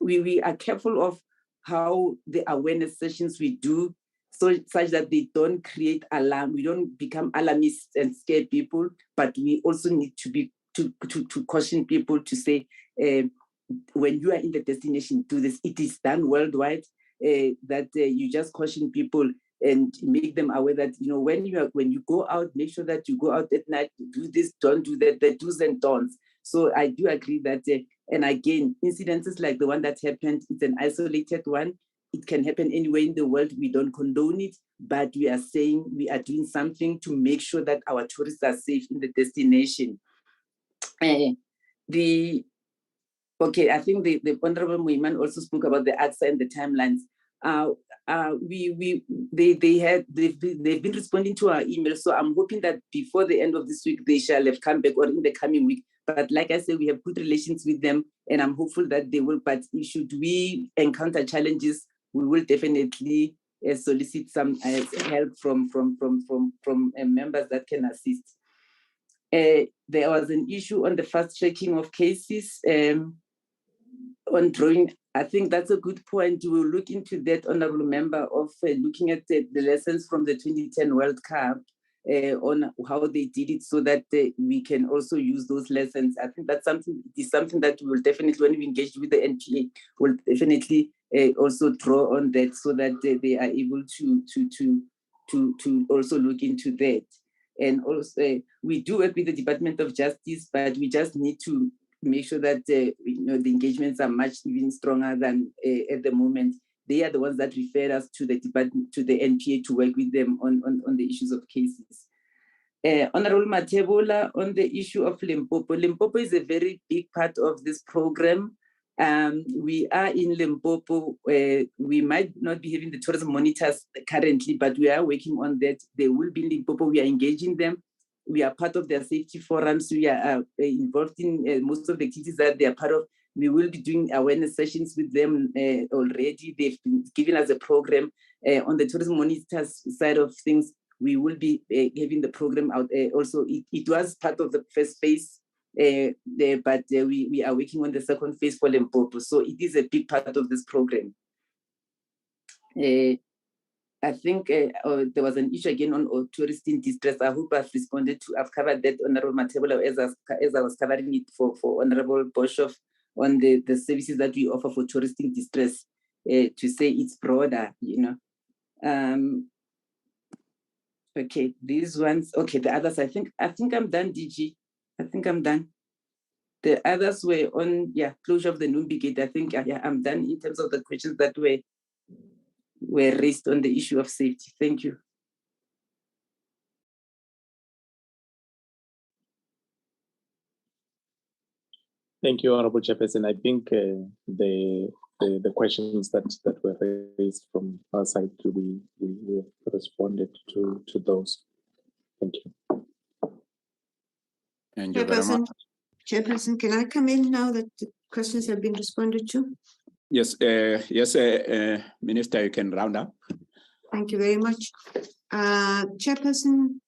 we are careful of how the awareness sessions we do, such that they don't create alarm. We don't become alarmists and scare people, but we also need to caution people to say, when you are in the destination, do this. It is done worldwide. That you just caution people and make them aware that, you know, when you go out, make sure that you go out at night, do this, don't do that, the do's and don'ts. So I do agree that, and again, incidences like the one that happened, it's an isolated one. It can happen anywhere in the world. We don't condone it, but we are saying we are doing something to make sure that our tourists are safe in the destination. I think the Honorable Moiman also spoke about the AXA and the timelines. They've been responding to our emails, so I'm hoping that before the end of this week they shall have come back, or in the coming week. But like I said, we have good relations with them, and I'm hopeful that they will. But should we encounter challenges, we will definitely solicit some help from members that can assist. There was an issue on the fast tracking of cases on drawing. I think that's a good point. We'll look into that, Honorable Member, of looking at the lessons from the 2010 World Cup on how they did it, so that we can also use those lessons. I think that's something that we will definitely, when we engage with the NPA, will definitely also draw on that, so that they are able to also look into that. And also, we do work with the Department of Justice, but we just need to make sure that the engagements are much even stronger than at the moment. They are the ones that refer us to the department, to the NPA, to work with them on the issues of cases. Honorable Matebola, on the issue of Limpopo. Limpopo is a very big part of this program. We are in Limpopo. We might not be having the tourism monitors currently, but we are working on that. They will be in Limpopo. We are engaging them. We are part of their safety forums. We are involved in most of the activities that they are part of. We will be doing awareness sessions with them already. They've been giving us a program on the tourism monitors side of things. we will be having the program out. Also, it was part of the first phase, but we are working on the second phase for Limpopo. So it is a big part of this program. I think there was an issue again on tourists in distress. I hope I've responded to, I've covered that, Honorable Matebula, as I was covering it for Honorable Boshoff on the services that we offer for tourists in distress, to say it's broader, you know. Okay, these ones, okay, the others, I think I'm done, DG. I think I'm done. The others were on, closure of the Numbi Gate. I think, I'm done in terms of the questions that were raised on the issue of safety. Thank you. Thank you, Honorable Chairperson. I think the questions that were raised from our side, we responded to those. Thank you. Thank you very much. Chairperson, can I come in now that the questions have been responded to? Yes, Minister, you can round up. Thank you very much. Chairperson,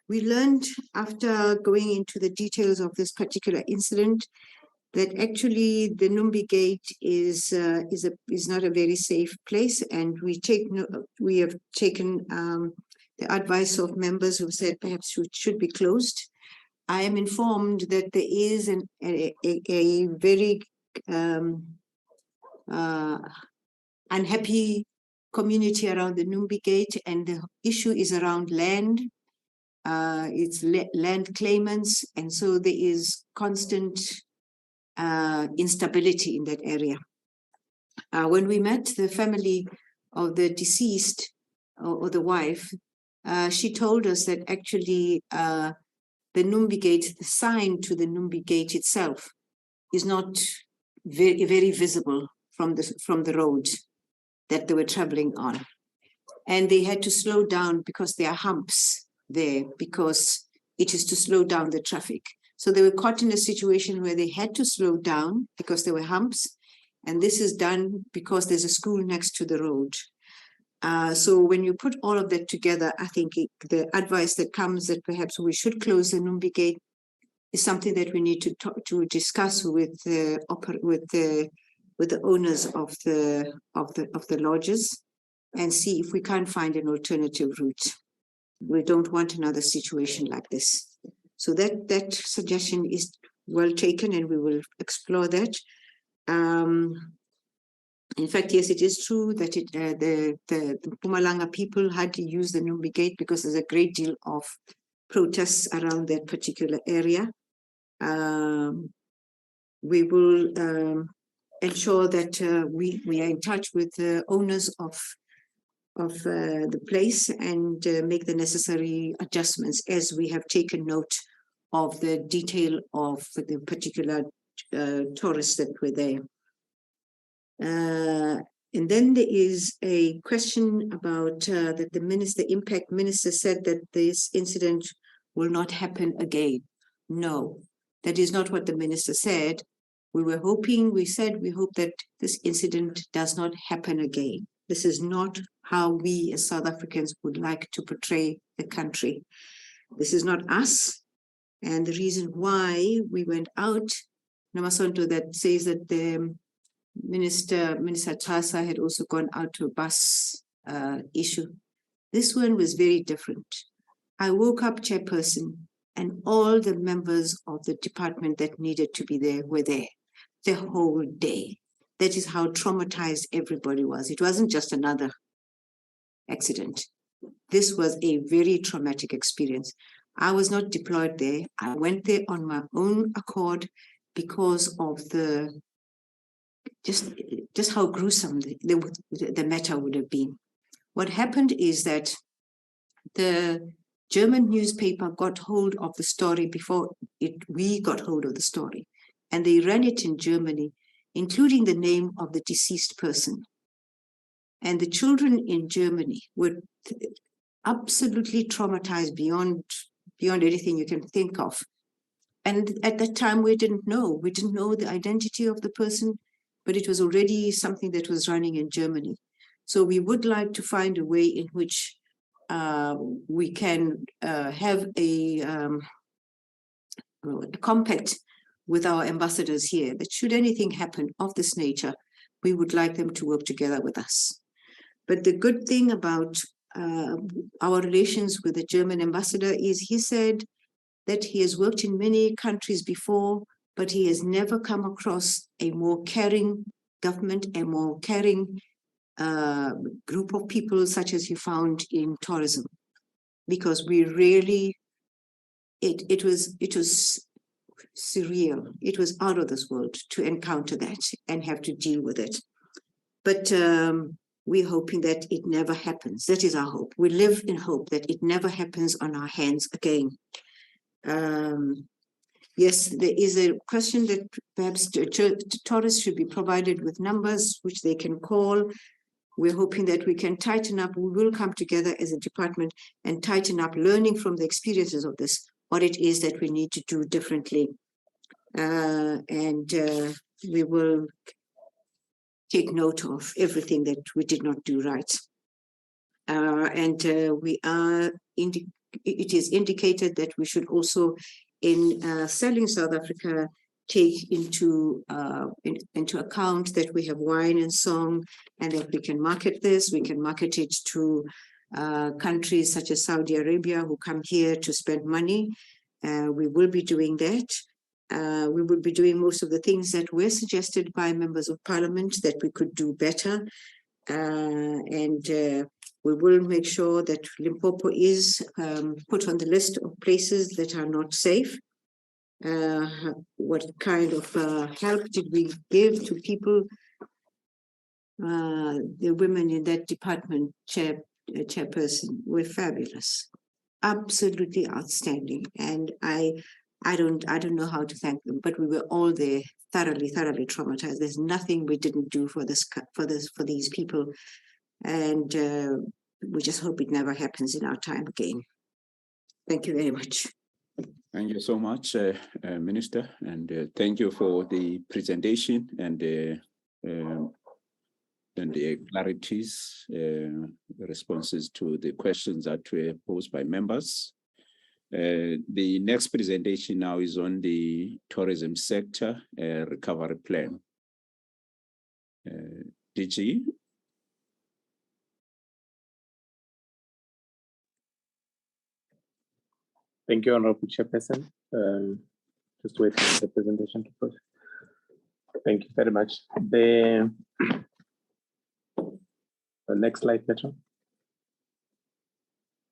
we learned after going into the details of this particular incident that actually the Numbi Gate is not a very safe place, and we have taken the advice of members who said perhaps it should be closed. I am informed that there is a very unhappy community around the Numbi Gate, and the issue is around land. It's land claimants, and so there is constant instability in that area. When we met the family of the deceased or the wife, she told us that actually the Numbi Gate, the sign to the Numbi Gate itself, is not very visible from the road that they were traveling on. And they had to slow down because there are humps there, because it is to slow down the traffic. So they were caught in a situation where they had to slow down because there were humps. And this is done because there's a school next to the road. So when you put all of that together, I think the advice that comes that perhaps we should close the Numbi Gate is something that we need to discuss with the owners of the lodges and see if we can't find an alternative route. We don't want another situation like this. So that suggestion is well taken, and we will explore that. In fact, yes, it is true that the Mpumalanga people had to use the Numbi Gate because there's a great deal of protests around that particular area. We will ensure that we are in touch with the owners of the place and make the necessary adjustments, as we have taken note of the detail of the particular tourists that were there. And then there is a question about that the impact minister said that this incident will not happen again. No, that is not what the minister said. We were hoping, we hope that this incident does not happen again. This is not how we as South Africans would like to portray the country. This is not us. And the reason why we went out, Namasonto, that says that the Minister Tasa had also gone out to a bus issue. This one was very different. I woke up, Chairperson, and all the members of the department that needed to be there were there the whole day. That is how traumatized everybody was. It wasn't just another accident. This was a very traumatic experience. I was not deployed there. I went there on my own accord because of the just how gruesome the matter would have been. What happened is that the German newspaper got hold of the story before we got hold of the story, and they ran it in Germany, including the name of the deceased person. And the children in Germany were absolutely traumatized beyond anything you can think of. And at that time, we didn't know the identity of the person, but it was already something that was running in Germany. So we would like to find a way in which we can have a compact with our ambassadors here that should anything happen of this nature, we would like them to work together with us. But the good thing about our relations with the German ambassador is he said that he has worked in many countries before, but he has never come across a more caring government, a more caring group of people such as he found in tourism. Because we really, it was surreal. It was out of this world to encounter that and have to deal with it. But we're hoping that it never happens. That is our hope. We live in hope that it never happens on our hands again. Yes, there is a question that perhaps tourists should be provided with numbers which they can call. We're hoping that we can tighten up. We will come together as a department and tighten up, learning from the experiences of this, what it is that we need to do differently. We will take note of everything that we did not do right. It is indicated that we should also, in selling South Africa, take into account that we have wine and song, and that we can market this. We can market it to countries such as Saudi Arabia who come here to spend money. We will be doing that. We will be doing most of the things that were suggested by members of parliament that we could do better. We will make sure that Limpopo is put on the list of places that are not safe. What kind of help did we give to people? The women in that department, chairperson, were fabulous, absolutely outstanding, and I don't know how to thank them. But we were all there, thoroughly traumatized. There's nothing we didn't do for these people, and we just hope it never happens in our time again. Thank you very much. Thank you so much, Minister, and thank you for the presentation and the clarities, responses to the questions that were posed by members. The next presentation now is on the tourism sector recovery plan. DG. Thank you, Honorable Chairperson. Just wait for the presentation to proceed. Thank you very much. The next slide, Petro.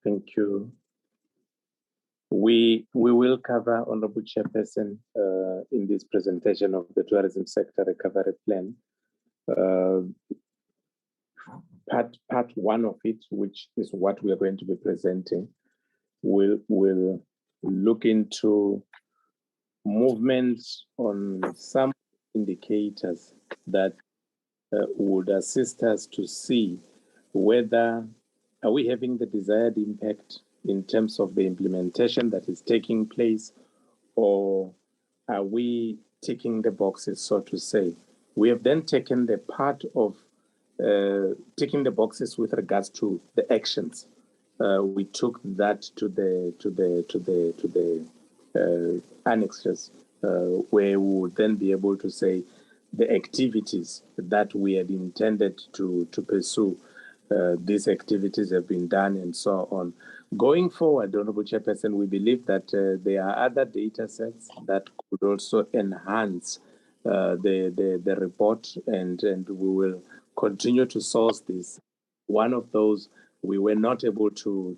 Thank you. We will cover, Honorable Chairperson, in this presentation of the tourism sector recovery plan. Part one of it, which is what we are going to be presenting, will look into movements on some indicators that would assist us to see whether are we having the desired impact in terms of the implementation that is taking place, or are we ticking the boxes, so to say. We have then taken the part of ticking the boxes with regards to the actions. We took that to the annexes, where we would then be able to say the activities that we had intended to pursue. These activities have been done and so on. Going forward, Honorable Chairperson, we believe that there are other data sets that could also enhance the report, and we will continue to source this. One of those, we were not able to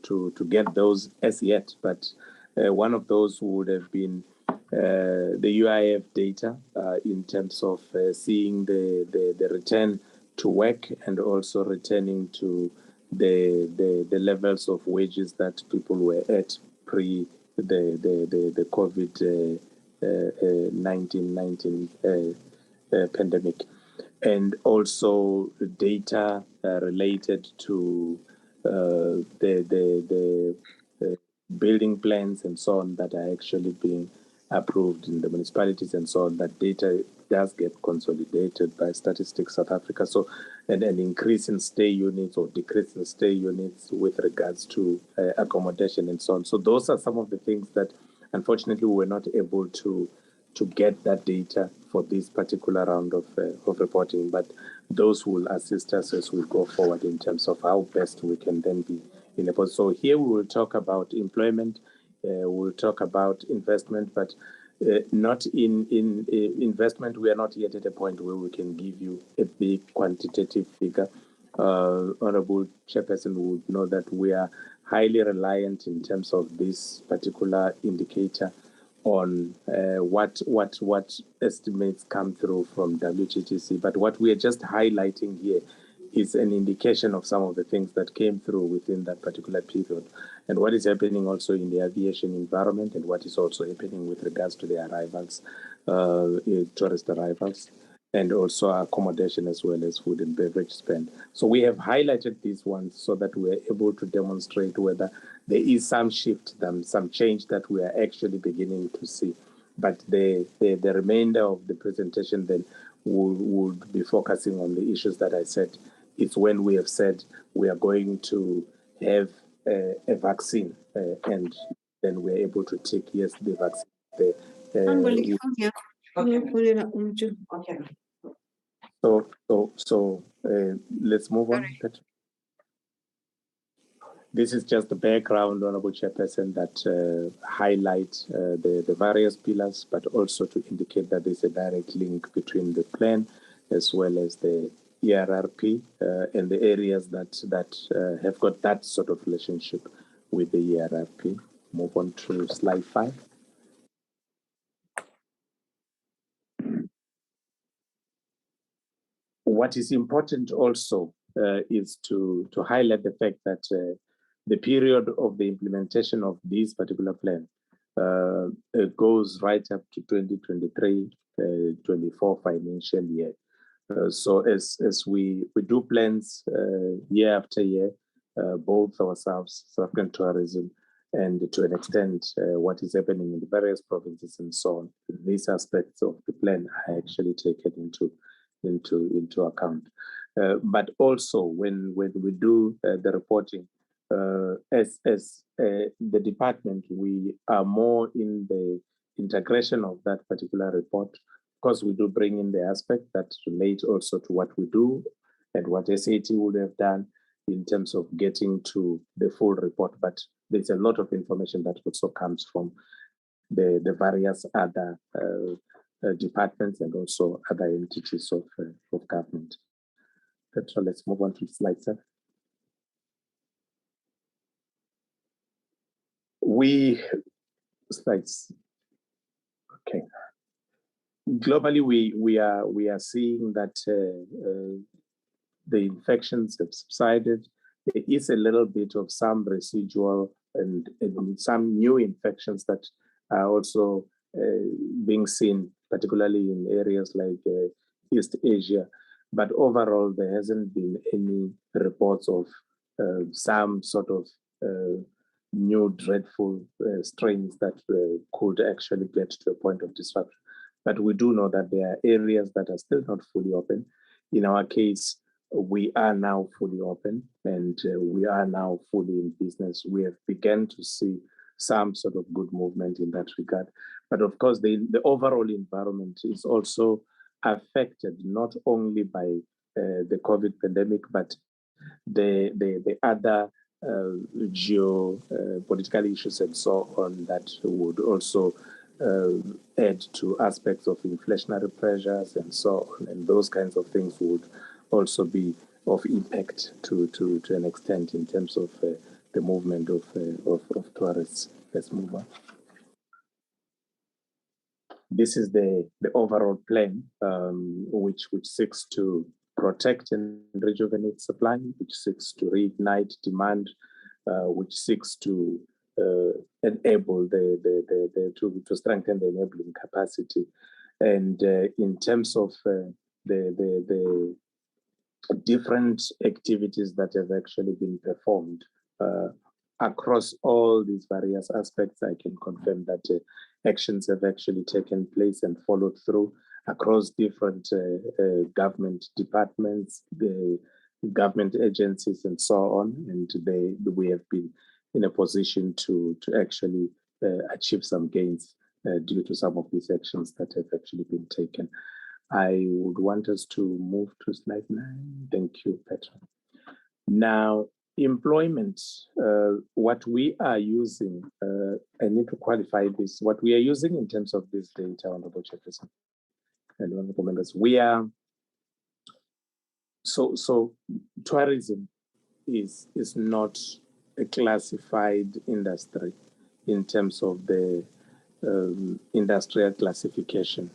get those as yet, but one of those would have been the UIF data in terms of seeing the return to work and also returning to the levels of wages that people were at pre the COVID-19 pandemic, and also data related to the building plans and so on that are actually being approved in the municipalities and so on. That data does get consolidated by Statistics South Africa. So an increase in stay units or decrease in stay units with regards to accommodation and so on. So those are some of the things that unfortunately we were not able to get that data for this particular round of reporting, but those will assist us as we go forward in terms of how best we can then be in a position. So here we will talk about employment, we'll talk about investment, but not in investment. We are not yet at a point where we can give you a big quantitative figure. Honorable Chairperson would know that we are highly reliant in terms of this particular indicator on what estimates come through from WGTC. But what we are just highlighting here is an indication of some of the things that came through within that particular period, and what is happening also in the aviation environment, and what is also happening with regards to the arrivals, tourist arrivals, and also accommodation as well as food and beverage spend. So we have highlighted these ones so that we are able to demonstrate whether there is some shift, some change that we are actually beginning to see. But the remainder of the presentation then would be focusing on the issues that I said. It's when we have said we are going to have a vaccine, and then we're able to take, yes, the vaccine. So let's move on. This is just the background, Honorable Chairperson, that highlight the various pillars, but also to indicate that there's a direct link between the plan as well as the ERRP and the areas that have got that sort of relationship with the ERRP. Move on to slide 5. What is important also is to highlight the fact that the period of the implementation of this particular plan goes right up to 2023-24 financial year. So as we do plans year after year, both ourselves, South African tourism, and to an extent what is happening in the various provinces and so on, these aspects of the plan are actually taken into account. But also when we do the reporting, as the department, we are more in the integration of that particular report. Of course, we do bring in the aspect that relate also to what we do and what SAT would have done in terms of getting to the full report. But there's a lot of information that also comes from the various other departments and also other entities of government. So let's move on to slide 7. Slides. Okay. Globally, we are seeing that the infections have subsided. There is a little bit of some residual and some new infections that are also being seen, particularly in areas like East Asia. But overall, there hasn't been any reports of some sort of new dreadful strains that could actually get to a point of disruption. But we do know that there are areas that are still not fully open. In our case, we are now fully open and we are now fully in business. We have begun to see some sort of good movement in that regard. But of course, the overall environment is also affected not only by the COVID pandemic, but the other geopolitical issues and so on that would also add to aspects of inflationary pressures and so on. And those kinds of things would also be of impact to an extent in terms of the movement of tourists. Let's move on. This is the overall plan, which seeks to protect and rejuvenate supply, which seeks to reignite demand, which seeks to enable to strengthen the enabling capacity. And in terms of the different activities that have actually been performed across all these various aspects, I can confirm that actions have actually taken place and followed through. across different government departments, government agencies, and so on. And we have been in a position to actually achieve some gains due to some of these actions that have actually been taken. I would want us to move to slide 9. Thank you, Petra. Now, employment, what we are using, I need to qualify this, what we are using in terms of this data, Honorable Chairperson and honorable members, we are, so tourism is not a classified industry in terms of the industrial classification,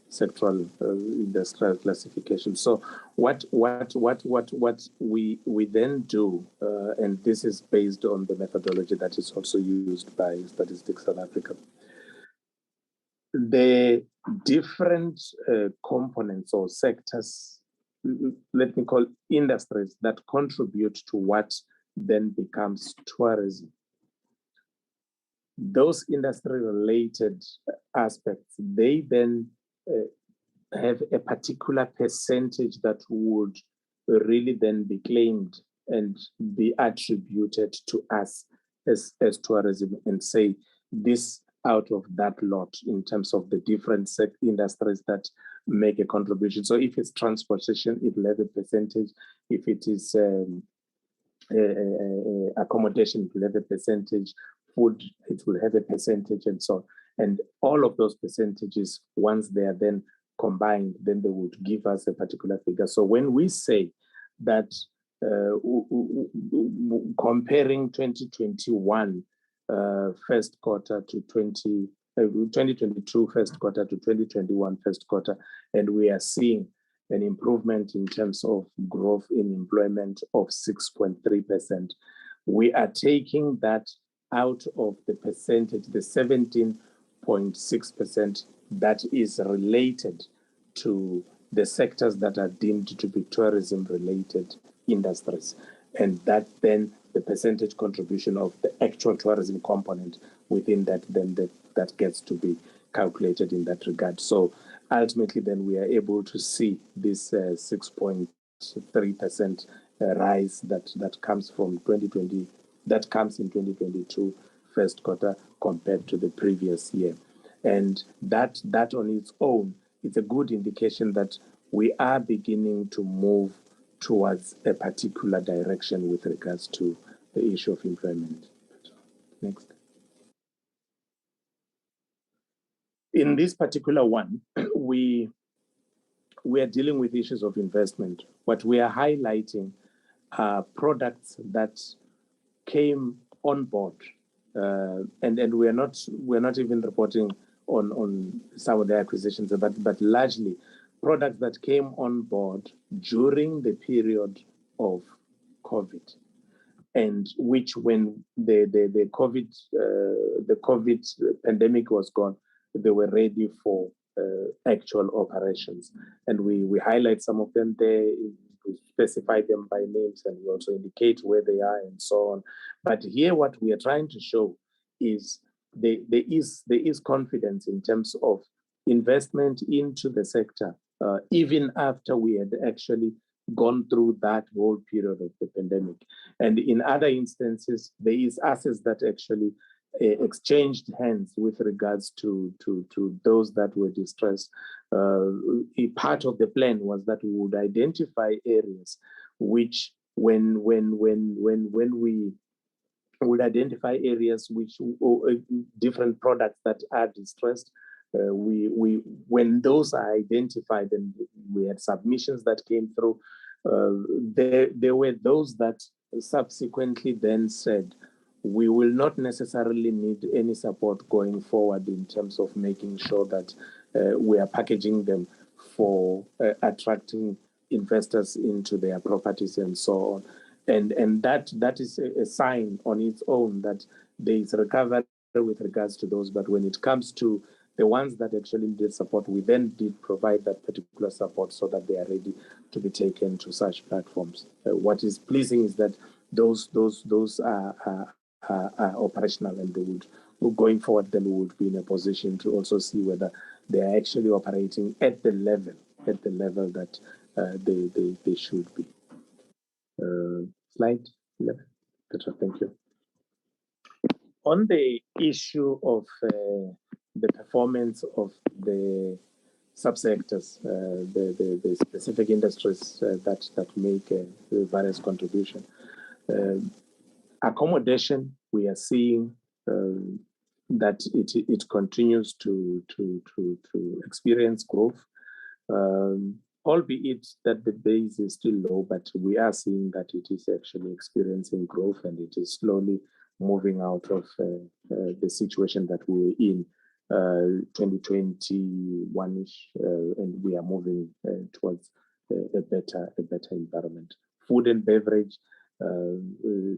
sectoral industrial classification. So what we then do, and this is based on the methodology that is also used by Statistics South Africa. The different components or sectors, let me call industries, that contribute to what then becomes tourism. Those industry-related aspects, they then have a particular percentage that would really then be claimed and be attributed to us as tourism, and say this out of that lot in terms of the different industries that make a contribution. So if it's transportation, it will have a percentage. If it is accommodation, it will have a percentage. Food, it will have a percentage, and so on. And all of those percentages, once they are then combined, then they would give us a particular figure. So when we say that comparing 2021 first quarter to 2022 first quarter to 2021 first quarter, and we are seeing an improvement in terms of growth in employment of 6.3%, we are taking that out of the percentage, the 17.6% that is related to the sectors that are deemed to be tourism-related industries. And that then the percentage contribution of the actual tourism component within that, then that gets to be calculated in that regard. So ultimately, then we are able to see this 6.3% rise that comes from 2020, that comes in 2022 first quarter compared to the previous year. And that on its own, it's a good indication that we are beginning to move towards a particular direction with regards to the issue of employment. Next. In this particular one, we are dealing with issues of investment. What we are highlighting are products that came on board, and we're not even reporting on some of the acquisitions, but largely products that came on board during the period of COVID, and which, when the COVID pandemic was gone, they were ready for actual operations. And we highlight some of them there, we specify them by names, and we also indicate where they are and so on. But here what we are trying to show is there is confidence in terms of investment into the sector, even after we had actually gone through that whole period of the pandemic. And in other instances, there is assets that actually exchanged hands with regards to those that were distressed. A part of the plan was that we would identify areas which, when we would identify areas which different products that are distressed, when those are identified and we had submissions that came through, there were those that subsequently then said, we will not necessarily need any support going forward in terms of making sure that we are packaging them for attracting investors into their properties and so on. And that is a sign on its own that there is recovery with regards to those. But when it comes to the ones that actually needed support, we then did provide that particular support so that they are ready to be taken to such platforms. What is pleasing is that those are are operational, and they would, going forward, then we would be in a position to also see whether they are actually operating at the level that they should be. Slide 11. Petra, thank you. On the issue of the performance of the subsectors, the specific industries that make various contribution. Accommodation, we are seeing that it continues to experience growth, albeit that the base is still low, but we are seeing that it is actually experiencing growth, and it is slowly moving out of the situation that we were in 2021-ish, and we are moving towards a better environment. Food and beverage,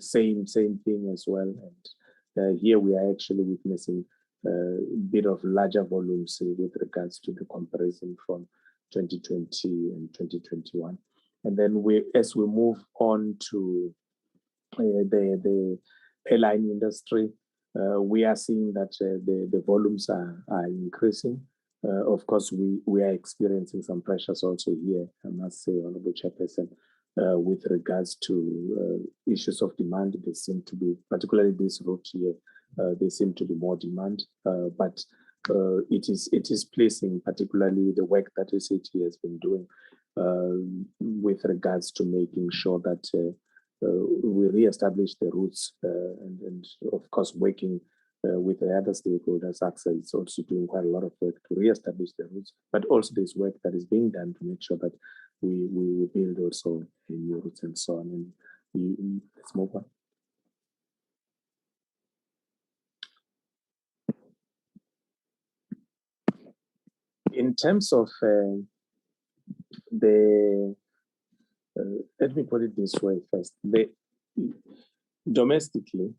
same thing as well. And here we are actually witnessing a bit of larger volumes with regards to the comparison from 2020 and 2021. And then as we move on to the airline industry, we are seeing that the volumes are increasing. Of course, we are experiencing some pressures also here, I must say, Honorable Chairperson, with regards to issues of demand. There seem to be, particularly this route here, there seem to be more demand, but it is placing, particularly the work that SAT has been doing with regards to making sure that we re-establish the routes, and of course working with the other stakeholders. AXA is also doing quite a lot of work to re-establish the routes, but also there's work that is being done to make sure that we build also new routes and so on. And let's move on. In terms of let me put it this way first. Domestically,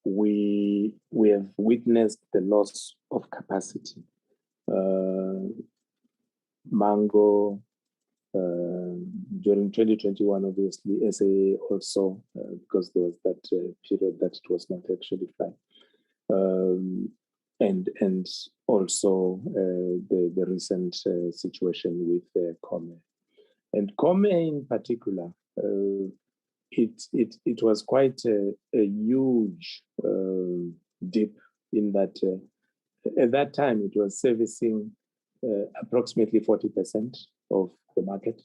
we have witnessed the loss of capacity. Mango, during 2021, obviously, SA also, because there was that period that it was not actually flying. And also the recent situation with Come. And Come in particular, it was quite a huge dip in that at that time it was servicing approximately 40% of the market,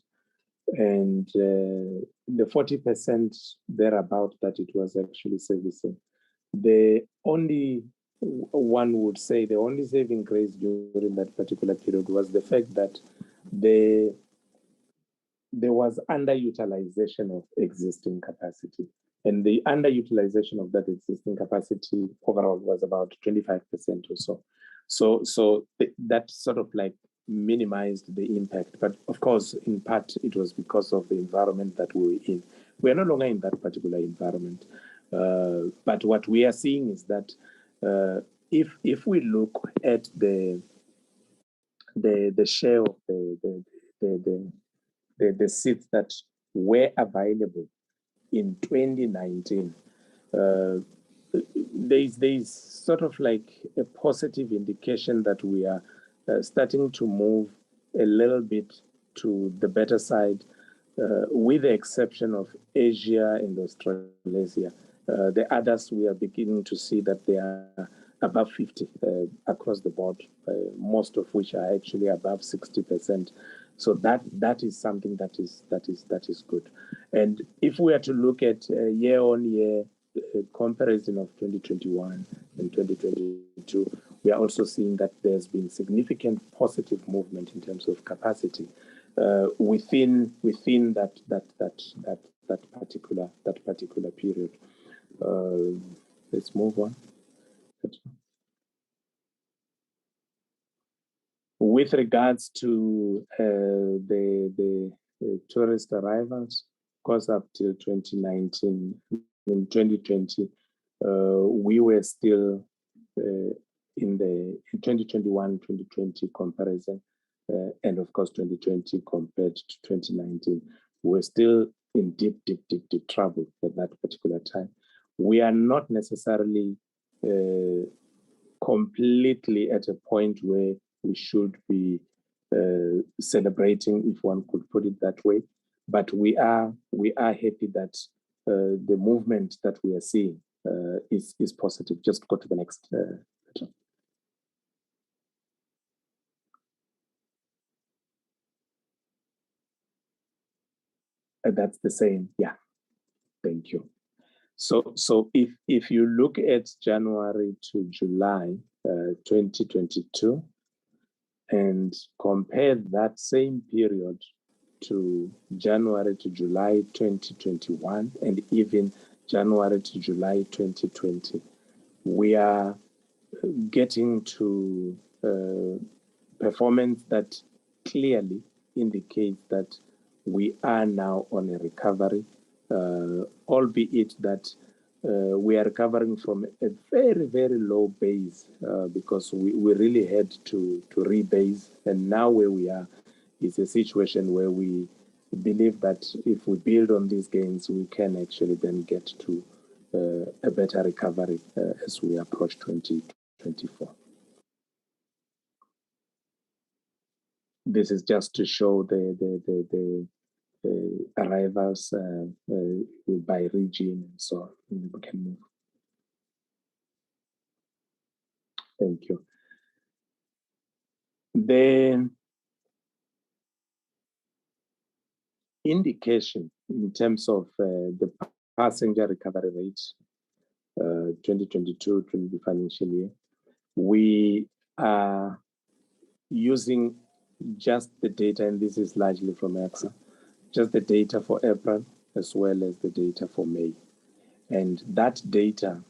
and the 40% thereabout that it was actually servicing, the only one would say the only saving grace during that particular period was the fact that there was underutilization of existing capacity. And the underutilization of that existing capacity overall was about 25% or so. So that sort of like minimized the impact. But of course, in part, it was because of the environment that we were in. We are no longer in that particular environment. But what we are seeing is that if we look at the share of the seats that were available in 2019, there's sort of like a positive indication that we are starting to move a little bit to the better side, with the exception of Asia and Australasia. The others, we are beginning to see that they are above 50 across the board, most of which are actually above 60%. So that is something that is good. And if we are to look at year-on-year comparison of 2021 and 2022, we are also seeing that there's been significant positive movement in terms of capacity within that particular period. Let's move on. With regards to the tourist arrivals, of course, up to 2019, in 2020, we were still in the 2021-2020 comparison, and of course 2020 compared to 2019, we were still in deep trouble at that particular time. We are not necessarily completely at a point where we should be celebrating, if one could put it that way. But we are happy that the movement that we are seeing is positive. Just go to the next. That's the same. Yeah. Thank you. So if you look at January to July 2022 and compare that same period to January to July 2021 and even January to July 2020, we are getting to performance that clearly indicates that we are now on a recovery, albeit that we are recovering from a very, very low base because we really had to rebase. And now where we are is a situation where we believe that if we build on these gains, we can actually then get to a better recovery as we approach 2024. This is just to show the arrivals by region and so on. We can move. Thank you. The indication in terms of the passenger recovery rate, 2022-2023 financial year, we are using just the data, and this is largely from AXA, just the data for April as well as the data for May. And that data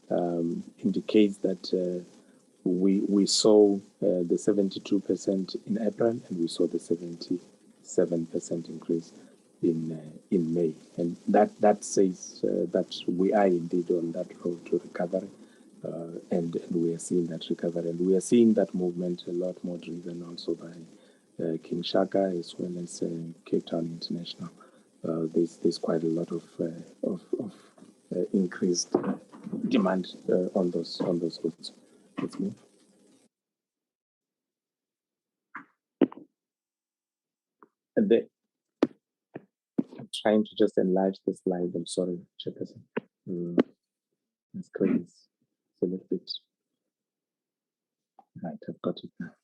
indicates that we saw the 72% in April and we saw the 77% increase in May. And that says that we are indeed on that road to recovery. And we are seeing that recovery. And we are seeing that movement a lot more driven also by King Shaka as well as Cape Town International. There's quite a lot of increased demand on those routes. Let's move. And I'm trying to just enlarge the slide. I'm sorry, Chairperson. The screen is a little bit. Right, I've got it now.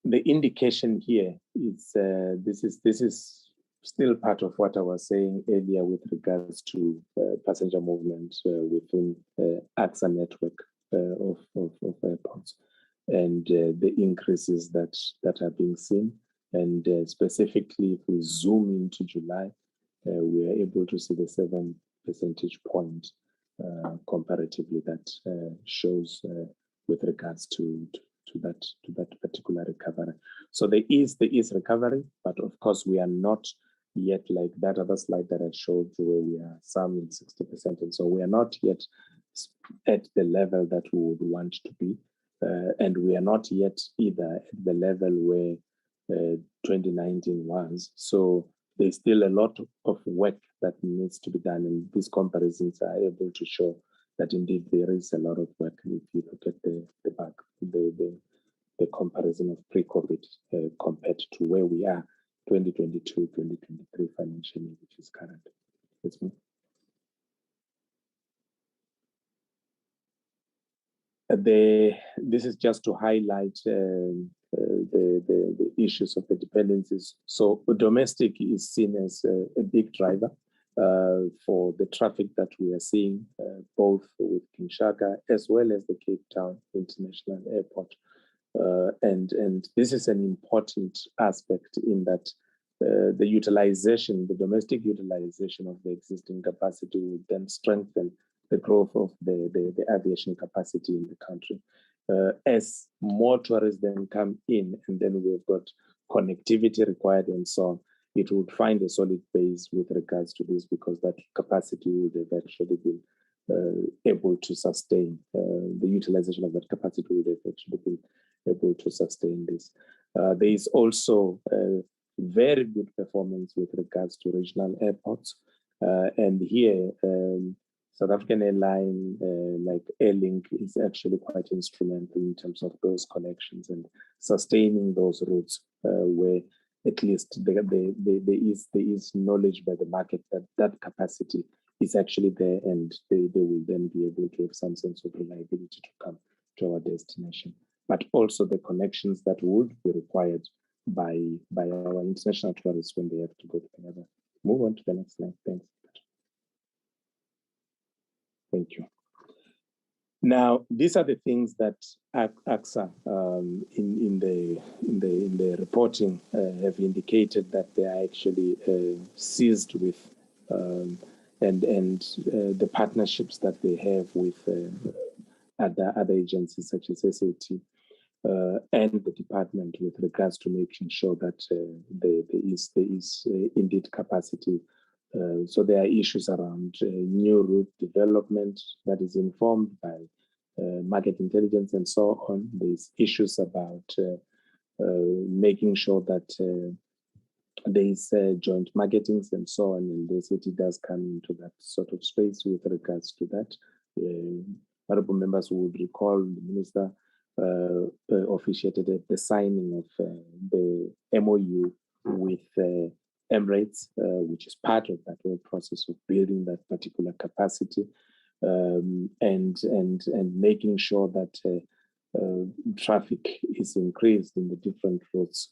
The indication here is this is still part of what I was saying earlier with regards to passenger movement within AXA network of airports and the increases that are being seen. And specifically, if we zoom into July, we are able to see the 7 percentage point comparatively that shows with regards to that particular recovery. So there is recovery, but of course we are not yet like that other slide that I showed where we are some in 60%, and so we are not yet at the level that we would want to be, and we are not yet either at the level where 2019 was. So there's still a lot of work that needs to be done, and these comparisons are able to show that indeed there is a lot of work. If you look at the comparison of pre-COVID compared to where we are 2022-2023 financial year, which is current. Let's move. This is just to highlight the issues of the dependencies. So domestic is seen as a big driver for the traffic that we are seeing, both with King Shaka as well as the Cape Town International Airport. And this is an important aspect in that the domestic utilization of the existing capacity will then strengthen the growth of the aviation capacity in the country. As more tourists then come in, and then we've got connectivity required and so on, it would find a solid base with regards to this, because that capacity would have actually been able to sustain the utilization of that capacity would have actually been able to sustain this. There is also very good performance with regards to regional airports. And here, South African airline like Airlink is actually quite instrumental in terms of those connections and sustaining those routes where at least there is knowledge by the market that that capacity is actually there, and they will then be able to have some sense of reliability to come to our destination. But also the connections that would be required by our international tourists when they have to go to Canada. Move on to the next slide, thanks. Thank you. Now, these are the things that AXA in the reporting have indicated that they are actually seized with, and the partnerships that they have with other agencies such as SAT and the department with regards to making sure that there is indeed capacity. So there are issues around new route development that is informed by market intelligence and so on. There's issues about making sure that there is joint marketings and so on, and the city does come into that sort of space with regards to that. Honorable members would recall the minister officiated at the signing of the MOU with Emirates, which is part of that whole process of building that particular capacity, and making sure that traffic is increased in the different routes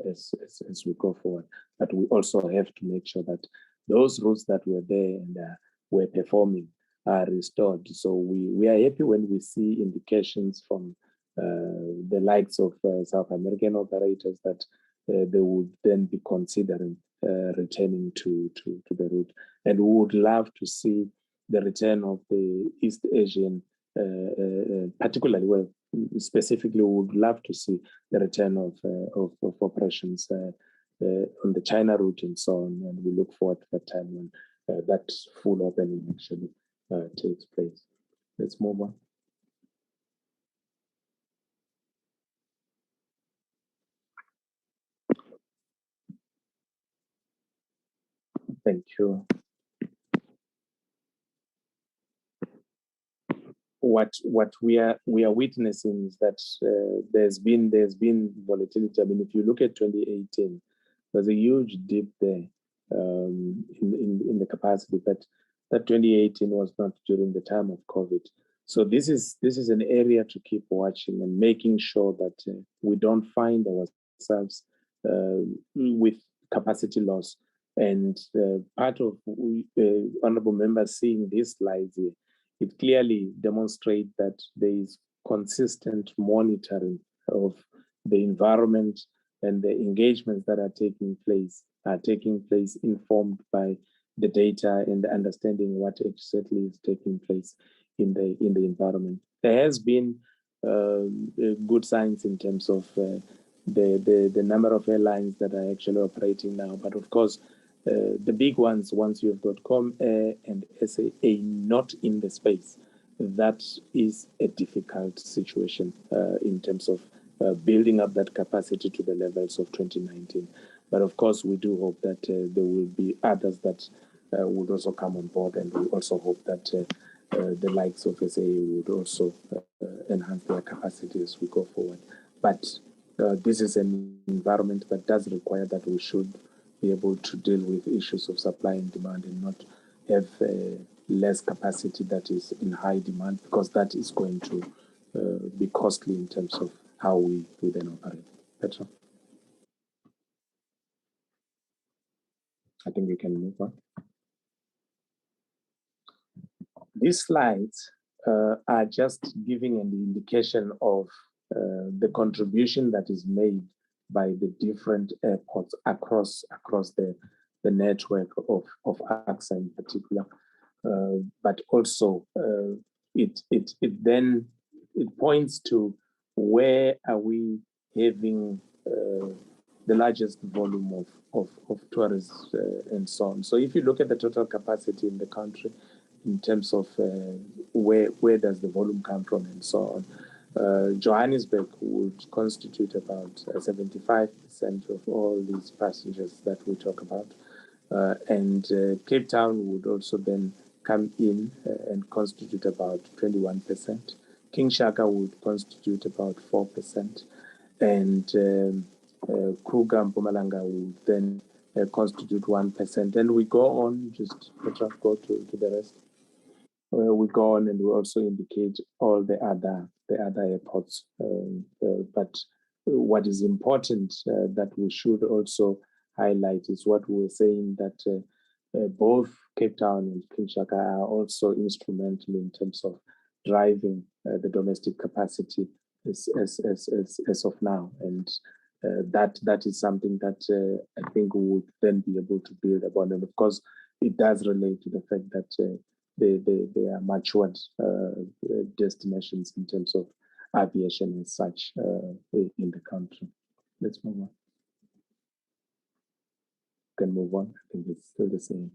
as we go forward. But we also have to make sure that those routes that were there and were performing are restored. So we are happy when we see indications from the likes of South American operators that they would then be considering returning to the route. And we would love to see the return of the East Asian, particularly, well, specifically, we would love to see the return of operations on the China route and so on. And we look forward to that time when that full opening actually takes place. Let's move on. Thank you. What we are witnessing is that there's been volatility. I mean, if you look at 2018, there's a huge dip there in the capacity, but that 2018 was not during the time of COVID. So this is an area to keep watching and making sure that we don't find ourselves with capacity loss. And part of honorable members seeing these slides here, it clearly demonstrates that there is consistent monitoring of the environment, and the engagements that are taking place informed by the data and the understanding what exactly is taking place in the environment. There has been good signs in terms of the number of airlines that are actually operating now, but of course, the big ones, once you've got Comair and SAA not in the space, that is a difficult situation in terms of building up that capacity to the levels of 2019. But of course, we do hope that there will be others that would also come on board, and we also hope that the likes of SAA would also enhance their capacity as we go forward. But this is an environment that does require that we should be able to deal with issues of supply and demand and not have less capacity that is in high demand, because that is going to be costly in terms of how we then operate. Petra? I think we can move on. These slides are just giving an indication of the contribution that is made by the different airports across the network of AXA in particular, but also it points to where are we having the largest volume of tourists and so on. So if you look at the total capacity in the country in terms of where does the volume come from and so on, Johannesburg would constitute about 75% of all these passengers that we talk about. And Cape Town would also then come in and constitute about 21%. King Shaka would constitute about 4%. And Kruger and Mpumalanga would then constitute 1%. And we go on, just Petra, go to the rest. We go on and we also indicate all the other airports. But what is important that we should also highlight is what we were saying, that both Cape Town and King Shaka are also instrumental in terms of driving the domestic capacity as of now. And that is something that I think we would then be able to build upon. And of course, it does relate to the fact that they are matured destinations in terms of aviation as such in the country. Let's move on. Can move on. I think it's still the same.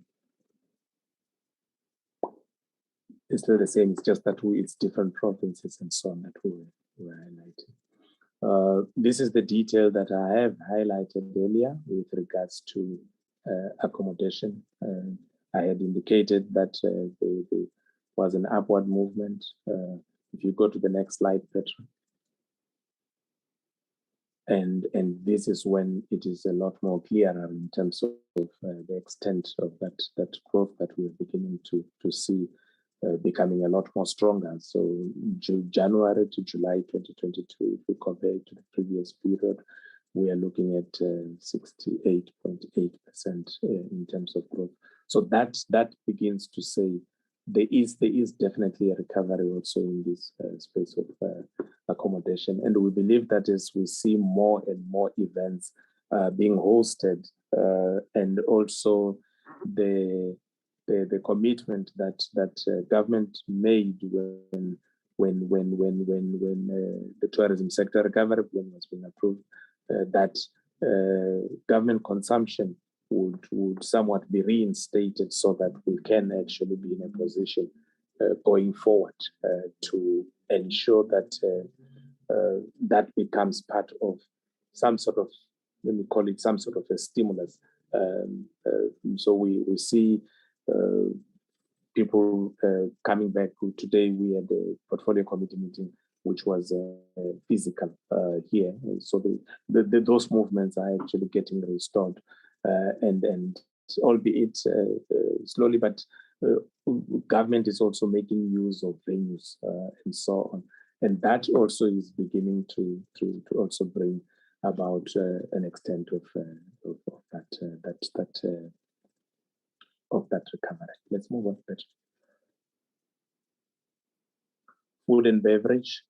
It's still the same. It's just that it's different provinces and so on that we're highlighting. This is the detail that I have highlighted earlier with regards to accommodation. I had indicated that there was an upward movement. If you go to the next slide, Petra. And this is when it is a lot more clearer in terms of the extent of that growth that we're beginning to see becoming a lot more stronger. So January to July 2022, if we compare it to the previous period, we are looking at 68.8% in terms of growth. So that begins to say there is definitely a recovery also in this space of accommodation. And we believe that as we see more and more events being hosted, and also the commitment that government made when the tourism sector recovery plan was being approved, that government consumption would somewhat be reinstated so that we can actually be in a position going forward to ensure that that becomes part of some sort of, let me call it some sort of a stimulus. So we see people coming back. Today we had a portfolio committee meeting, which was physical here. So those movements are actually getting restored. And albeit slowly, but government is also making use of venues and so on, and that also is beginning to also bring about an extent of that recovery. Let's move on. Food and beverage.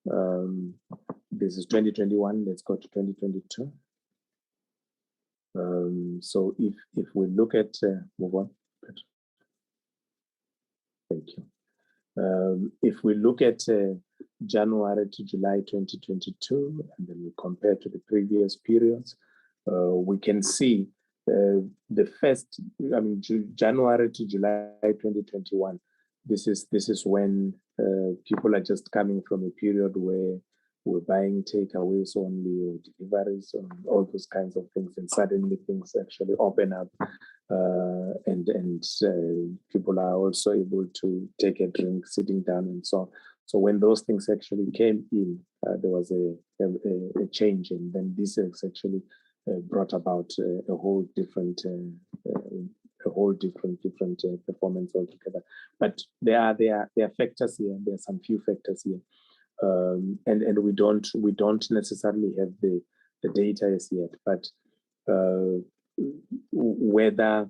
This is 2021. Let's go to 2022. So if we look at move on. Thank you. If we look at January to July 2022, and then we compare to the previous periods, we can see the first, January to July 2021. This is when people are just coming from a period where we're buying takeaways only or deliveries and all those kinds of things, and suddenly things actually open up, and people are also able to take a drink sitting down and so on. So when those things actually came in, there was a change, and then this has actually brought about a whole different performance altogether. But there are factors here. There are some few factors here. And we don't necessarily have the data as yet, but whether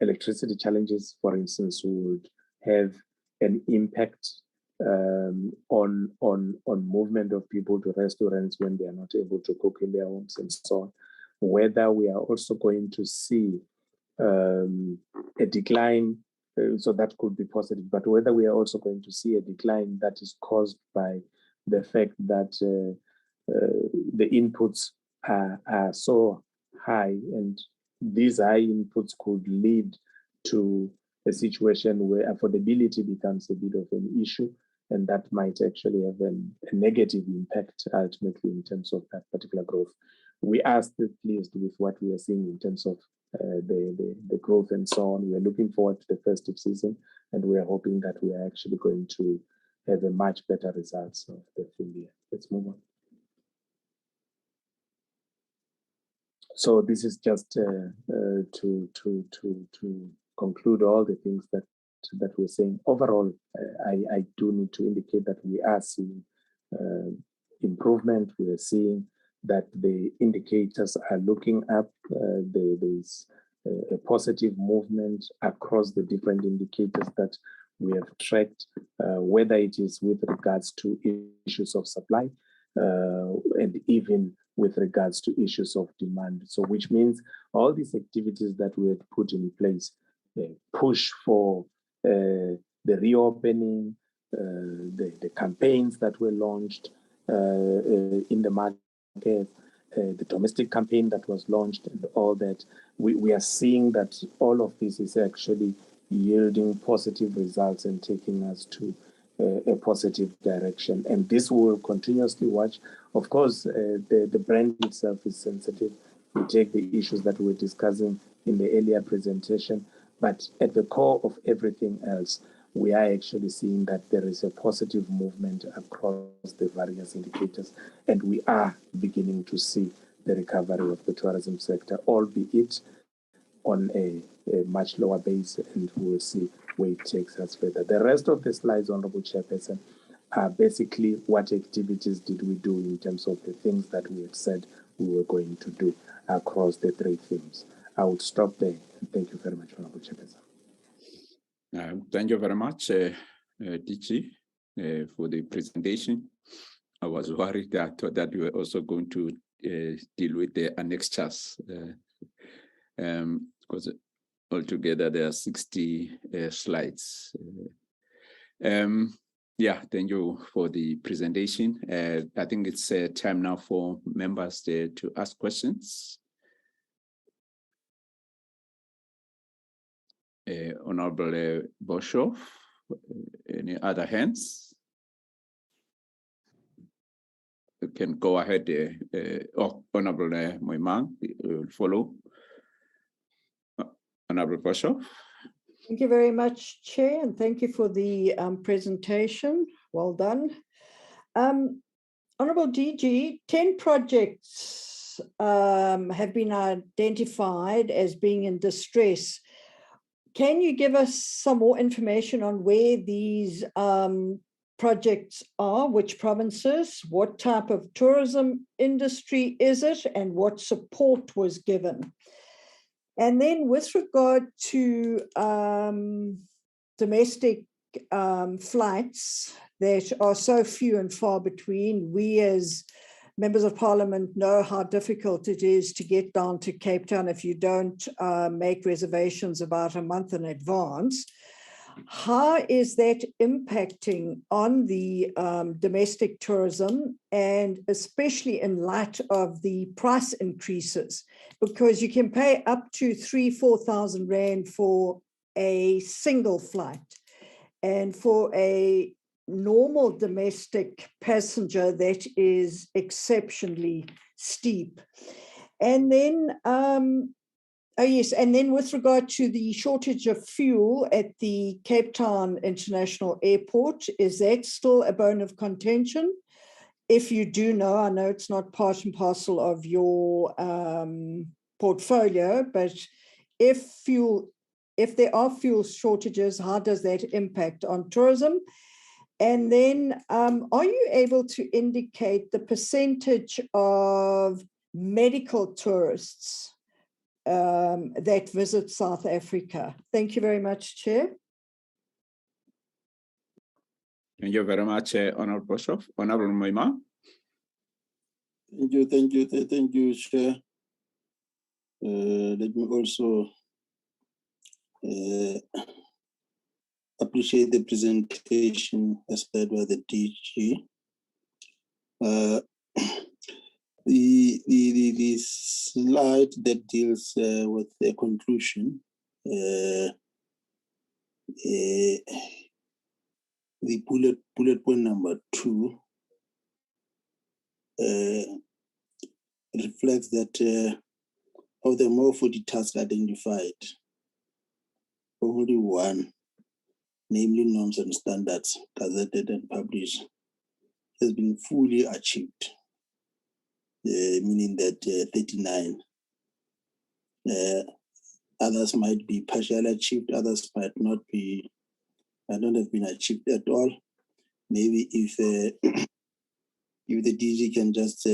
electricity challenges, for instance, would have an impact on movement of people to restaurants when they are not able to cook in their homes and so on. Whether we are also going to see a decline. So that could be positive, but whether we are also going to see a decline that is caused by the fact that the inputs are so high, and these high inputs could lead to a situation where affordability becomes a bit of an issue, and that might actually have a negative impact ultimately in terms of that particular growth. We are still pleased with what we are seeing in terms of the growth and so on. We are looking forward to the festive season, and we are hoping that we are actually going to have a much better results of the full year. Let's move on. So this is just to conclude all the things that we're saying. Overall, I do need to indicate that we are seeing improvement. We are seeing that the indicators are looking up. There's a positive movement across the different indicators that we have tracked, whether it is with regards to issues of supply and even with regards to issues of demand. So which means all these activities that we have put in place, push for the reopening, the campaigns that were launched in the market, the domestic campaign that was launched, and all that, we are seeing that all of this is actually yielding positive results and taking us to a positive direction. And this will continuously watch. Of course, the brand itself is sensitive. We take the issues that we were discussing in the earlier presentation, but at the core of everything else, we are actually seeing that there is a positive movement across the various indicators, and we are beginning to see the recovery of the tourism sector, albeit on a much lower base, and we will see where it takes us further. The rest of the slides, Honorable Chairperson, are basically what activities did we do in terms of the things that we had said we were going to do across the three themes. I would stop there. Thank you very much, Honorable Chairperson. Thank you very much, DG, for the presentation. I was worried that you were also going to deal with the annexures, because altogether there are 60 slides. Yeah, thank you for the presentation. I think it's time now for members to ask questions. Honorable Boshoff, any other hands? You can go ahead. Honorable Moimang will follow. Honorable Boshoff. Thank you very much, Chair, and thank you for the presentation. Well done. Honorable DG, 10 projects have been identified as being in distress. Can you give us some more information on where these projects are, which provinces, what type of tourism industry is it, and what support was given? And then with regard to domestic flights that are so few and far between, we as members of parliament know how difficult it is to get down to Cape Town if you don't make reservations about a month in advance. How is that impacting on the domestic tourism, and especially in light of the price increases? Because you can pay up to 3,000-4,000 Rand for a single flight. And for a normal domestic passenger, that is exceptionally steep. And then, oh yes, and then with regard to the shortage of fuel at the Cape Town International Airport, is that still a bone of contention? If you do know, I know it's not part and parcel of your portfolio, but if there are fuel shortages, how does that impact on tourism? And then are you able to indicate the percentage of medical tourists that visit South Africa? Thank you very much, Chair. Thank you very much, Honorable Boshoff. Honorable Moima. Thank you, Chair. Let me also appreciate the presentation as led by the DG. The slide that deals with the conclusion the bullet point number 2 reflects that of the more 40 tasks identified, only one, namely norms and standards gazetted and published, has been fully achieved, meaning that 39. Others might be partially achieved, others might not have been achieved at all. Maybe if if the DG can just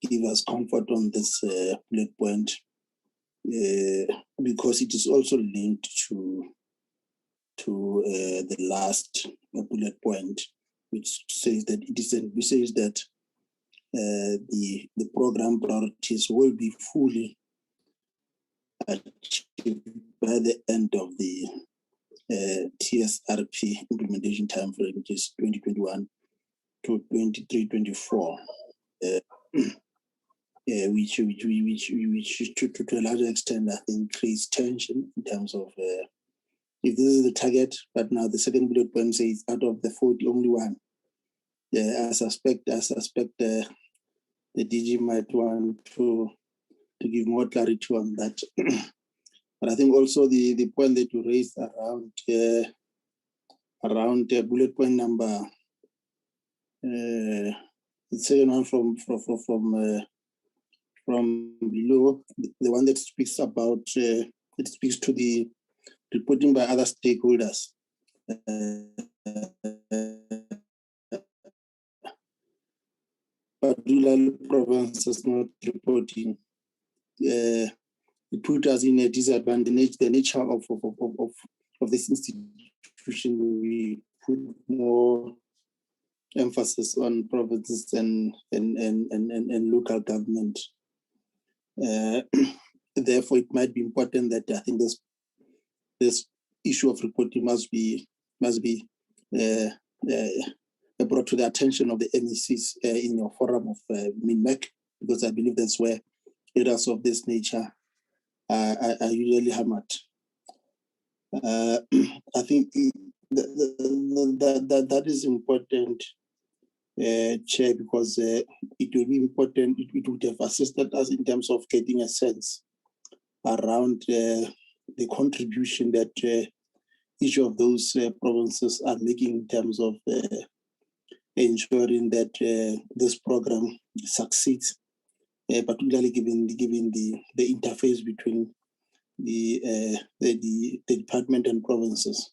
give us comfort on this bullet point, because it is also linked to the last bullet point, which says that the program priorities will be fully achieved by the end of the TSRP implementation timeframe, which is 2021 to 23-24, which to a larger extent, I think, creates tension in terms of if this is the target, but now the second bullet point says out of the 40, only one. I suspect the DG might want to give more clarity on that. But I think also the point that you raised around bullet point number the second one from below, the one that speaks about it speaks to the reporting by other stakeholders. Particularly provinces not reporting. It put us in a disadvantage. The nature of this institution, we put more emphasis on provinces and local government. Therefore, it might be important that I think this issue of reporting must be brought to the attention of the MECs in your forum of MINMEC, because I believe that's where areas of this nature are usually hammered. I think that is important, Chair, because it will be important. It would have assisted us in terms of getting a sense around the contribution that each of those provinces are making in terms of ensuring that this program succeeds, particularly given the interface between the department and provinces.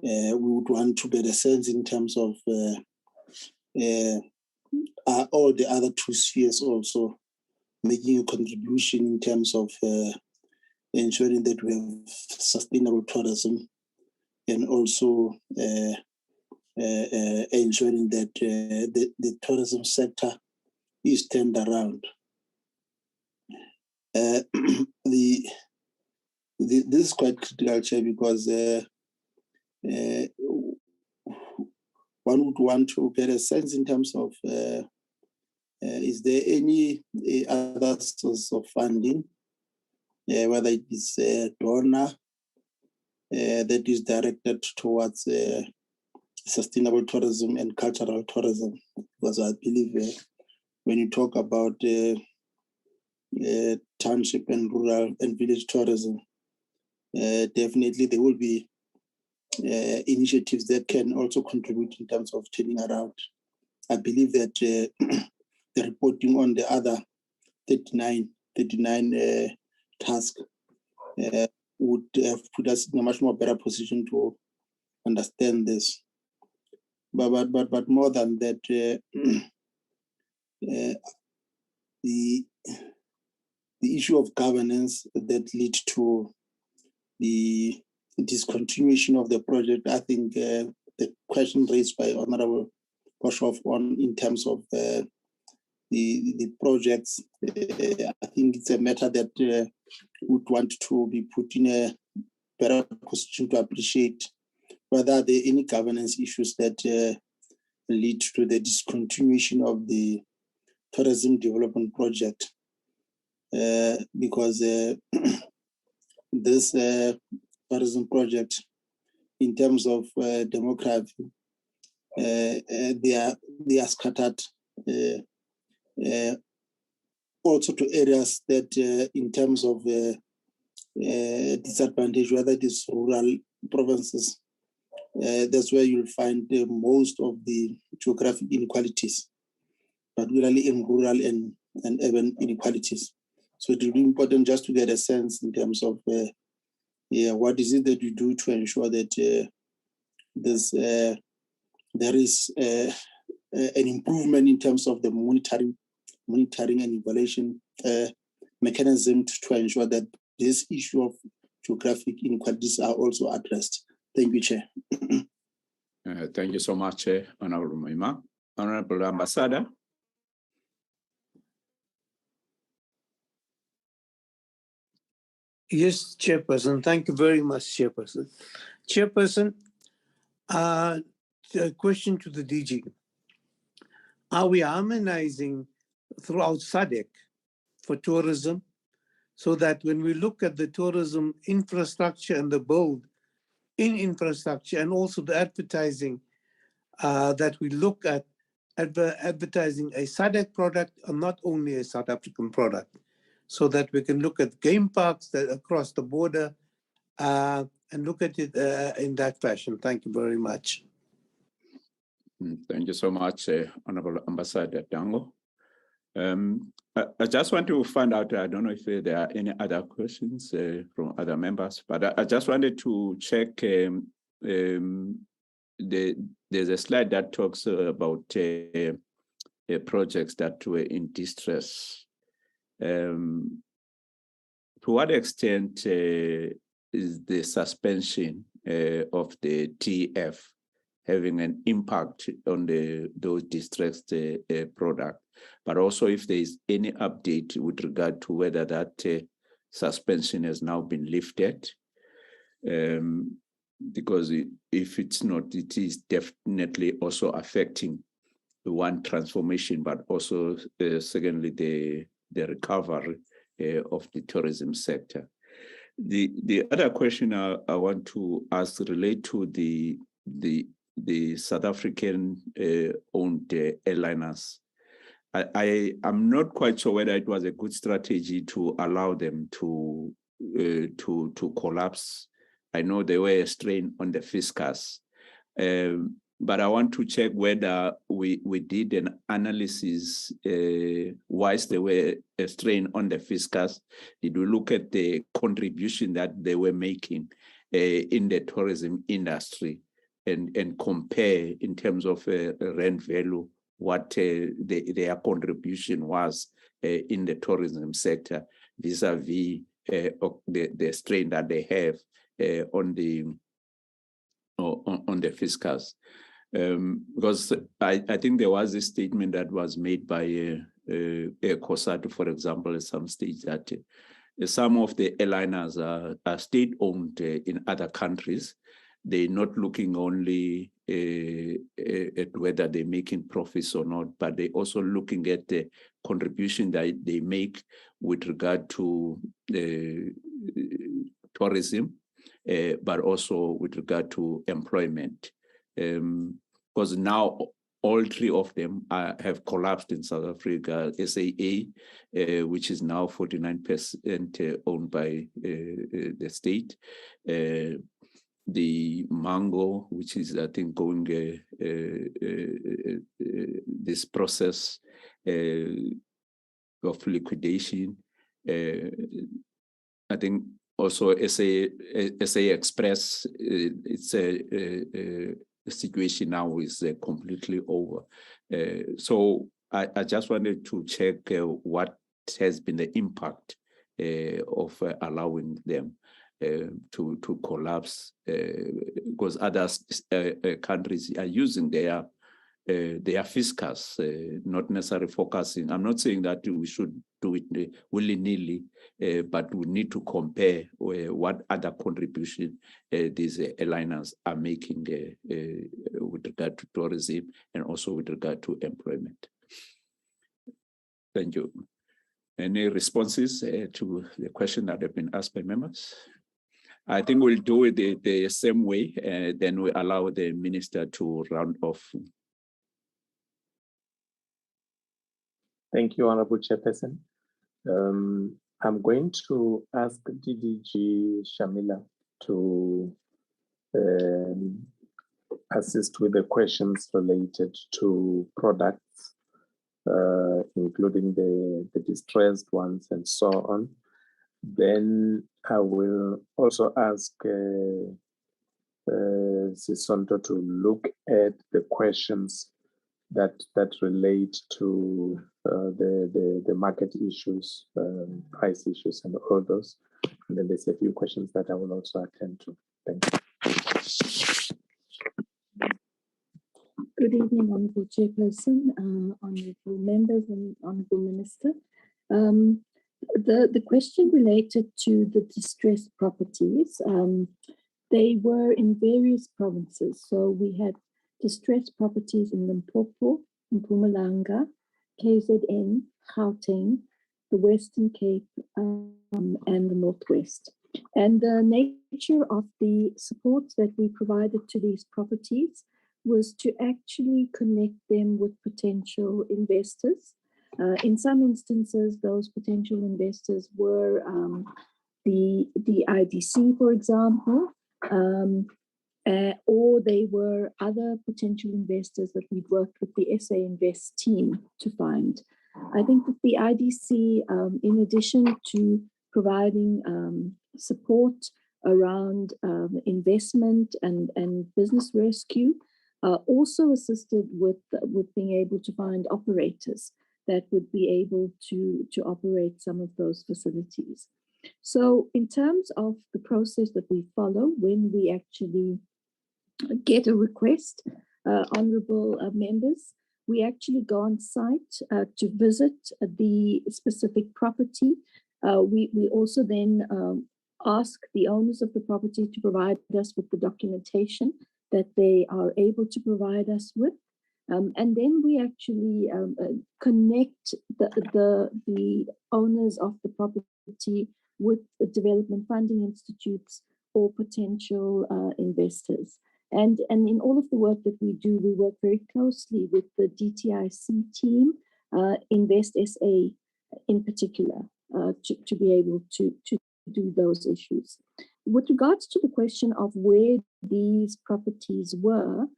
We would want to get a sense in terms of all the other two spheres also making a contribution in terms of ensuring that we have sustainable tourism, and also ensuring that the tourism sector is turned around. This is quite critical, Chair, because one would want to get a sense in terms of is there any other source of funding, whether it is a donor that is directed towards sustainable tourism and cultural tourism, because I believe when you talk about township and rural and village tourism, definitely there will be initiatives that can also contribute in terms of turning around. I believe that the reporting on the other 39 tasks would have put us in a much more better position to understand this. But more than that, the issue of governance that lead to the discontinuation of the project, I think the question raised by Honorable Boshoff on in terms of the projects, I think it's a matter that would want to be put in a better position to appreciate whether there are any governance issues that lead to the discontinuation of the tourism development project, because this tourism project in terms of demography, they are scattered also to areas that in terms of disadvantage, whether it is rural provinces, that's where you'll find most of the geographic inequalities, particularly in rural and urban inequalities. So it will be important just to get a sense in terms of what is it that you do to ensure that there is an improvement in terms of the monitoring and evaluation mechanism to ensure that this issue of geographic inequalities are also addressed. Thank you, Chair. Thank you so much, Honorable Mima. Honorable Ambassador. Yes, Chairperson. Thank you very much, Chairperson. Chairperson, a question to the DG. Are we harmonizing throughout SADC for tourism so that when we look at the tourism infrastructure and the build in infrastructure and also the advertising, that we look at advertising a SADC product and not only a South African product, so that we can look at game parks that across the border and look at it in that fashion. Thank you very much. Thank you so much, Honorable Ambassador Dango. I just want to find out, I don't know if there are any other questions from other members, but I just wanted to check, there's a slide that talks about projects that were in distress. To what extent is the suspension of the TF having an impact on those distressed products, but also if there is any update with regard to whether that suspension has now been lifted, because if it's not, it is definitely also affecting the one transformation, but also secondly, the recovery of the tourism sector. The other question I want to ask relate to the South African owned airliners. I'm not quite sure whether it was a good strategy to allow them to collapse. I know there were a strain on the fiscus, but I want to check whether we did an analysis whilst there were a strain on the fiscus. Did we look at the contribution that they were making in the tourism industry and compare in terms of rand value what their contribution was in the tourism sector vis-a-vis the strain that they have on the fiscus. Because I think there was a statement that was made by COSATU, for example, at some stage, that some of the airliners are state-owned in other countries. They're not looking only at whether they're making profits or not, but they're also looking at the contribution that they make with regard to tourism, but also with regard to employment. Because now all three of them have collapsed in South Africa. SAA, which is now 49% owned by the state. The Mango, which is, I think, going this process of liquidation. I think also SA Express, it's a situation now is completely over. So I just wanted to check what has been the impact of allowing them to collapse, because other countries are using their fiscus, not necessarily focusing. I'm not saying that we should do it willy-nilly, but we need to compare what other contribution these airliners are making with regard to tourism and also with regard to employment. Thank you. Any responses to the question that have been asked by members? I think we'll do it the same way, then we allow the minister to round off. Thank you, Honorable Chairperson. I'm going to ask DDG Shamila to assist with the questions related to products, including the distressed ones and so on. Then I will also ask Sisonto to look at the questions that relate to the market issues, price issues, and all those. And then there's a few questions that I will also attend to. Thank you. Good evening, Honourable Chairperson, Honourable Members, and Honourable Minister. The question related to the distressed properties, they were in various provinces. So we had distressed properties in Limpopo, Mpumalanga, KZN, Gauteng, the Western Cape, and the Northwest. And the nature of the support that we provided to these properties was to actually connect them with potential investors. In some instances, those potential investors were the IDC, for example, or they were other potential investors that we'd worked with the SA Invest team to find. I think that the IDC, in addition to providing support around investment and business rescue, also assisted with being able to find operators that would be able to operate some of those facilities. So in terms of the process that we follow when we actually get a request, honourable members, we actually go on site to visit the specific property. We also then ask the owners of the property to provide us with the documentation that they are able to provide us with. And then we actually connect the owners of the property with the development funding institutes or potential investors. And in all of the work that we do, we work very closely with the DTIC team, Invest SA in particular, to be able to do those issues. With regards to the question of where these properties were,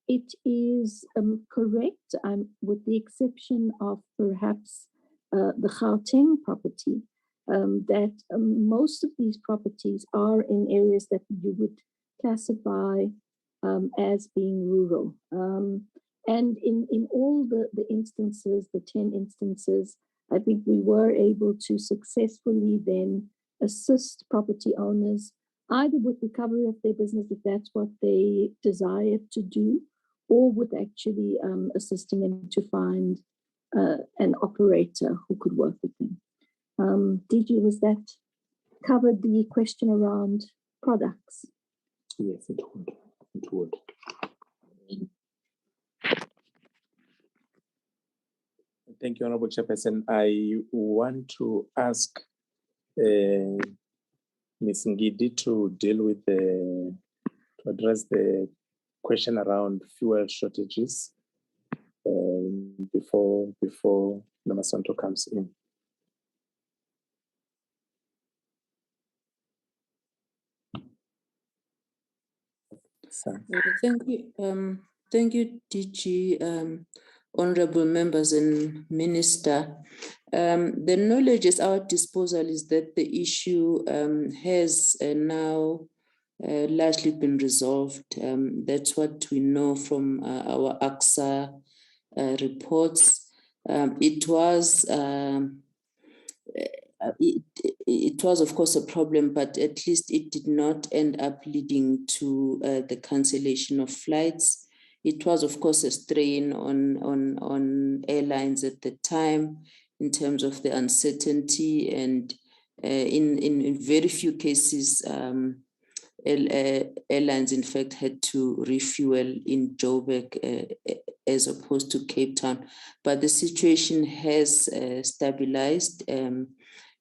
it is correct, with the exception of perhaps the Gauteng property, that most of these properties are in areas that you would classify as being rural. And in all the instances, the 10 instances, I think we were able to successfully then assist property owners either with recovery of their business if that's what they desired to do, or with actually assisting them to find an operator who could work with them. DG, was that covered the question around products? Yes, it would. It would. Thank you, Honourable Chairperson. I want to ask Ms. Ngidi to deal with to address the question around fuel shortages before Namasonto comes in. Thank you, DG, honourable members and Minister. The knowledge at our disposal is that the issue has now largely been resolved. That's what we know from our AXA reports. It was, of course, a problem, but at least it did not end up leading to the cancellation of flights. It was, of course, a strain on airlines at the time in terms of the uncertainty, and in very few cases, airlines, in fact, had to refuel in Joburg as opposed to Cape Town. But the situation has stabilized.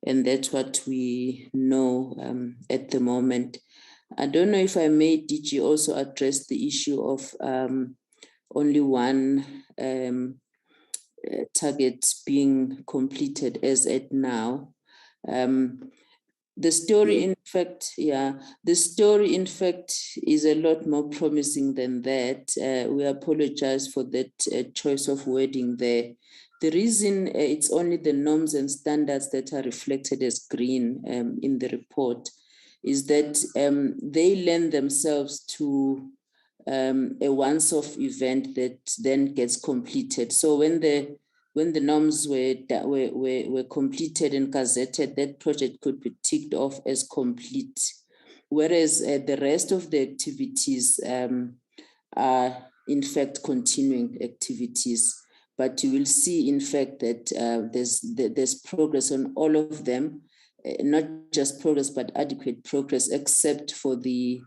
And that's what we know at the moment. I don't know if I may, DG, also address the issue of only one target being completed as at now. The story, in fact, is a lot more promising than that. We apologize for that choice of wording there. The reason it's only the norms and standards that are reflected as green in the report is that they lend themselves to a once-off event that then gets completed. So when the norms were completed and gazetted, that project could be ticked off as complete. Whereas the rest of the activities are in fact continuing activities. But you will see, in fact, that there's progress on all of them, not just progress, but adequate progress, except for the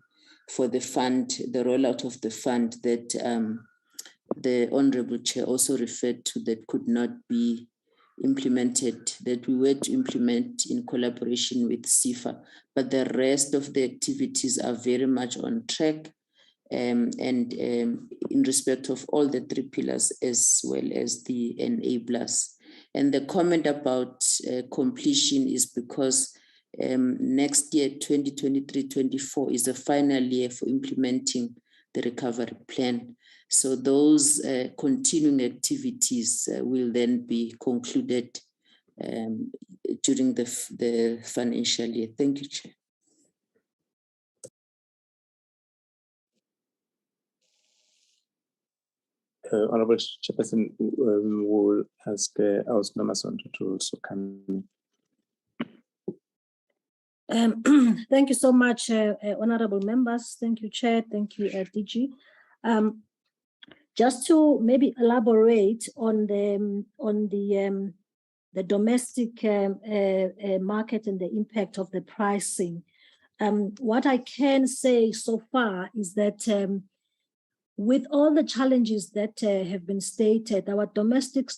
fund, the rollout of the fund that the Honorable Chair also referred to, that could not be implemented, that we were to implement in collaboration with CIFA. But the rest of the activities are very much on track. And in respect of all the three pillars as well as the enablers. And the comment about completion is because next year, 2023-24, is the final year for implementing the recovery plan. So those continuing activities will then be concluded during the financial year. Thank you, Chair. Honorable Chairperson, will ask Masonto to also come in. Thank you so much, honorable members. Thank you, Chair. Thank you, DG. Just to maybe elaborate on the domestic market and the impact of the pricing. What I can say so far is that with all the challenges that have been stated, our domestic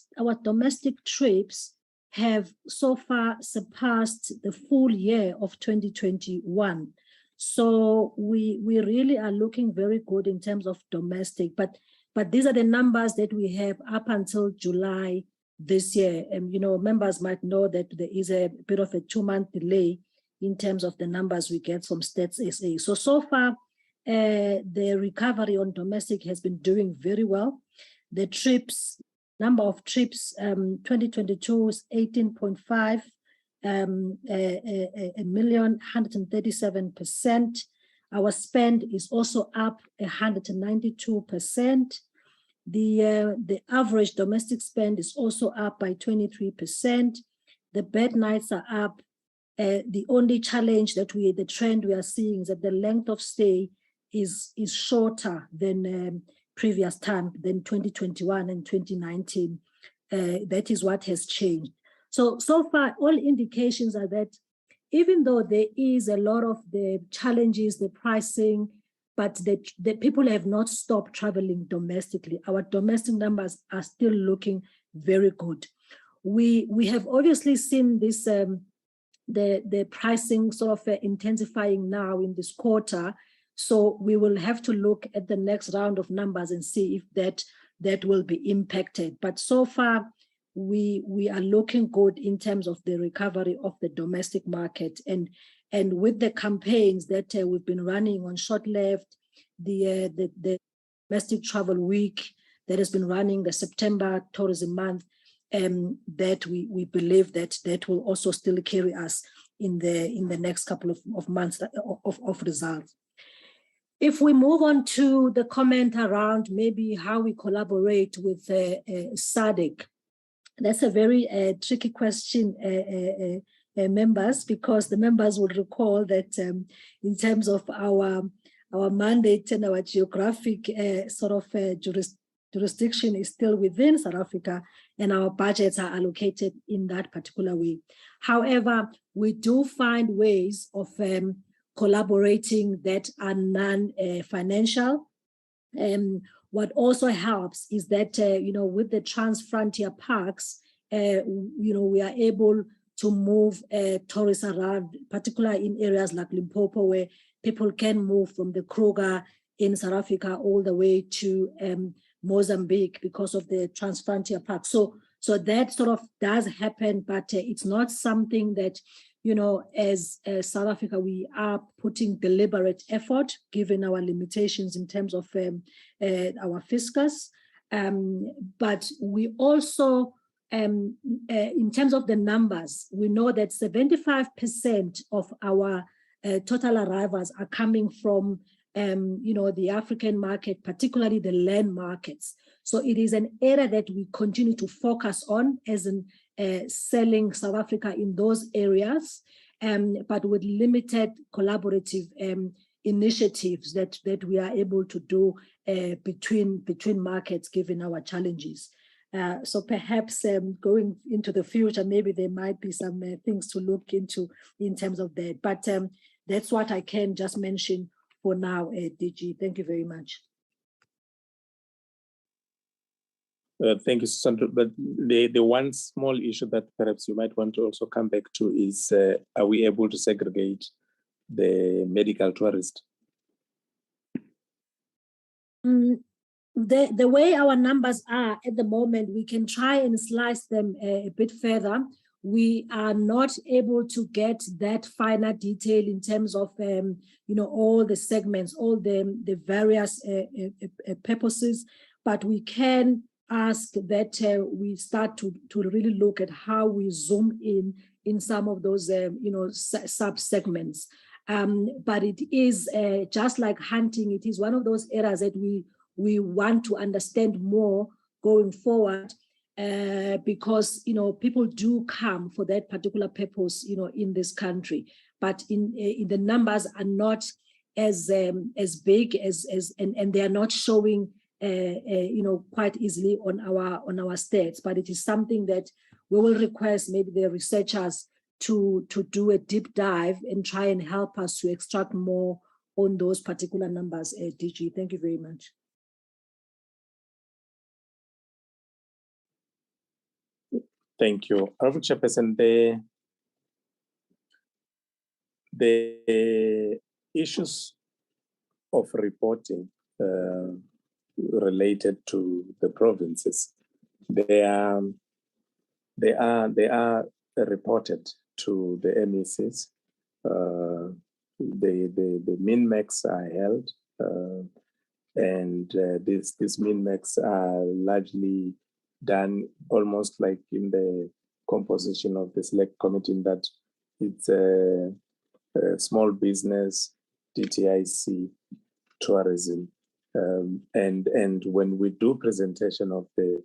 trips have so far surpassed the full year of 2021. So we really are looking very good in terms of domestic, but these are the numbers that we have up until July this year. And members might know that there is a bit of a 2-month delay in terms of the numbers we get from Stats SA. So far, the recovery on domestic has been doing very well. The number of trips, 2022 is 18.5 million, 137%. Our spend is also up 192%. The average domestic spend is also up by 23%. The bed nights are up. The only challenge the trend we are seeing is that the length of stay is shorter than previous time, than 2021 and 2019. That is what has changed. So far, all indications are that even though there is a lot of the challenges, the pricing, but the people have not stopped traveling domestically. Our domestic numbers are still looking very good. We have obviously seen this the pricing sort of intensifying now in this quarter. So we will have to look at the next round of numbers and see if that will be impacted. But so far, we are looking good in terms of the recovery of the domestic market. And with the campaigns that we've been running on short left, the domestic travel week that has been running, the September tourism month, that we believe that will also still carry us in the next couple of months of results. If we move on to the comment around maybe how we collaborate with SADC, that's a very tricky question, members, because the members will recall that in terms of our mandate and our geographic jurisdiction is still within South Africa, and our budgets are allocated in that particular way. However, we do find ways of collaborating that are non-financial. What also helps is that, with the Trans Frontier Parks, we are able to move tourists around, particularly in areas like Limpopo, where people can move from the Kruger in South Africa all the way to Mozambique because of the Transfrontier Park. So that sort of does happen, but it's not something that, you know, as South Africa, we are putting deliberate effort, given our limitations in terms of our fiscus. But we also, in terms of the numbers, we know that 75% of our total arrivals are coming from you know, the African market, particularly the land markets. So it is an area that we continue to focus on, as in selling South Africa in those areas, but with limited collaborative initiatives that we are able to do between markets, given our challenges. So perhaps going into the future, maybe there might be some things to look into in terms of that. But that's what I can just mention for now, DG. Thank you very much. Thank you, Sandra. But the one small issue that perhaps you might want to also come back to is, are we able to segregate the medical tourist? The way our numbers are at the moment, we can try and slice them a bit further. We are not able to get that finer detail in terms of, you know, all the segments, all the various purposes, but we can ask that we start to really look at how we zoom in some of those, you know, sub-segments. But it is just like hunting, it is one of those areas that we want to understand more going forward, because, you know, people do come for that particular purpose, you know, in this country, but in the numbers are not as big and they are not showing, you know, quite easily on our stats. But it is something that we will request maybe the researchers to do a deep dive and try and help us to extract more on those particular numbers. DG, thank you very much. Thank you. Honorable Chairperson, the issues of reporting related to the provinces, they are reported to the MECs. The min-max are held, and these min-max are largely done almost like in the composition of the select committee, in that it's a small business, DTIC, tourism, and when we do presentation of the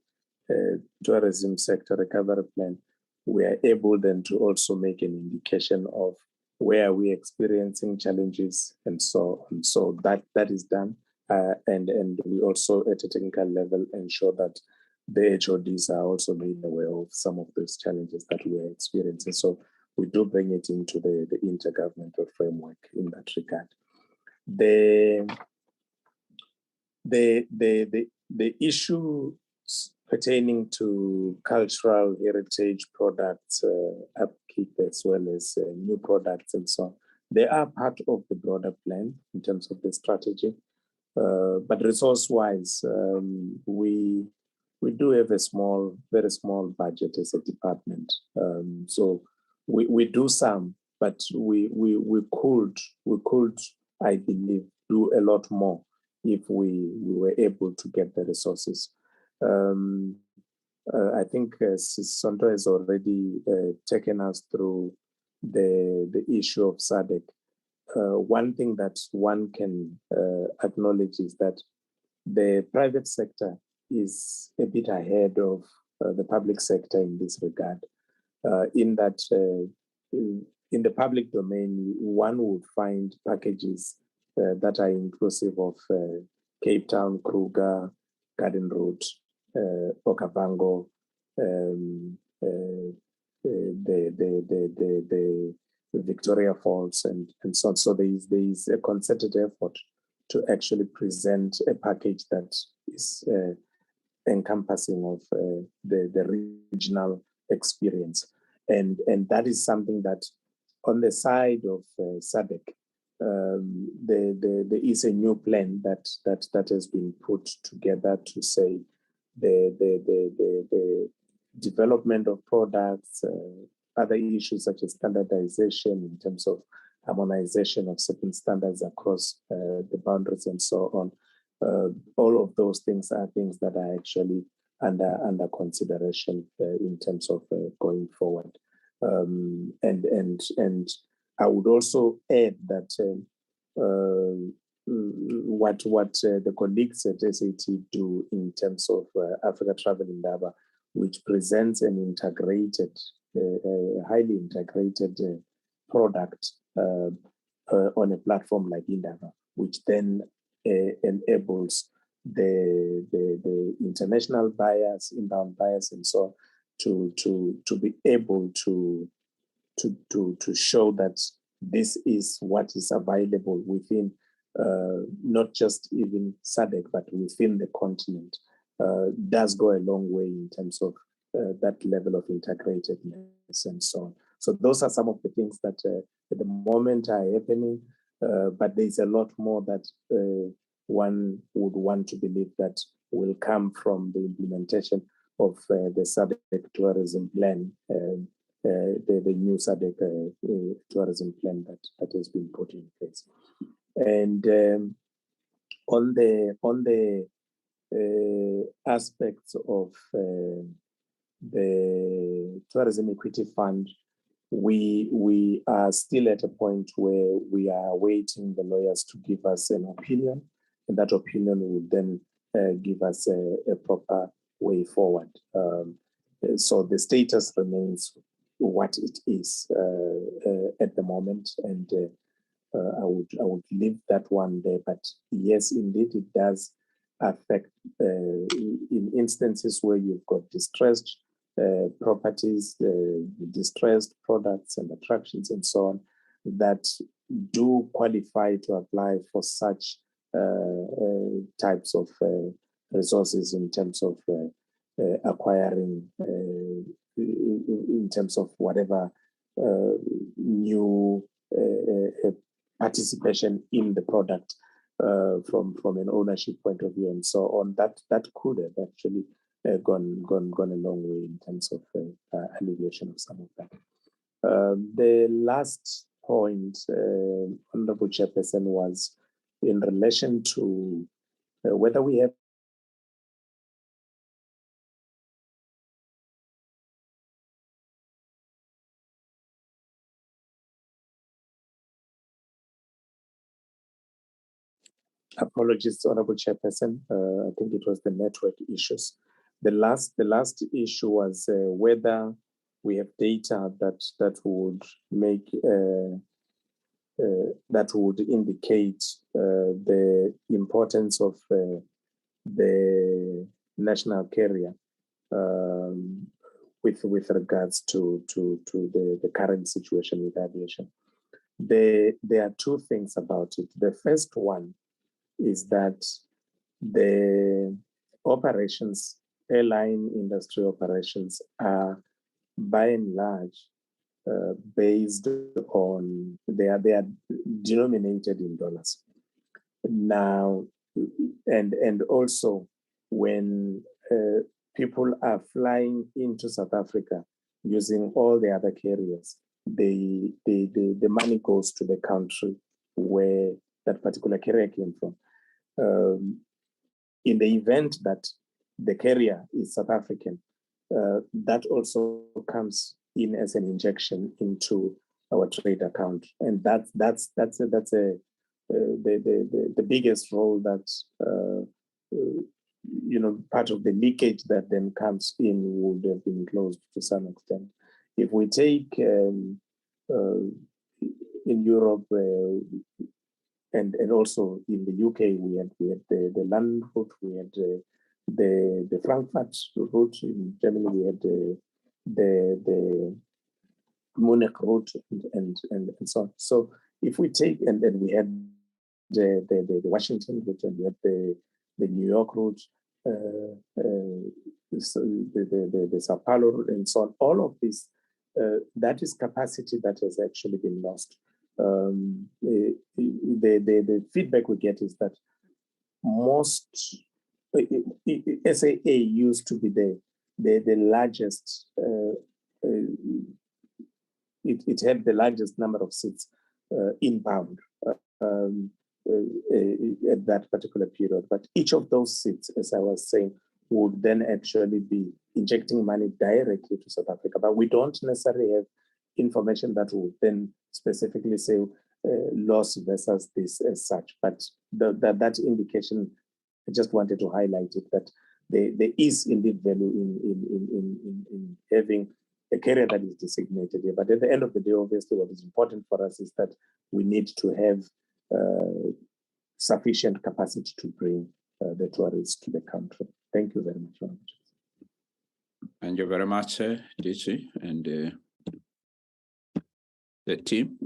tourism sector recovery plan, we are able then to also make an indication of where we're experiencing challenges and so on. So that is done, and we also at a technical level ensure that the HODs are also made aware of some of those challenges that we are experiencing. So we do bring it into the intergovernmental framework in that regard. The issue pertaining to cultural heritage products, upkeep, as well as new products and so on, they are part of the broader plan in terms of the strategy. But resource-wise, we do have a very small budget as a department. So we do some, but we could, I believe, do a lot more if we were able to get the resources. I think Sonto has already taken us through the issue of SADC. One thing that one can acknowledge is that the private sector is a bit ahead of the public sector in this regard, in that in the public domain, one would find packages that are inclusive of Cape Town, Kruger, Garden Road, Okavango, the Victoria Falls, and so on. So there is a concerted effort to actually present a package that is encompassing of the regional experience. And that is something that on the side of SADC, there is a new plan that has been put together to say the development of products, other issues such as standardization in terms of harmonization of certain standards across the boundaries and so on. All of those things are things that are actually under consideration in terms of going forward. And I would also add that what the colleagues at SAT do in terms of Africa Travel Indaba, which presents an integrated, highly integrated product on a platform like Indaba, which then enables the international buyers, inbound buyers, and so on, to be able to show that this is what is available within not just even SADC, but within the continent, does go a long way in terms of that level of integratedness and so on. So those are some of the things that at the moment are happening, but there's a lot more that one would want to believe that will come from the implementation of the SADC tourism plan, the new SADC tourism plan that has been put in place. And on the aspects of the Tourism Equity Fund, we are still at a point where we are awaiting the lawyers to give us an opinion, and that opinion will then give us a proper way forward. So the status remains what it is at the moment, and I would leave that one there. But yes, indeed, it does affect in instances where you've got distressed properties, distressed products and attractions and so on, that do qualify to apply for such types of resources in terms of acquiring, in terms of whatever new participation in the product from an ownership point of view and so on. That could have actually gone a long way in terms of alleviation of some of that. The last point, Honorable Chairperson, was in relation to whether we have apologies, Honorable Chairperson. I think it was the network issues. The last issue was whether we have data that would make that would indicate the importance of the national carrier with regards to the current situation with aviation. There are two things about it. The first one is that the operations, airline industry operations, are by and large based on, they are denominated in dollars. Now, and also when people are flying into South Africa using all the other carriers, the money goes to the country where that particular carrier came from. In the event that the carrier is South African, that also comes in as an injection into our trade account, and that's the biggest role that part of the leakage that then comes in would have been closed to some extent. If we take in Europe and also in the UK, we had the London route, we had the Frankfurt route. In Germany, we had the Munich route and so on. So if we take, and then we had the Washington route, and we had the New York route, the Sao Paulo route, and so on. All of these that is capacity that has actually been lost. The feedback we get is that most SAA used to be the largest. It had the largest number of seats inbound at that particular period. But each of those seats, as I was saying, would then actually be injecting money directly to South Africa. But we don't necessarily have information that would then specifically say loss versus this as such. But that indication, I just wanted to highlight it, that there is indeed value in having a carrier that is designated here. But at the end of the day, obviously, what is important for us is that we need to have sufficient capacity to bring the tourists to the country. Thank you very much. Thank you very much, DG and the team.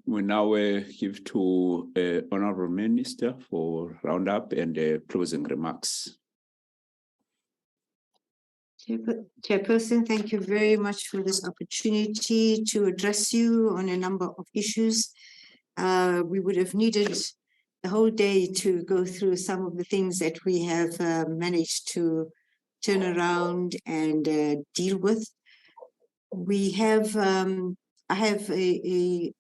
We now give to Honorable Minister for roundup and closing remarks. Chairperson, thank you very much for this opportunity to address you on a number of issues. We would have needed the whole day to go through some of the things that we have managed to turn around and deal with. We have, I have a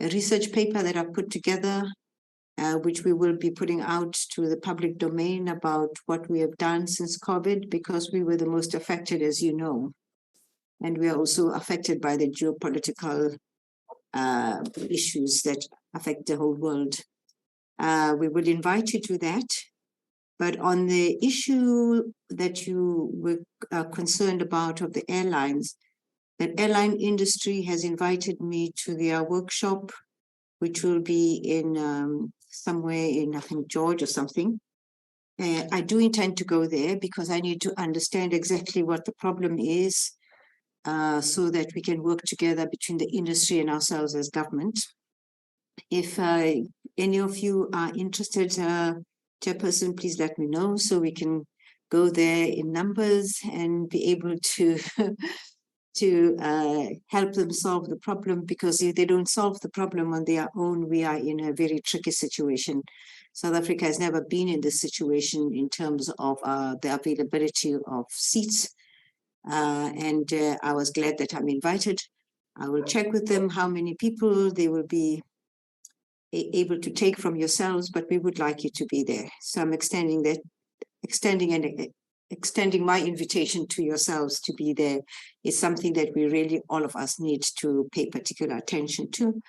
research paper that I've put together, which we will be putting out to the public domain about what we have done since COVID, because we were the most affected, as you know. And we are also affected by the geopolitical issues that affect the whole world. We will invite you to that. But on the issue that you were concerned about of the airlines, the airline industry has invited me to their workshop, which will be in somewhere in, I think, George or something. I do intend to go there because I need to understand exactly what the problem is so that we can work together between the industry and ourselves as government. If any of you are interested, Chairperson, please let me know so we can go there in numbers and be able to help them solve the problem, because if they don't solve the problem on their own, we are in a very tricky situation. South Africa has never been in this situation in terms of the availability of seats. And I was glad that I'm invited. I will check with them how many people they will be able to take from yourselves, but we would like you to be there. So I'm extending my invitation to yourselves to be there. Is something that we really, all of us, need to pay particular attention to.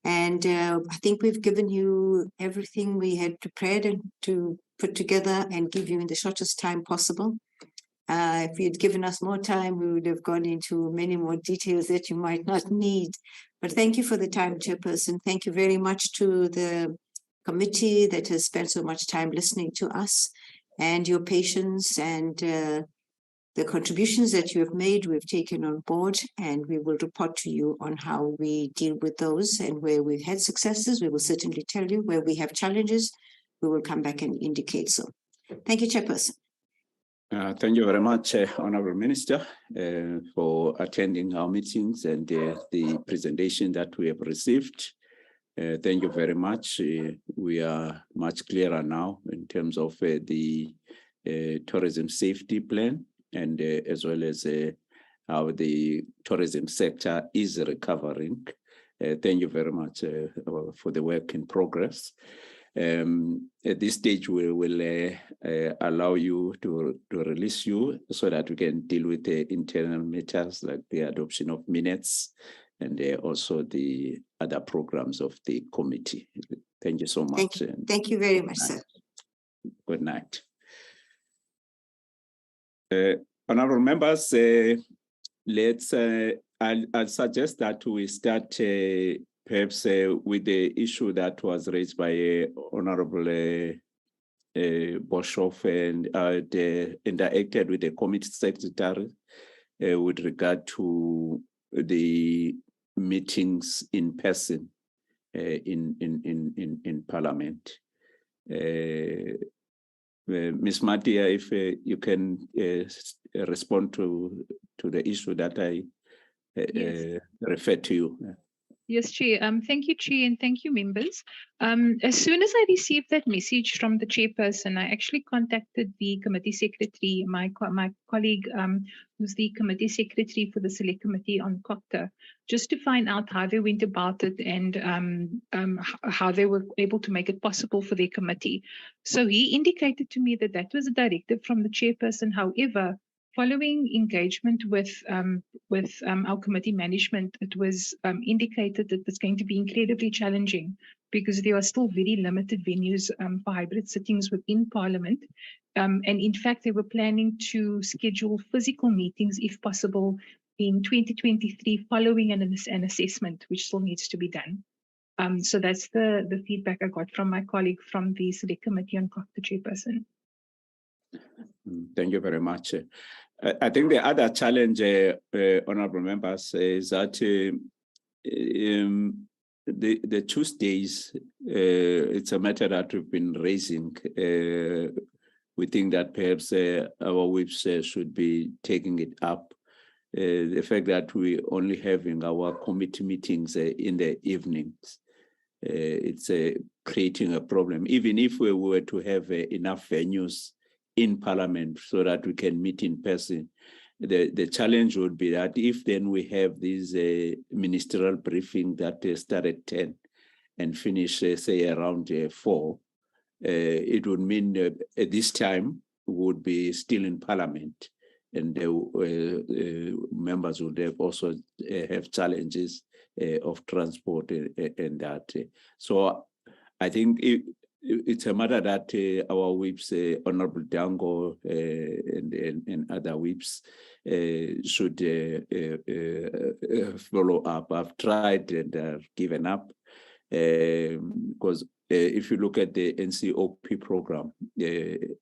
And I think we've given you everything we had prepared and to put together and give you in the shortest time possible. If you'd given us more time, we would have gone into many more details that you might not need. But thank you for the time, Chairperson. Thank you very much to the committee that has spent so much time listening to us, and your patience and the contributions that you have made, we've taken on board, and we will report to you on how we deal with those. And where we've had successes, we will certainly tell you. Where we have challenges, we will come back and indicate so. Thank you, Chairperson. Thank you very much, Honorable Minister, for attending our meetings and the presentation that we have received. Thank you very much. We are much clearer now in terms of the tourism safety plan, and as well as how the tourism sector is recovering. Thank you very much for the work in progress. At this stage, we will allow you to release you so that we can deal with the internal matters like the adoption of minutes and also the other programs of the committee. Thank you so much. Thank you very much, sir. Good night. Honorable members, let's, I'll suggest that we start perhaps with the issue that was raised by Honorable Boshoff and interacted with the committee secretary with regard to the meetings in person in Parliament. Ms. Matia, if you can respond to the issue that I Yes. referred to you. Yes, Chair. Thank you, Chair, and thank you, members. As soon as I received that message from the chairperson, I actually contacted the committee secretary, my colleague, who's the committee secretary for the Select Committee on COCTA, just to find out how they went about it and how they were able to make it possible for their committee. So he indicated to me that that was a directive from the chairperson. However, following engagement with our committee management, it was indicated that it's going to be incredibly challenging because there are still very limited venues for hybrid sittings within Parliament. And in fact, they were planning to schedule physical meetings, if possible, in 2023, following an assessment, which still needs to be done. So that's the feedback I got from my colleague from the Select Committee on COCTA chairperson. Thank you very much. I think the other challenge, honorable members, is that the Tuesdays, it's a matter that we've been raising. We think that perhaps our whips should be taking it up. The fact that we only having our committee meetings in the evenings, it's creating a problem. Even if we were to have enough venues in Parliament so that we can meet in person, the challenge would be that if then we have this ministerial briefing that start at 10 and finish, say, around 4, it would mean at this time we would be still in Parliament, and members would have also have challenges of transport and that. So I think it's a matter that our whips, Honorable Dango and other whips, should follow up. I've tried and given up because if you look at the NCOP program,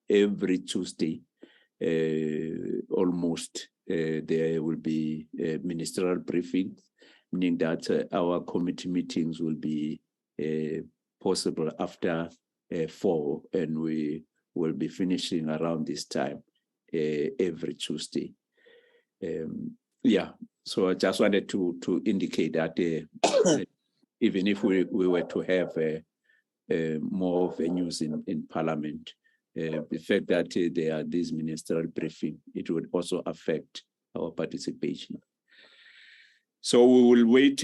every Tuesday, almost there will be ministerial briefings, meaning that our committee meetings will be possible after 4, and we will be finishing around this time every Tuesday. Yeah, so I just wanted to indicate that even if we were to have more venues in Parliament, the fact that there are these ministerial briefing, it would also affect our participation. So we will wait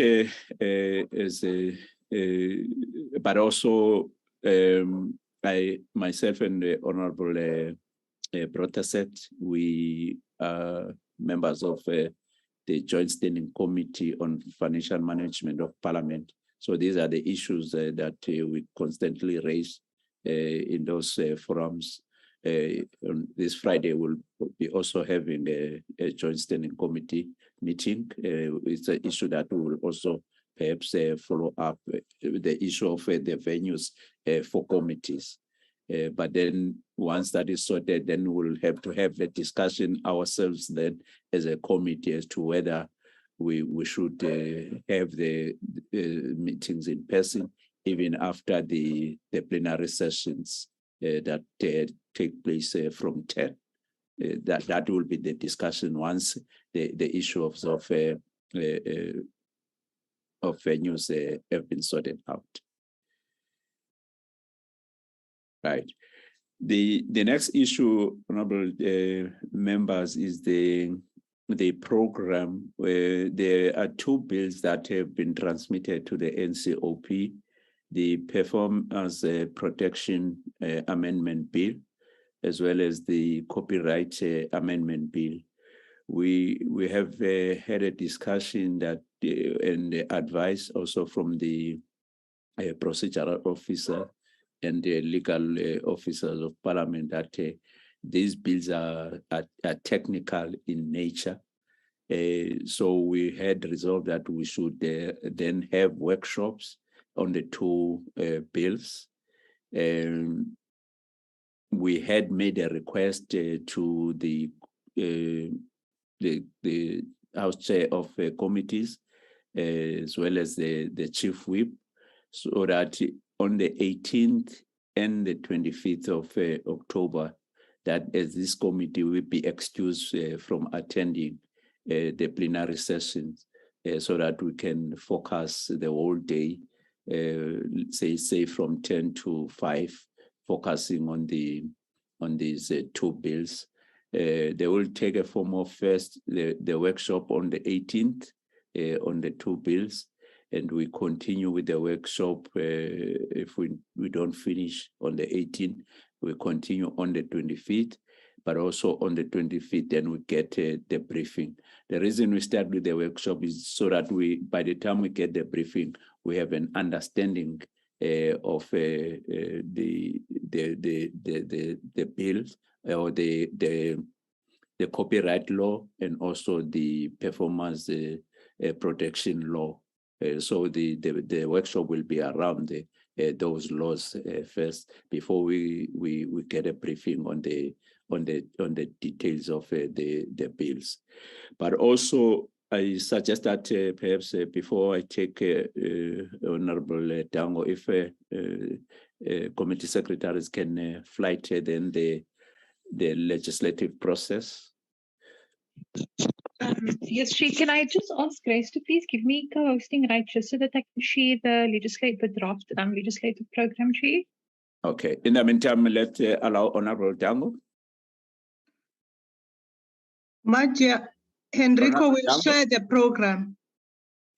but also I myself and the Honorable Brotaset, we are members of the Joint Standing Committee on Financial Management of Parliament. So these are the issues that we constantly raise in those forums. On this Friday, we'll be also having a Joint Standing Committee meeting. It's an issue that we will also perhaps follow up the issue of the venues for committees. But then once that is sorted, then we'll have to have a discussion ourselves then as a committee as to whether we should have the meetings in person, even after the plenary sessions that take place from 10. That will be the discussion once the issue of venues have been sorted out. Right. The next issue, honorable members, is the program where there are 2 bills that have been transmitted to the NCOP: the Performance Protection Amendment Bill, as well as the Copyright Amendment Bill. We have had a discussion that and advice also from the procedural officer and the legal officers of Parliament that these bills are technical in nature. So we had resolved that we should then have workshops on the 2 bills. We had made a request to the House Chair of Committees, as well as the Chief Whip, so that on the 18th and the 25th of October, that as this committee will be excused from attending the plenary sessions so that we can focus the whole day, say from 10 to 5, focusing on these two bills. They will take a form of first the workshop on the 18th on the two bills, and we continue with the workshop. If we don't finish on the 18th, we continue on the 25th, but also on the 25th, then we get the briefing. The reason we start with the workshop is so that by the time we get the briefing, we have an understanding of the bills or the copyright law and also the performance protection law. So the workshop will be around those laws first before we get a briefing on the details of the bills. But also I suggest that perhaps before I take Honorable Dango, if committee secretaries can flight then the legislative process. Yes, Chair, can I just ask Grace to please give me co-hosting rights just so that I can share the draft legislative program, Chair? Okay. In the meantime, let's allow Honorable Dango. Magia, Enrico will share the program.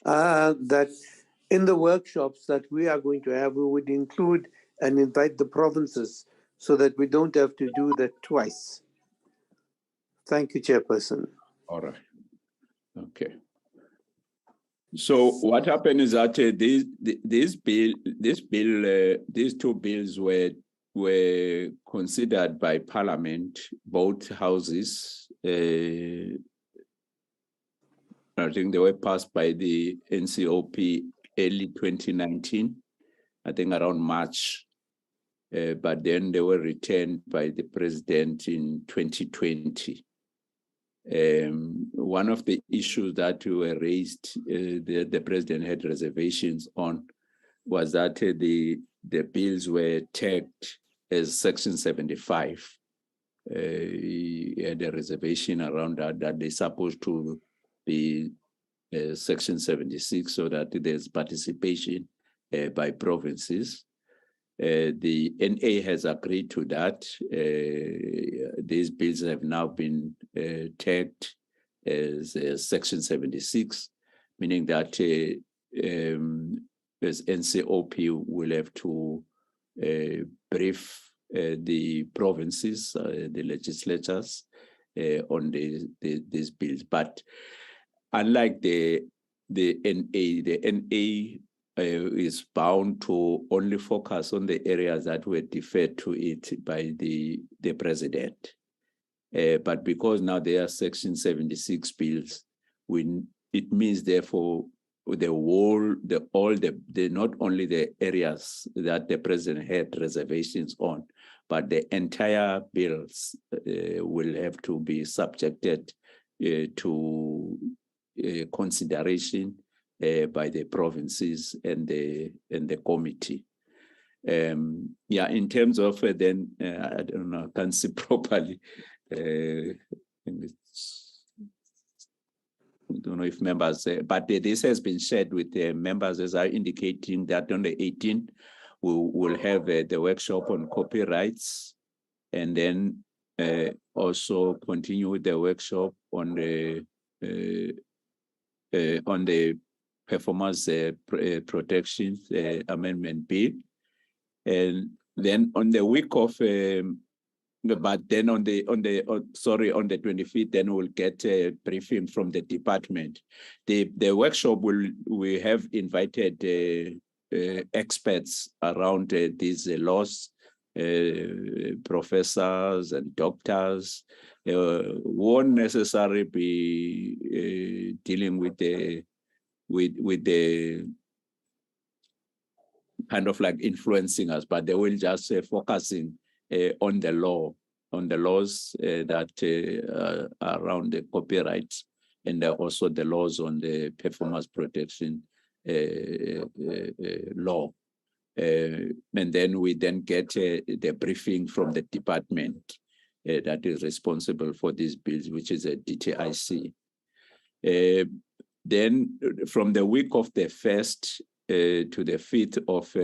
That in the workshops that we are going to have, we would include and invite the provinces so that we don't have to do that twice. Thank you, Chairperson. All right. Okay. So what happened is that these two bills were considered by Parliament, both houses. I think they were passed by the NCOP early 2019, I think around March. But then they were returned by the president in 2020. One of the issues that were raised, the president had reservations on, was that the bills were tagged as Section 75. He had a reservation around that they're supposed to be Section 76 so that there's participation by provinces. The NA has agreed to that. These bills have now been tagged as Section 76, meaning that as NCOP will have to brief the provinces, the legislatures on these bills. But unlike the NA is bound to only focus on the areas that were deferred to it by the president. But because now there are Section 76 bills, it means therefore not only the areas that the president had reservations on, but the entire bills will have to be subjected to consideration by the provinces and the committee. In terms of then, I don't know, I can't see properly. I don't know if members, but this has been shared with the members as are indicating that on the 18th, we will have the workshop on copyrights, and then also continue with the workshop on the performance protection amendment bill, and then on the week of, but then on the 25th, then we'll get a briefing from the department. The workshop we have invited experts around these laws, professors and doctors, won't necessarily be dealing with the kind of like influencing us, but they will just focusing on the laws that are around the copyrights, and also the laws on the performance protection law. And then we then get the briefing from the department that is responsible for these bills, which is a DTIC. Then from the week of the 1st to the 5th of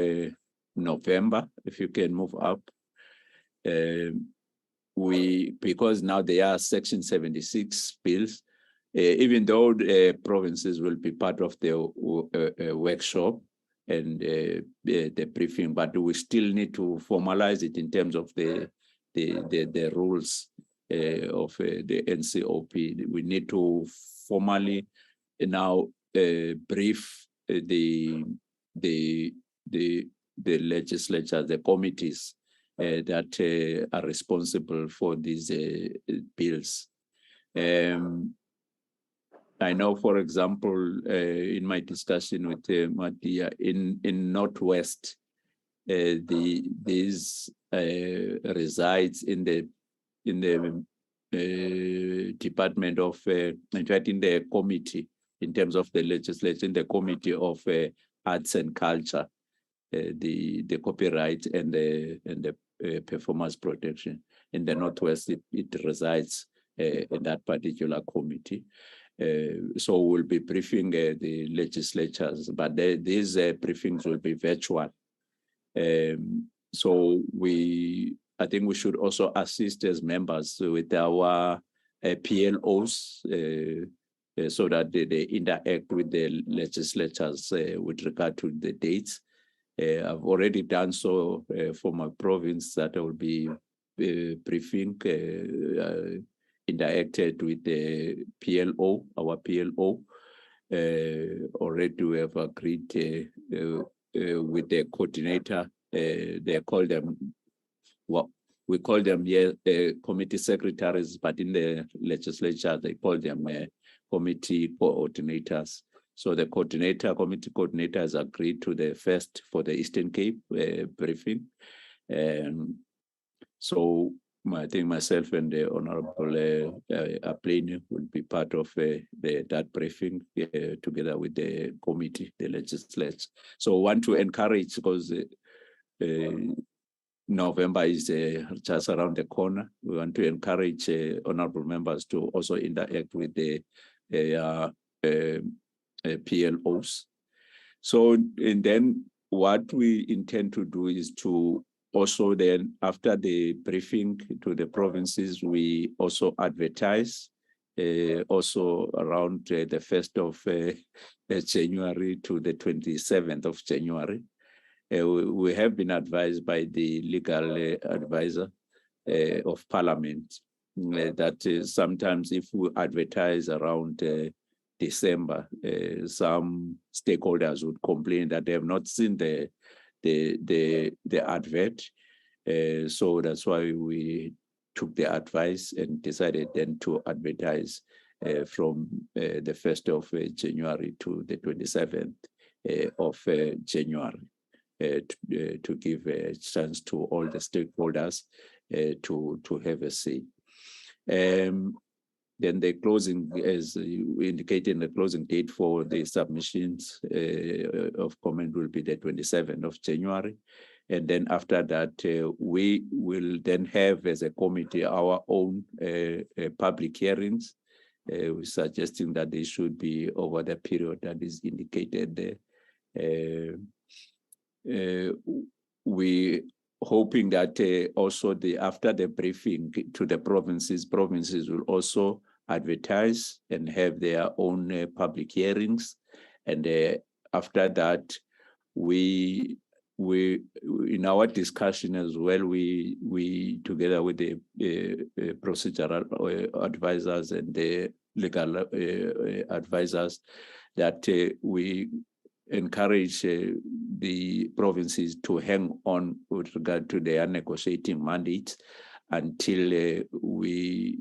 November, if you can move up, because now they are Section 76 bills, even though the provinces will be part of the workshop and the briefing, but we still need to formalize it in terms of the rules of the NCOP. We need to formally now brief the legislature, the committees that are responsible for these bills. I know, for example, in my discussion with Matia, in Northwest, these resides in the Department of, in fact, in the committee, in terms of the legislation, in the Committee of Arts and Culture, the copyright and the performance protection. In the Northwest, it resides in that particular committee. So we'll be briefing the legislatures, but these briefings will be virtual. So I think we should also assist as members with our PLOs so that they interact with the legislatures with regard to the dates. I've already done so for my province, that I will be briefing, interacted with the PLO, our PLO. Already we have agreed with the coordinator. They call them, well, we call them committee secretaries, but in the legislature, they call them committee coordinators. So the committee coordinator has agreed to the first for the Eastern Cape briefing. So I think myself and the Honorable Aplane will be part of that briefing together with the committee, the legislature. So I want to encourage, because November is just around the corner. We want to encourage honorable members to also interact with the PLOs. So, and then what we intend to do is to also then, after the briefing to the provinces, we also advertise also around the 1st of January to the 27th of January. We have been advised by the legal advisor of Parliament that sometimes if we advertise around December, some stakeholders would complain that they have not seen the advert. So that's why we took the advice and decided then to advertise from the 1st of January to the 27th of January. To give a chance to all the stakeholders to have a say. Then the closing, as you indicated, the closing date for the submissions of comment will be the 27th of January. And then after that, we will then have as a committee our own public hearings. We're suggesting that they should be over the period that is indicated there. We hoping that also after the briefing to the provinces will also advertise and have their own public hearings, and after that, we in our discussion as well, we together with the procedural advisors and the legal advisors, that we encourage the provinces to hang on with regard to their negotiating mandates until we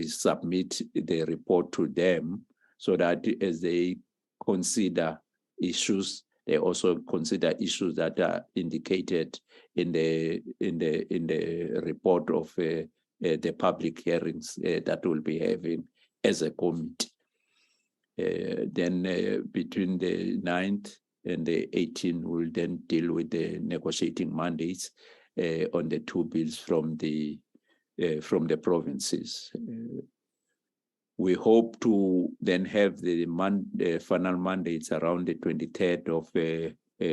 submit the report to them, so that as they consider issues, they also consider issues that are indicated in the report of the public hearings that we'll be having as a committee. Then between the 9th and the 18 will then deal with the negotiating mandates on the two bills from the provinces. We hope to then have the final mandates around the 23rd of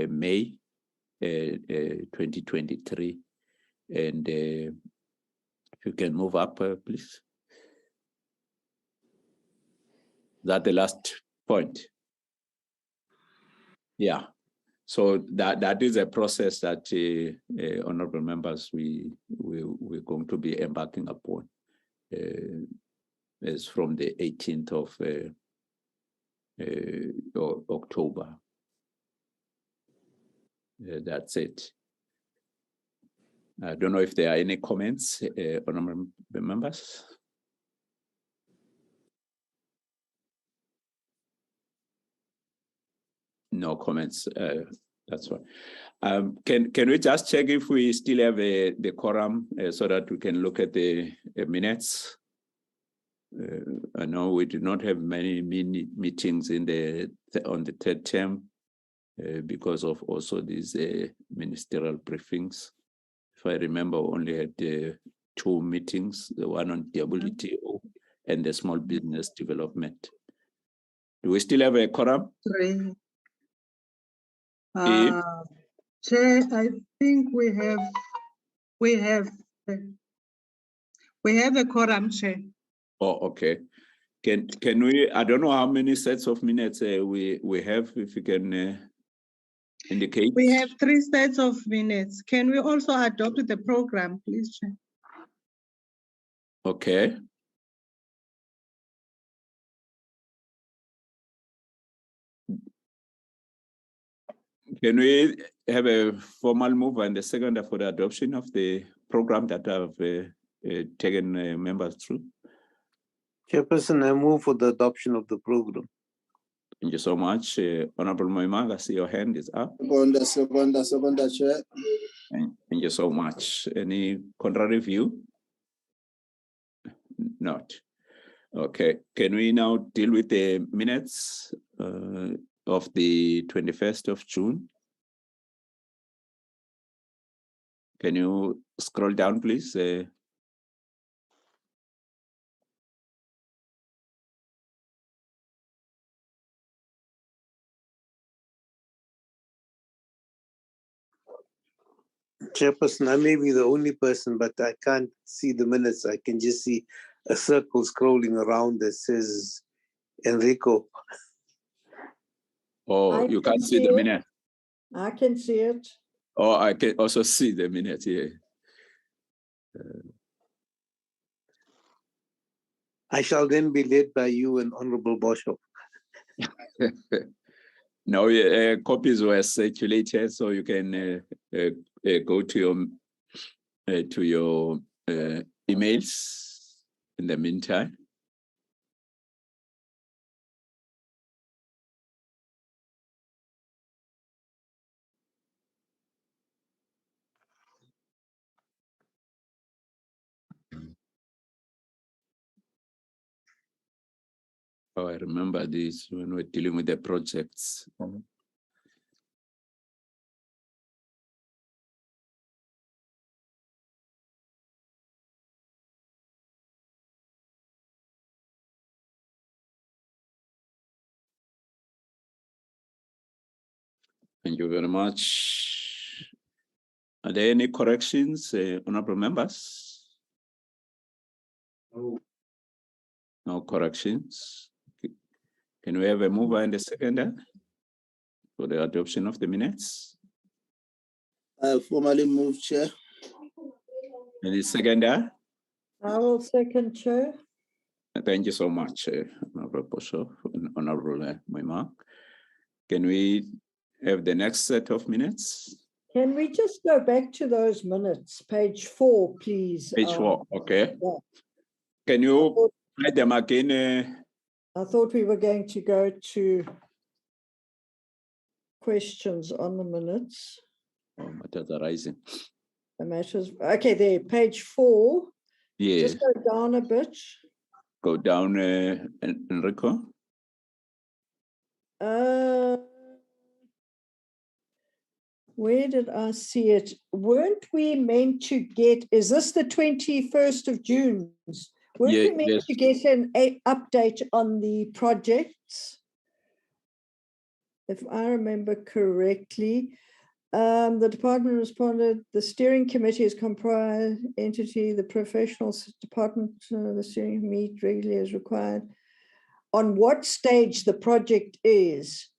May 2023. And if you can move up, please. That the last point. Yeah. So that is a process that honorable members we're going to be embarking upon as from the 18th of October. That's it. I don't know if there are any comments, honorable members. No comments. That's fine. Can we just check if we still have the quorum so that we can look at the minutes? I know we do not have many meetings in on the third term because of also these ministerial briefings. If I remember, only had 2 meetings, the one on WTO and the small business development. Do we still have a quorum? 3. Chair, I think we have a quorum, Chair. Oh, okay. Can we? I don't know how many sets of minutes we have. If you can indicate. We have 3 sets of minutes. Can we also adopt the program, please, Chair? Okay. Can we have a formal move and a second for the adoption of the program that I've taken members through? Chairperson, I move for the adoption of the program. Thank you so much. Honorable Moimang, I see your hand is up. Second, Chair. Thank you so much. Any contrary view? Not. Okay. Can we now deal with the minutes of the 21st of June? Can you scroll down, please? Chairperson, I may be the only person, but I can't see the minutes. I can just see a circle scrolling around that says Enrico. Oh, you can't see the minute. I can see it. Oh, I can also see the minute here. I shall then be led by you and Honorable Boshoff. No, copies were circulated, so you can go to your emails in the meantime. Oh, I remember this when we're dealing with the projects. Thank you very much. Are there any corrections, honorable members? No. No corrections. Can we have a mover and a seconder for the adoption of the minutes? I formally move, Chair. Any seconder? I will second, Chair. Thank you so much, Honorable Boshoff and Honorable Moimang. Can we have the next set of minutes? Can we just go back to those minutes? Page 4, please. Page 4, okay. Yeah. Can you write them again? I thought we were going to go to questions on the minutes. Oh, matters arising. The matters. Okay, there, page 4. Yeah. Just go down a bit. Go down, Enrico. Where did I see it? Weren't we meant to get, is this the 21st of June? Weren't we meant to get an update on the projects? If I remember correctly, the department responded, the steering committee is comprised entity, the professional department, the steering meet regularly as required. On what stage the project is.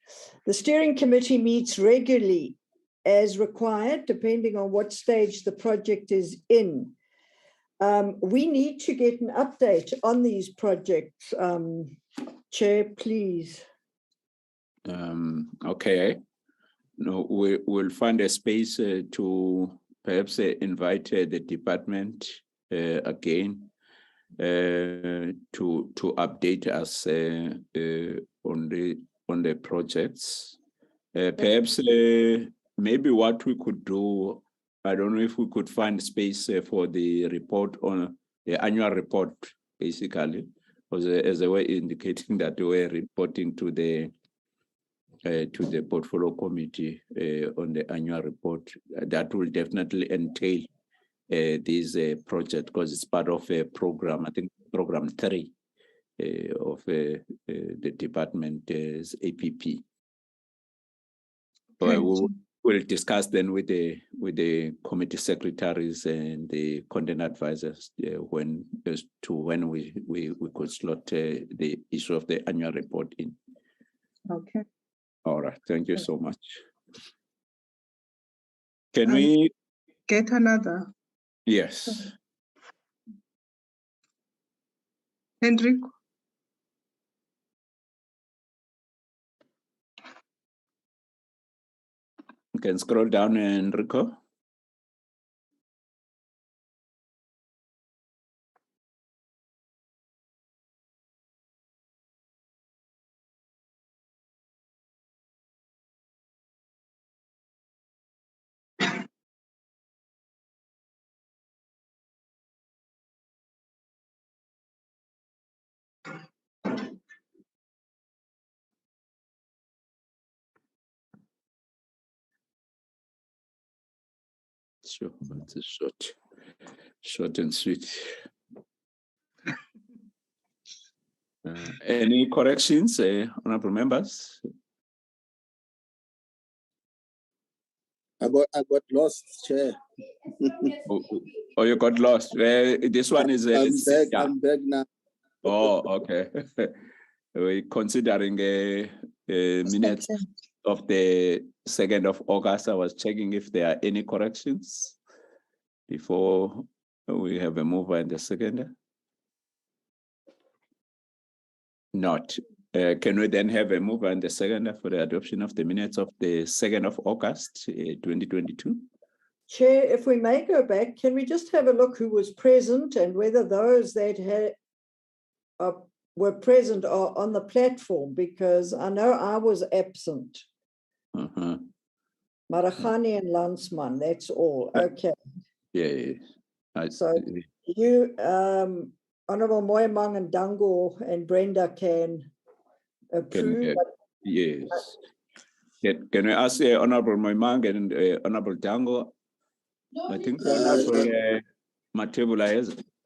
The steering committee meets regularly as required, depending on what stage the project is in. We need to get an update on these projects. Chair, please. Okay. No, we'll find a space to perhaps invite the department again to update us on the projects. Perhaps maybe what we could do, I don't know if we could find space for the report on the annual report, basically, as they were indicating that we were reporting to the portfolio committee on the annual report. That will definitely entail this project because it's part of a program, I think program 3 of the department's APP. We'll discuss then with the committee secretaries and the content advisors when we could slot the issue of the annual report in. Okay. All right, thank you so much. Can we get another? Yes. Enrico. You can scroll down, Enrico. Sure, it's a short and sweet. Any corrections, honorable members? I got lost, Chair. Oh, you got lost. This one is. I'm back now. Oh, okay. We're considering minutes of the 2nd of August. I was checking if there are any corrections before we have a mover and the seconder. Not. Can we then have a mover and the seconder for the adoption of the minutes of the 2nd of August, 2022? Chair, if we may go back, can we just have a look who was present and whether those that were present are on the platform? Because I know I was absent. Marachani and Landsman, that's all. Okay. Yeah. So you, Honorable Moyamang and Dango and Brenda can approve. Yes. Can we ask Honorable Moyamang and Honorable Dango? I think Honorable Matebula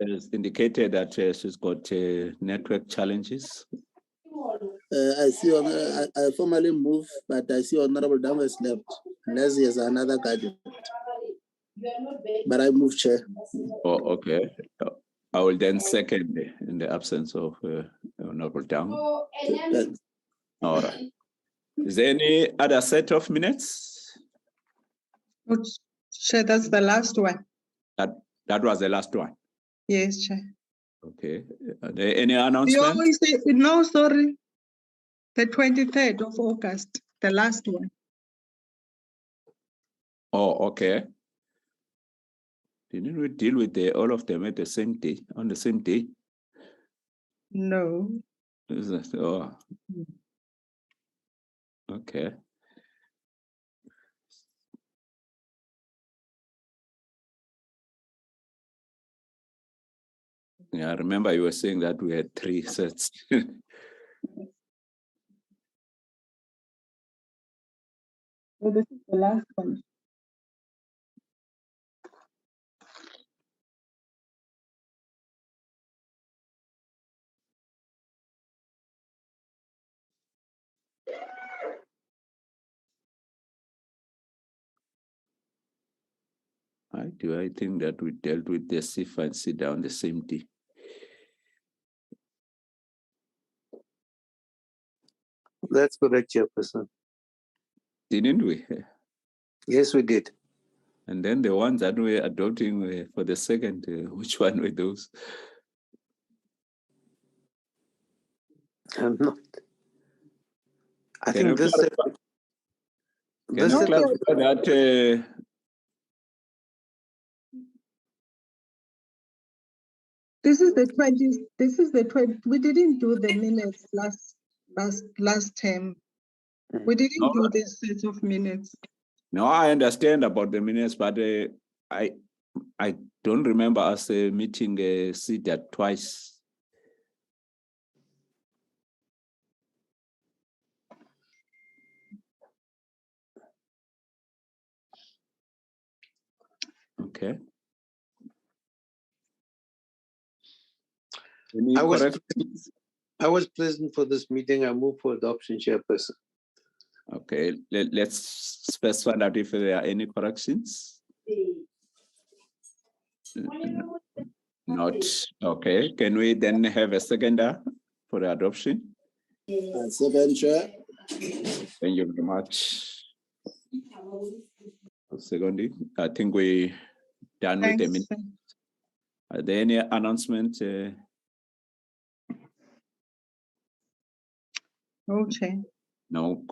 has indicated that she's got network challenges. I see. I formally move, but I see Honorable Dango has left, unless he has another guidance. But I move, Chair. Oh, okay. I will then second in the absence of Honorable Dango. All right. Is there any other set of minutes? Chair, that's the last one. That was the last one. Yes, Chair. Okay. Are there any announcements? No, sorry. The 23rd of August, the last one. Oh, okay. Didn't we deal with all of them at the same day, on the same day? No. Oh. Okay. Yeah, I remember you were saying that we had 3 sets. So this is the last one. I think that we dealt with the SIF and CEDA on the same day. That's correct, Chairperson. Didn't we? Yes, we did. And then the ones that we're adopting for the second, which one were those? I'm not. I Can think this. Can you clarify that? This is the 20. This is the 20. We didn't do the minutes last term. We didn't do this set of minutes. No, I understand about the minutes, but I don't remember us meeting CEDA twice. Okay. I was present for this meeting. I move for adoption, Chairperson. Okay, let's specify that if there are any corrections. Not okay. Can we then have a seconder for the adoption? Second, Chair. Thank you very much. Secondly, I think we done with the minute. Are there any announcements? Okay. No.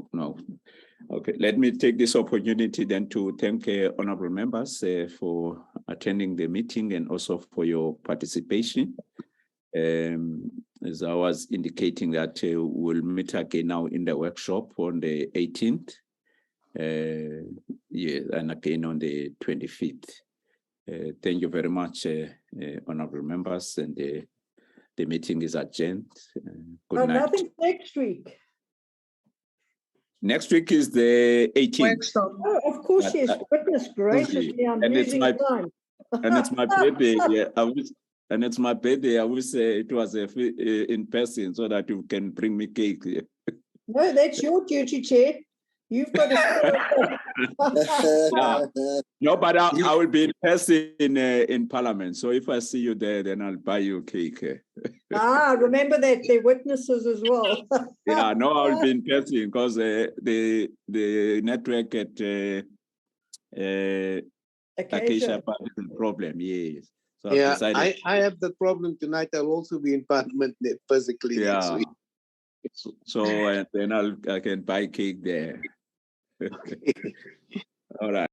Okay, let me take this opportunity then to thank honorable members for attending the meeting and also for your participation. As I was indicating that we'll meet again now in the workshop on the 18th, and again on the 25th. Thank you very much, honorable members, and the meeting is adjourned. Good night. Nothing next week. Next week is the 18th. Oh, of course, yes. Goodness gracious me, I'm losing time. And it's my birthday. Yeah, and it's my birthday. I wish it was in person so that you can bring me cake. No, that's your duty, Chair. You've got to. No, but I will be in person in Parliament. So if I see you there, then I'll buy you a cake. Remember that they're witnesses as well. Yeah, no, I'll be in person because the network at Acacia Park is a problem. Yes. So yeah, I have the problem tonight. I'll also be in Parliament physically next week. So then I can buy cake there. All right.